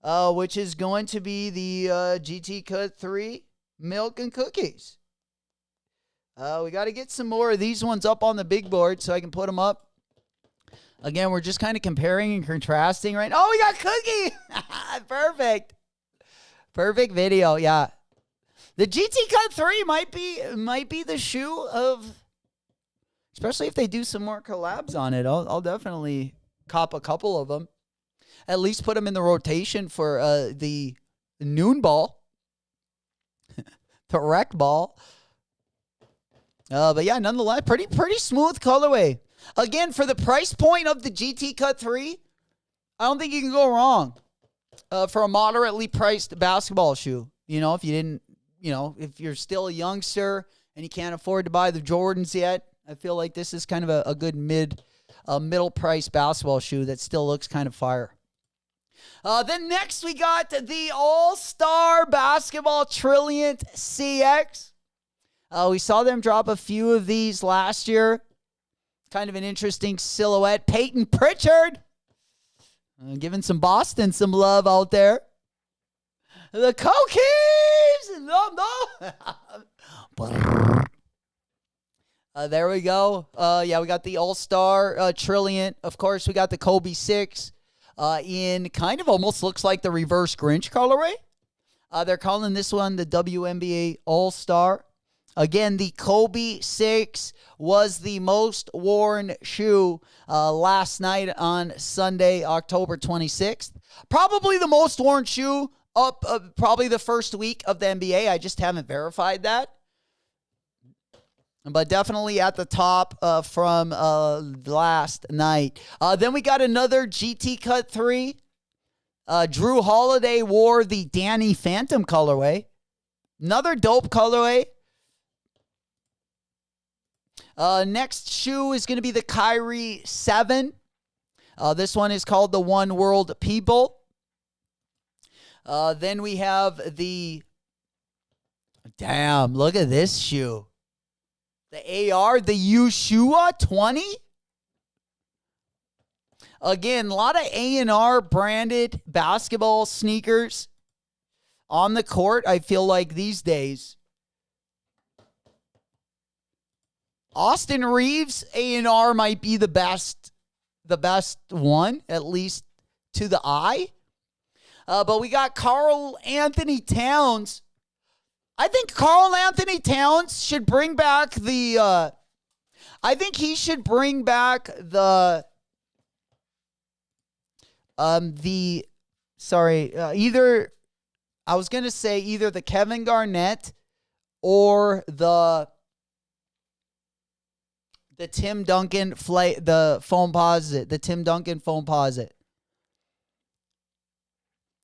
which is going to be the GT Cut 3 Milk and Cookies. We got to get some more of these ones up on the big board so I can put them up. Again, we're just kind of comparing and contrasting, right? Oh, we got Cookie! Perfect. Perfect video, yeah. The GT Cut 3 might be the shoe of... Especially if they do some more collabs on it. I'll definitely cop a couple of them. At least put them in the rotation for the noon ball. The rec ball. But yeah, nonetheless, pretty smooth colorway. Again, for the price point of the GT Cut 3, I don't think you can go wrong for a moderately priced basketball shoe. You know, if you're still a youngster and you can't afford to buy the Jordans yet, I feel like this is kind of a good middle price basketball shoe that still looks kind of fire. Then next we got the All-Star Basketball Trilliant CX. We saw them drop a few of these last year. Kind of an interesting silhouette. Peyton Pritchard. Giving some Boston some love out there. The Cokeys. No. There we go. Yeah, we got the All-Star Trilliant. Of course, we got the Kobe 6 in kind of almost looks like the reverse Grinch colorway. They're calling this one the WNBA All-Star. Again, the Kobe 6 was the most worn shoe last night on Sunday, October 26th. Probably the most worn shoe up probably the first week of the NBA. I just haven't verified that. But definitely at the top from last night. Then we got another GT Cut 3. Drew Holiday wore the Danny Phantom colorway. Another dope colorway. Next shoe is going to be the Kyrie 7. This one is called the One World People. Then we have the... Damn, look at this shoe. The AR, the Yeshua 20. Again, a lot of A&R branded basketball sneakers on the court, I feel like these days. Austin Reeves A&R might be the best one, at least to the eye. But we got Karl Anthony Towns. I think Karl Anthony Towns should bring back the either the Kevin Garnett or the Tim Duncan the Tim Duncan Foamposite.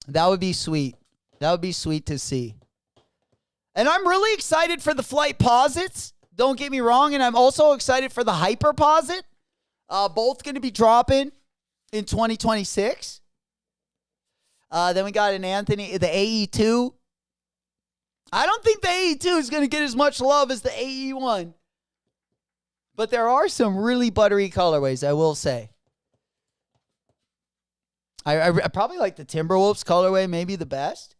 That would be sweet. That would be sweet to see. And I'm really excited for the Flight Posits. Don't get me wrong. And I'm also excited for the Hyper Posit. Both going to be dropping in 2026. Then we got an Anthony, the AE2. I don't think the AE2 is going to get as much love as the AE1. But there are some really buttery colorways, I will say. I probably like the Timberwolves colorway, maybe the best.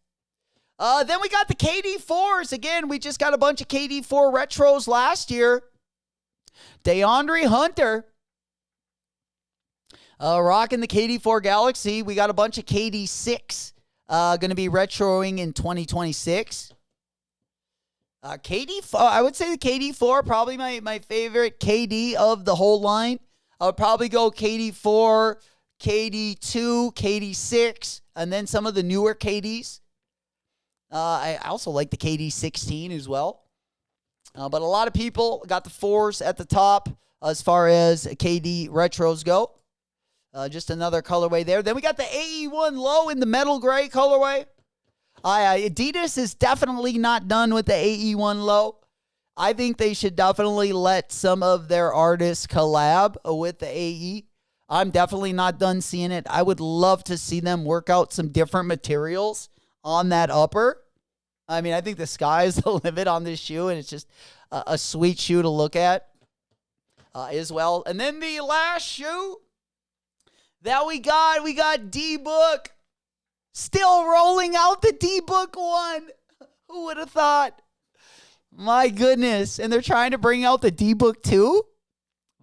Then we got the KD4s. Again, we just got a bunch of KD4 retros last year. DeAndre Hunter. Rocking the KD4 Galaxy. We got a bunch of KD6 going to be retroing in 2026. KD4, I would say the KD4, probably my favorite KD of the whole line. I would probably go KD4, KD2, KD6, and then some of the newer KDs. I also like the KD16 as well. But a lot of people got the 4s at the top as far as KD retros go. Just another colorway there. Then we got the AE1 low in the metal gray colorway. Adidas is definitely not done with the AE1 low. I think they should definitely let some of their artists collab with the AE. I'm definitely not done seeing it. I would love to see them work out some different materials on that upper. I mean, I think the sky is the limit on this shoe, and it's just a sweet shoe to look at as well. And then the last shoe that we got D-Book. Still rolling out the D-Book 1. Who would have thought? My goodness. And they're trying to bring out the D-Book 2?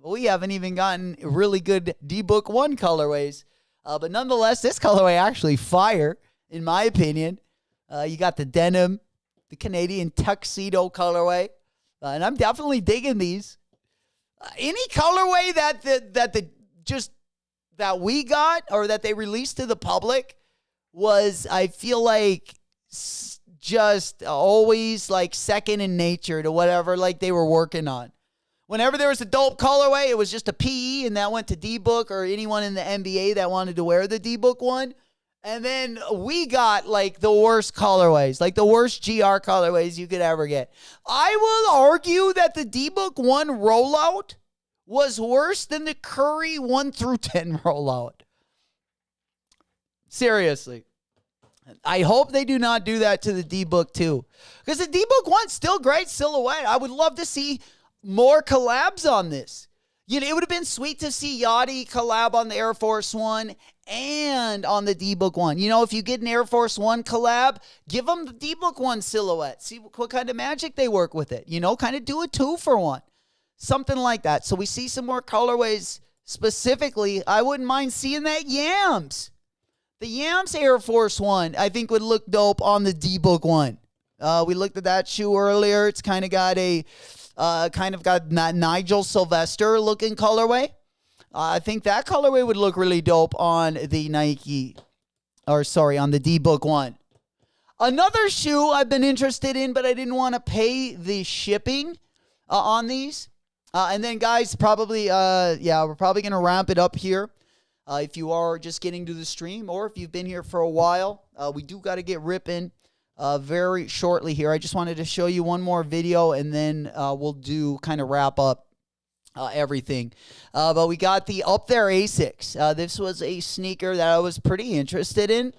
We haven't even gotten really good D-Book 1 colorways. But nonetheless, this colorway actually fire, in my opinion. You got the denim, the Canadian tuxedo colorway. And I'm definitely digging these. Any colorway that we got or that they released to the public was, I feel like, just always like second in nature to whatever like they were working on. Whenever there was a dope colorway, it was just a PE and that went to D-Book or anyone in the NBA that wanted to wear the D-Book 1. And then we got like the worst colorways, like the worst GR colorways you could ever get. I will argue that the D-Book 1 rollout was worse than the Curry 1 through 10 rollout. Seriously. I hope they do not do that to the D-Book 2. Because the D-Book 1's still great silhouette. I would love to see more collabs on this. You know, it would have been sweet to see Yachty collab on the Air Force 1 and on the D-Book 1. You know, if you get an Air Force 1 collab, give them the D-Book 1 silhouette. See what kind of magic they work with it. You know, kind of do a 2-for-1. Something like that. So we see some more colorways specifically. I wouldn't mind seeing that Yams. The Yams Air Force 1, I think, would look dope on the D-Book 1. We looked at that shoe earlier. It's kind of got that Nigel Sylvester looking colorway. I think that colorway would look really dope on the on the D-Book 1. Another shoe I've been interested in, but I didn't want to pay the shipping on these. And then, guys, probably, we're probably going to wrap it up here. If you are just getting to the stream or if you've been here for a while, we do got to get ripping very shortly here. I just wanted to show you one more video and then we'll do kind of wrap up everything. But we got the Up There Asics. This was a sneaker that I was pretty interested in.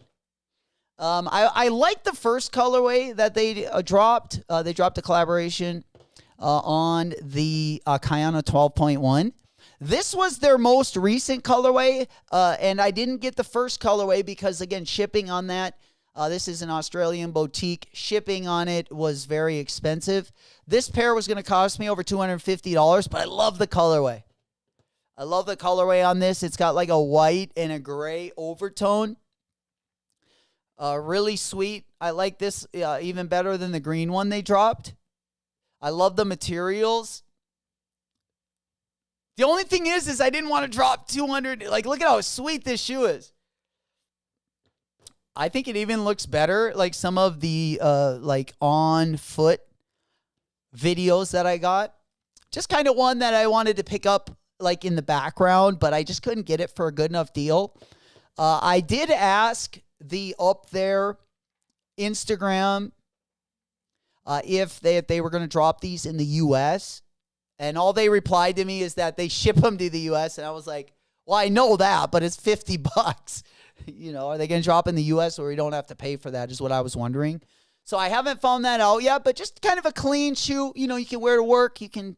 I like the first colorway that they dropped. They dropped a collaboration on the Kayana 12.1. This was their most recent colorway, and I didn't get the first colorway because, again, shipping on that, this is an Australian boutique. Shipping on it was very expensive. This pair was going to cost me over $250, but I love the colorway. I love the colorway on this. It's got like a white and a gray overtone. Really sweet. I like this even better than the green one they dropped. I love the materials. The only thing is I didn't want to drop 200. Like, look at how sweet this shoe is. I think it even looks better, like some of the like on foot videos that I got. Just kind of one that I wanted to pick up like in the background, but I just couldn't get it for a good enough deal. I did ask the Up There Instagram if they were going to drop these in the U.S., and all they replied to me is that they ship them to the U.S., and I was like, well, I know that, but it's $50. Are they going to drop in the U.S. or we don't have to pay for that is what I was wondering. So I haven't found that out yet, but just kind of a clean shoe. You can wear to work. You can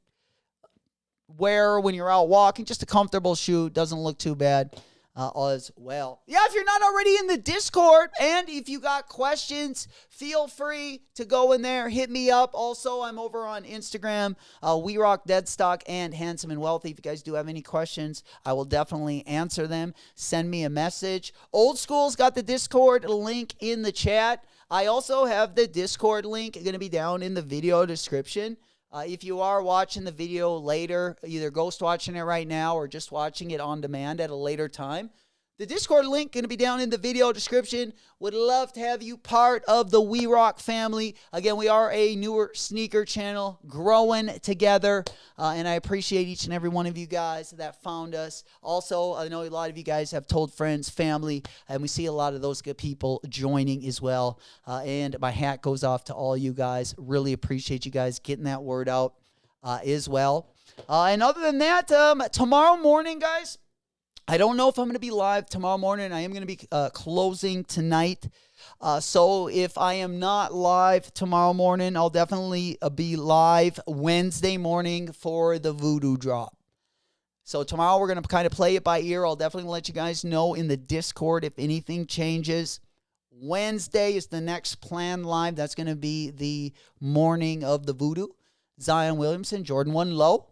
wear when you're out walking. Just a comfortable shoe. Doesn't look too bad as well. Yeah, if you're not already in the Discord and if you got questions, feel free to go in there. Hit me up. Also, I'm over on Instagram, We Rock Deadstock and Handsome and Wealthy. If you guys do have any questions, I will definitely answer them. Send me a message. Old School's got the Discord link in the chat. I also have the Discord link going to be down in the video description. If you are watching the video later, either ghost watching it right now or just watching it on demand at a later time, the Discord link going to be down in the video description. Would love to have you part of the We Rock family. Again, we are a newer sneaker channel growing together, and I appreciate each and every one of you guys that found us. Also, I know a lot of you guys have told friends, family, and we see a lot of those good people joining as well. And my hat goes off to all you guys. Really appreciate you guys getting that word out as well. And other than that, tomorrow morning, guys, I don't know if I'm going to be live tomorrow morning. I am going to be closing tonight. So if I am not live tomorrow morning, I'll definitely be live Wednesday morning for the Voodoo drop. So tomorrow we're going to kind of play it by ear. I'll definitely let you guys know in the Discord if anything changes. Wednesday is the next planned live. That's going to be the morning of the Voodoo. Zion Williamson, Jordan 1 Low.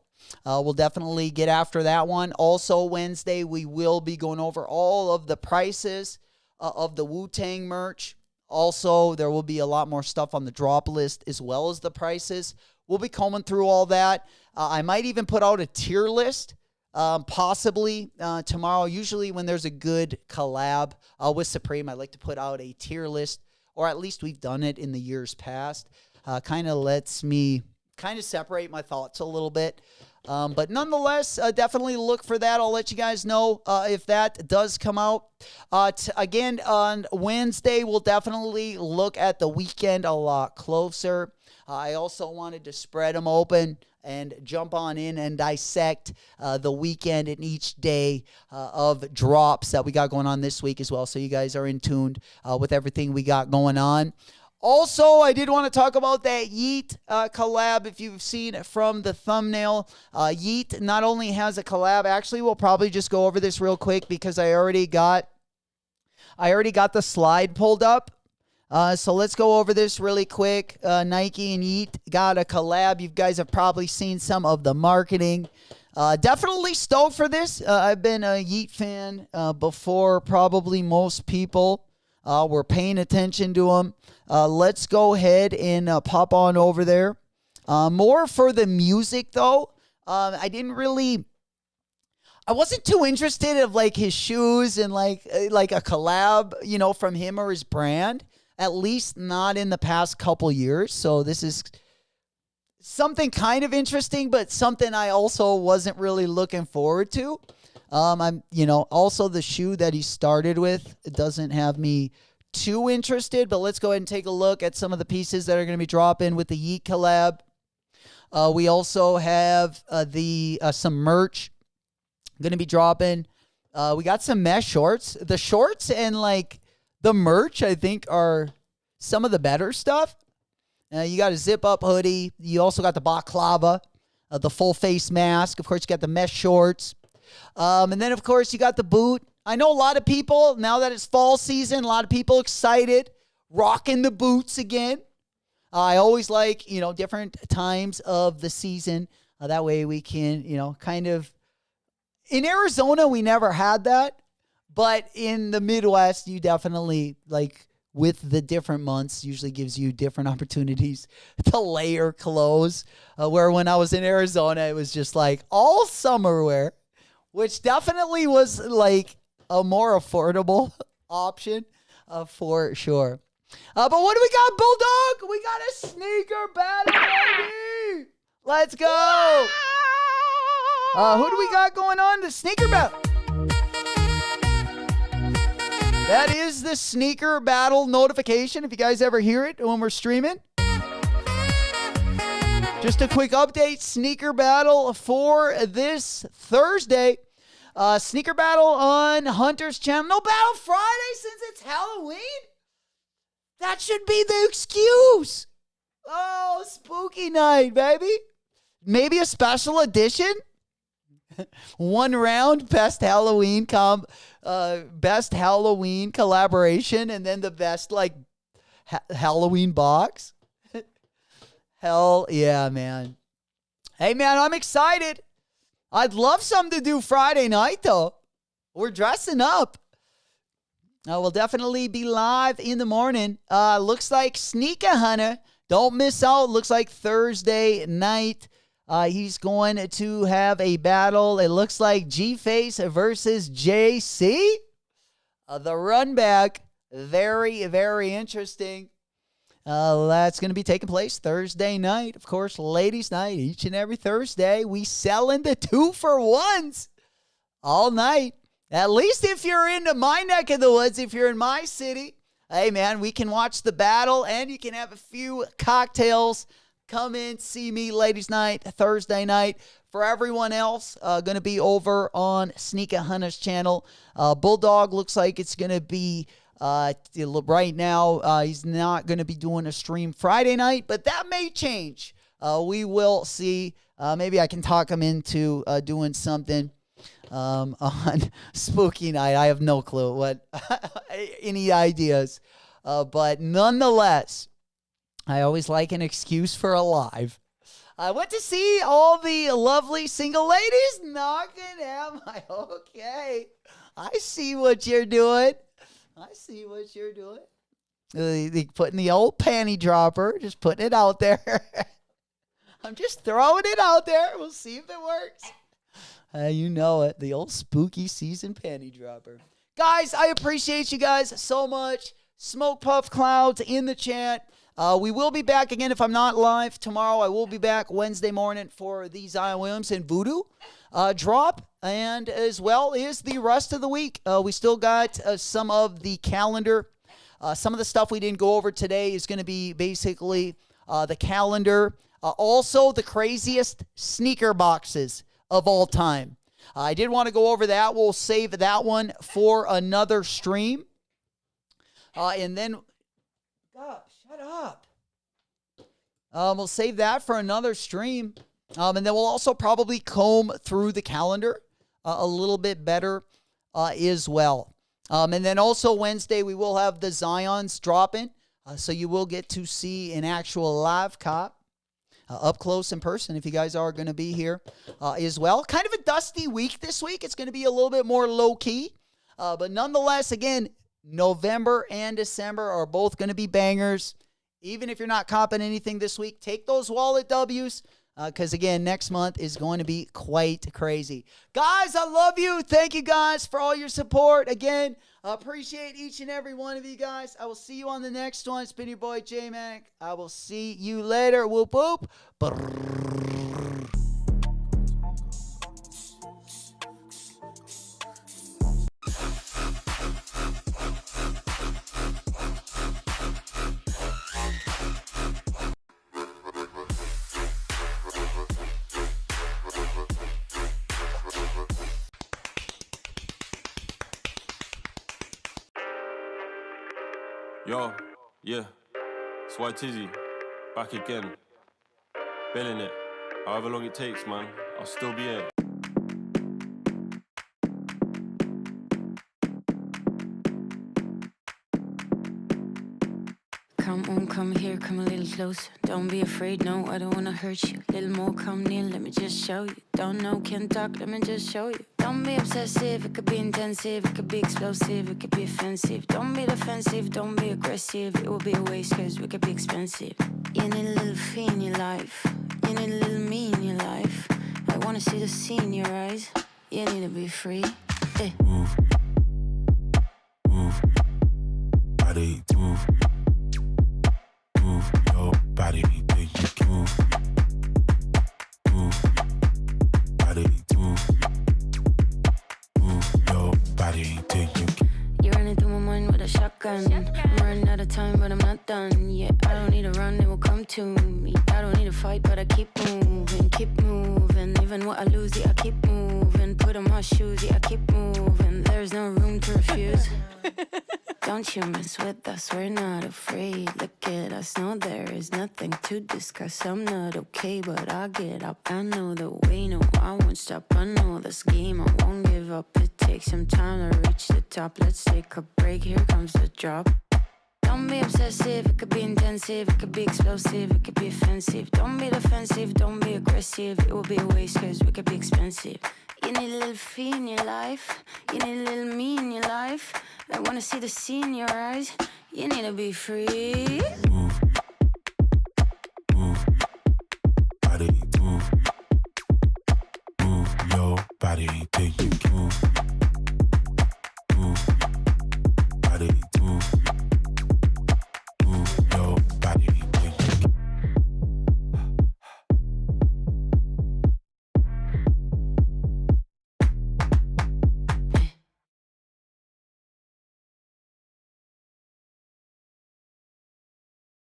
We'll definitely get after that one. Also, Wednesday, we will be going over all of the prices of the Wu-Tang merch. Also, there will be a lot more stuff on the drop list as well as the prices. We'll be combing through all that. I might even put out a tier list possibly tomorrow. Usually when there's a good collab with Supreme, I like to put out a tier list, or at least we've done it in the years past. Kind of lets me kind of separate my thoughts a little bit. But nonetheless, definitely look for that. I'll let you guys know if that does come out. Again, on Wednesday, we'll definitely look at the weekend a lot closer. I also wanted to spread them open and jump on in and dissect the weekend and each day of drops that we got going on this week as well. So you guys are in tune with everything we got going on. Also, I did want to talk about that Yeet collab. If you've seen it from the thumbnail, Yeet not only has a collab. Actually, we'll probably just go over this real quick because I already got the slide pulled up. So let's go over this really quick. Nike and Yeet got a collab. You guys have probably seen some of the marketing. Definitely stoked for this. I've been a Yeet fan before probably most people. We're paying attention to them. Let's go ahead and pop on over there. More for the music, though. I wasn't too interested of like his shoes and like a collab, from him or his brand. At least not in the past couple years. So this is something kind of interesting, but something I also wasn't really looking forward to. Also the shoe that he started with, it doesn't have me too interested, but let's go ahead and take a look at some of the pieces that are going to be dropping with the Yeet collab. We also have some merch going to be dropping. We got some mesh shorts. The shorts and the merch, I think, are some of the better stuff. You got a zip-up hoodie. You also got the balaclava, the full-face mask. Of course, you got the mesh shorts. And then, of course, you got the boot. I know a lot of people, now that it's fall season, a lot of people excited, rocking the boots again. I always like, different times of the season. That way we can, kind of... In Arizona, we never had that. But in the Midwest, you definitely, with the different months, usually gives you different opportunities to layer clothes. Where when I was in Arizona, it was just all summer wear, which definitely was a more affordable option for sure. But what do we got, Bulldog? We got a sneaker battle, baby. Let's go. Who do we got going on? The sneaker battle. That is the sneaker battle notification, if you guys ever hear it when we're streaming. Just a quick update, sneaker battle for this Thursday. Sneaker battle on Hunter's channel. No battle Friday since it's Halloween? That should be the excuse. Oh, spooky night, baby. Maybe a special edition? 1 round, best Halloween collaboration, and then the best, like, Halloween box. Hell yeah, man. Hey, man, I'm excited. I'd love something to do Friday night, though. We're dressing up. We'll definitely be live in the morning. Looks like Sneaker Hunter. Don't miss out. Looks like Thursday night. He's going to have a battle. It looks like G-Face versus JC. The run back. Very, very interesting. That's going to be taking place Thursday night. Of course, ladies' night. Each and every Thursday, we selling the 2-for-1s all night. At least if you're into my neck of the woods, if you're in my city, hey, man, we can watch the battle and you can have a few cocktails. Come in, see me ladies' night, Thursday night. For everyone else, going to be over on Sneaker Hunter's channel. Bulldog looks like it's going to be, right now, he's not going to be doing a stream Friday night, but that may change. We will see. Maybe I can talk him into doing something on Spooky Night. I have no clue what any ideas. But nonetheless, I always like an excuse for a live. I went to see all the lovely single ladies knocking at my... Okay. I see what you're doing. They putting the old panty dropper, just putting it out there. I'm just throwing it out there. We'll see if it works. You know it. The old spooky season panty dropper. Guys, I appreciate you guys so much. Smoke Puff Clouds in the chat. We will be back again if I'm not live tomorrow. I will be back Wednesday morning for the Zion Williamson Voodoo drop. And as well as the rest of the week. We still got some of the calendar. Some of the stuff we didn't go over today is going to be basically the calendar. Also, the craziest sneaker boxes of all time. I did want to go over that. We'll save that one for another stream. And then... God, shut up. We'll save that for another stream. And then we'll also probably comb through the calendar a little bit better as well. And then also Wednesday, we will have the Zions dropping. So you will get to see an actual live cop up close in person if you guys are going to be here as well. Kind of a dusty week this week. It's going to be a little bit more low-key. But nonetheless, again, November and December are both going to be bangers. Even if you're not copping anything this week, take those wallet W's. Because, again, next month is going to be quite crazy. Guys, I love you. Thank you, guys, for all your support. Again, I appreciate each and every one of you guys. I will see you on the next one. It's been your boy, J-Mac. I will see you later. Whoop, whoop. Brrr. Yo, yeah, it's White Tizzy, back again, billing it, however long it takes, man, I'll still be here. Come on, come here, come a little closer. Don't be afraid, no, I don't wanna hurt you. Little more, come near, let me just show you. Don't know, can't talk, let me just show you. Don't be obsessive, it could be intensive, it could be explosive, it could be offensive. Don't be defensive, don't be aggressive, it will be a waste cause we could be expensive. You need a little fee in your life, you need a little me in your life. I wanna see the sea in your eyes, you need to be free. Hey. Move, move, body, move. Move your body, do you move? Move, body, move. Move your body, do you? You're running through my mind with a shotgun. I'm running out of time, but I'm not done. Yeah, I don't need to run, it will come to me. I don't need to fight, but I keep moving, keep moving. Even what I lose, yeah, I keep moving. Put put on my shoes, yeah, I keep moving. There's no room to refuse. Don't you mess with us, we're not afraid. Look at us, no, there is nothing to discuss. I'm not okay, but I'll get up. I know the way, no, I won't stop. I know this game, I won't give up. It takes some time to reach the top. Let's take a break, here comes the drop. Don't be obsessive, it could be intensive, it could be explosive, it could be offensive. Don't be defensive, don't be aggressive, it will be a waste cause we could be expensive. You need a little fee in your life, you need a little me in your life. I wanna see the sea in your eyes, you need to be free. Move, move, body, move, move your body till you move.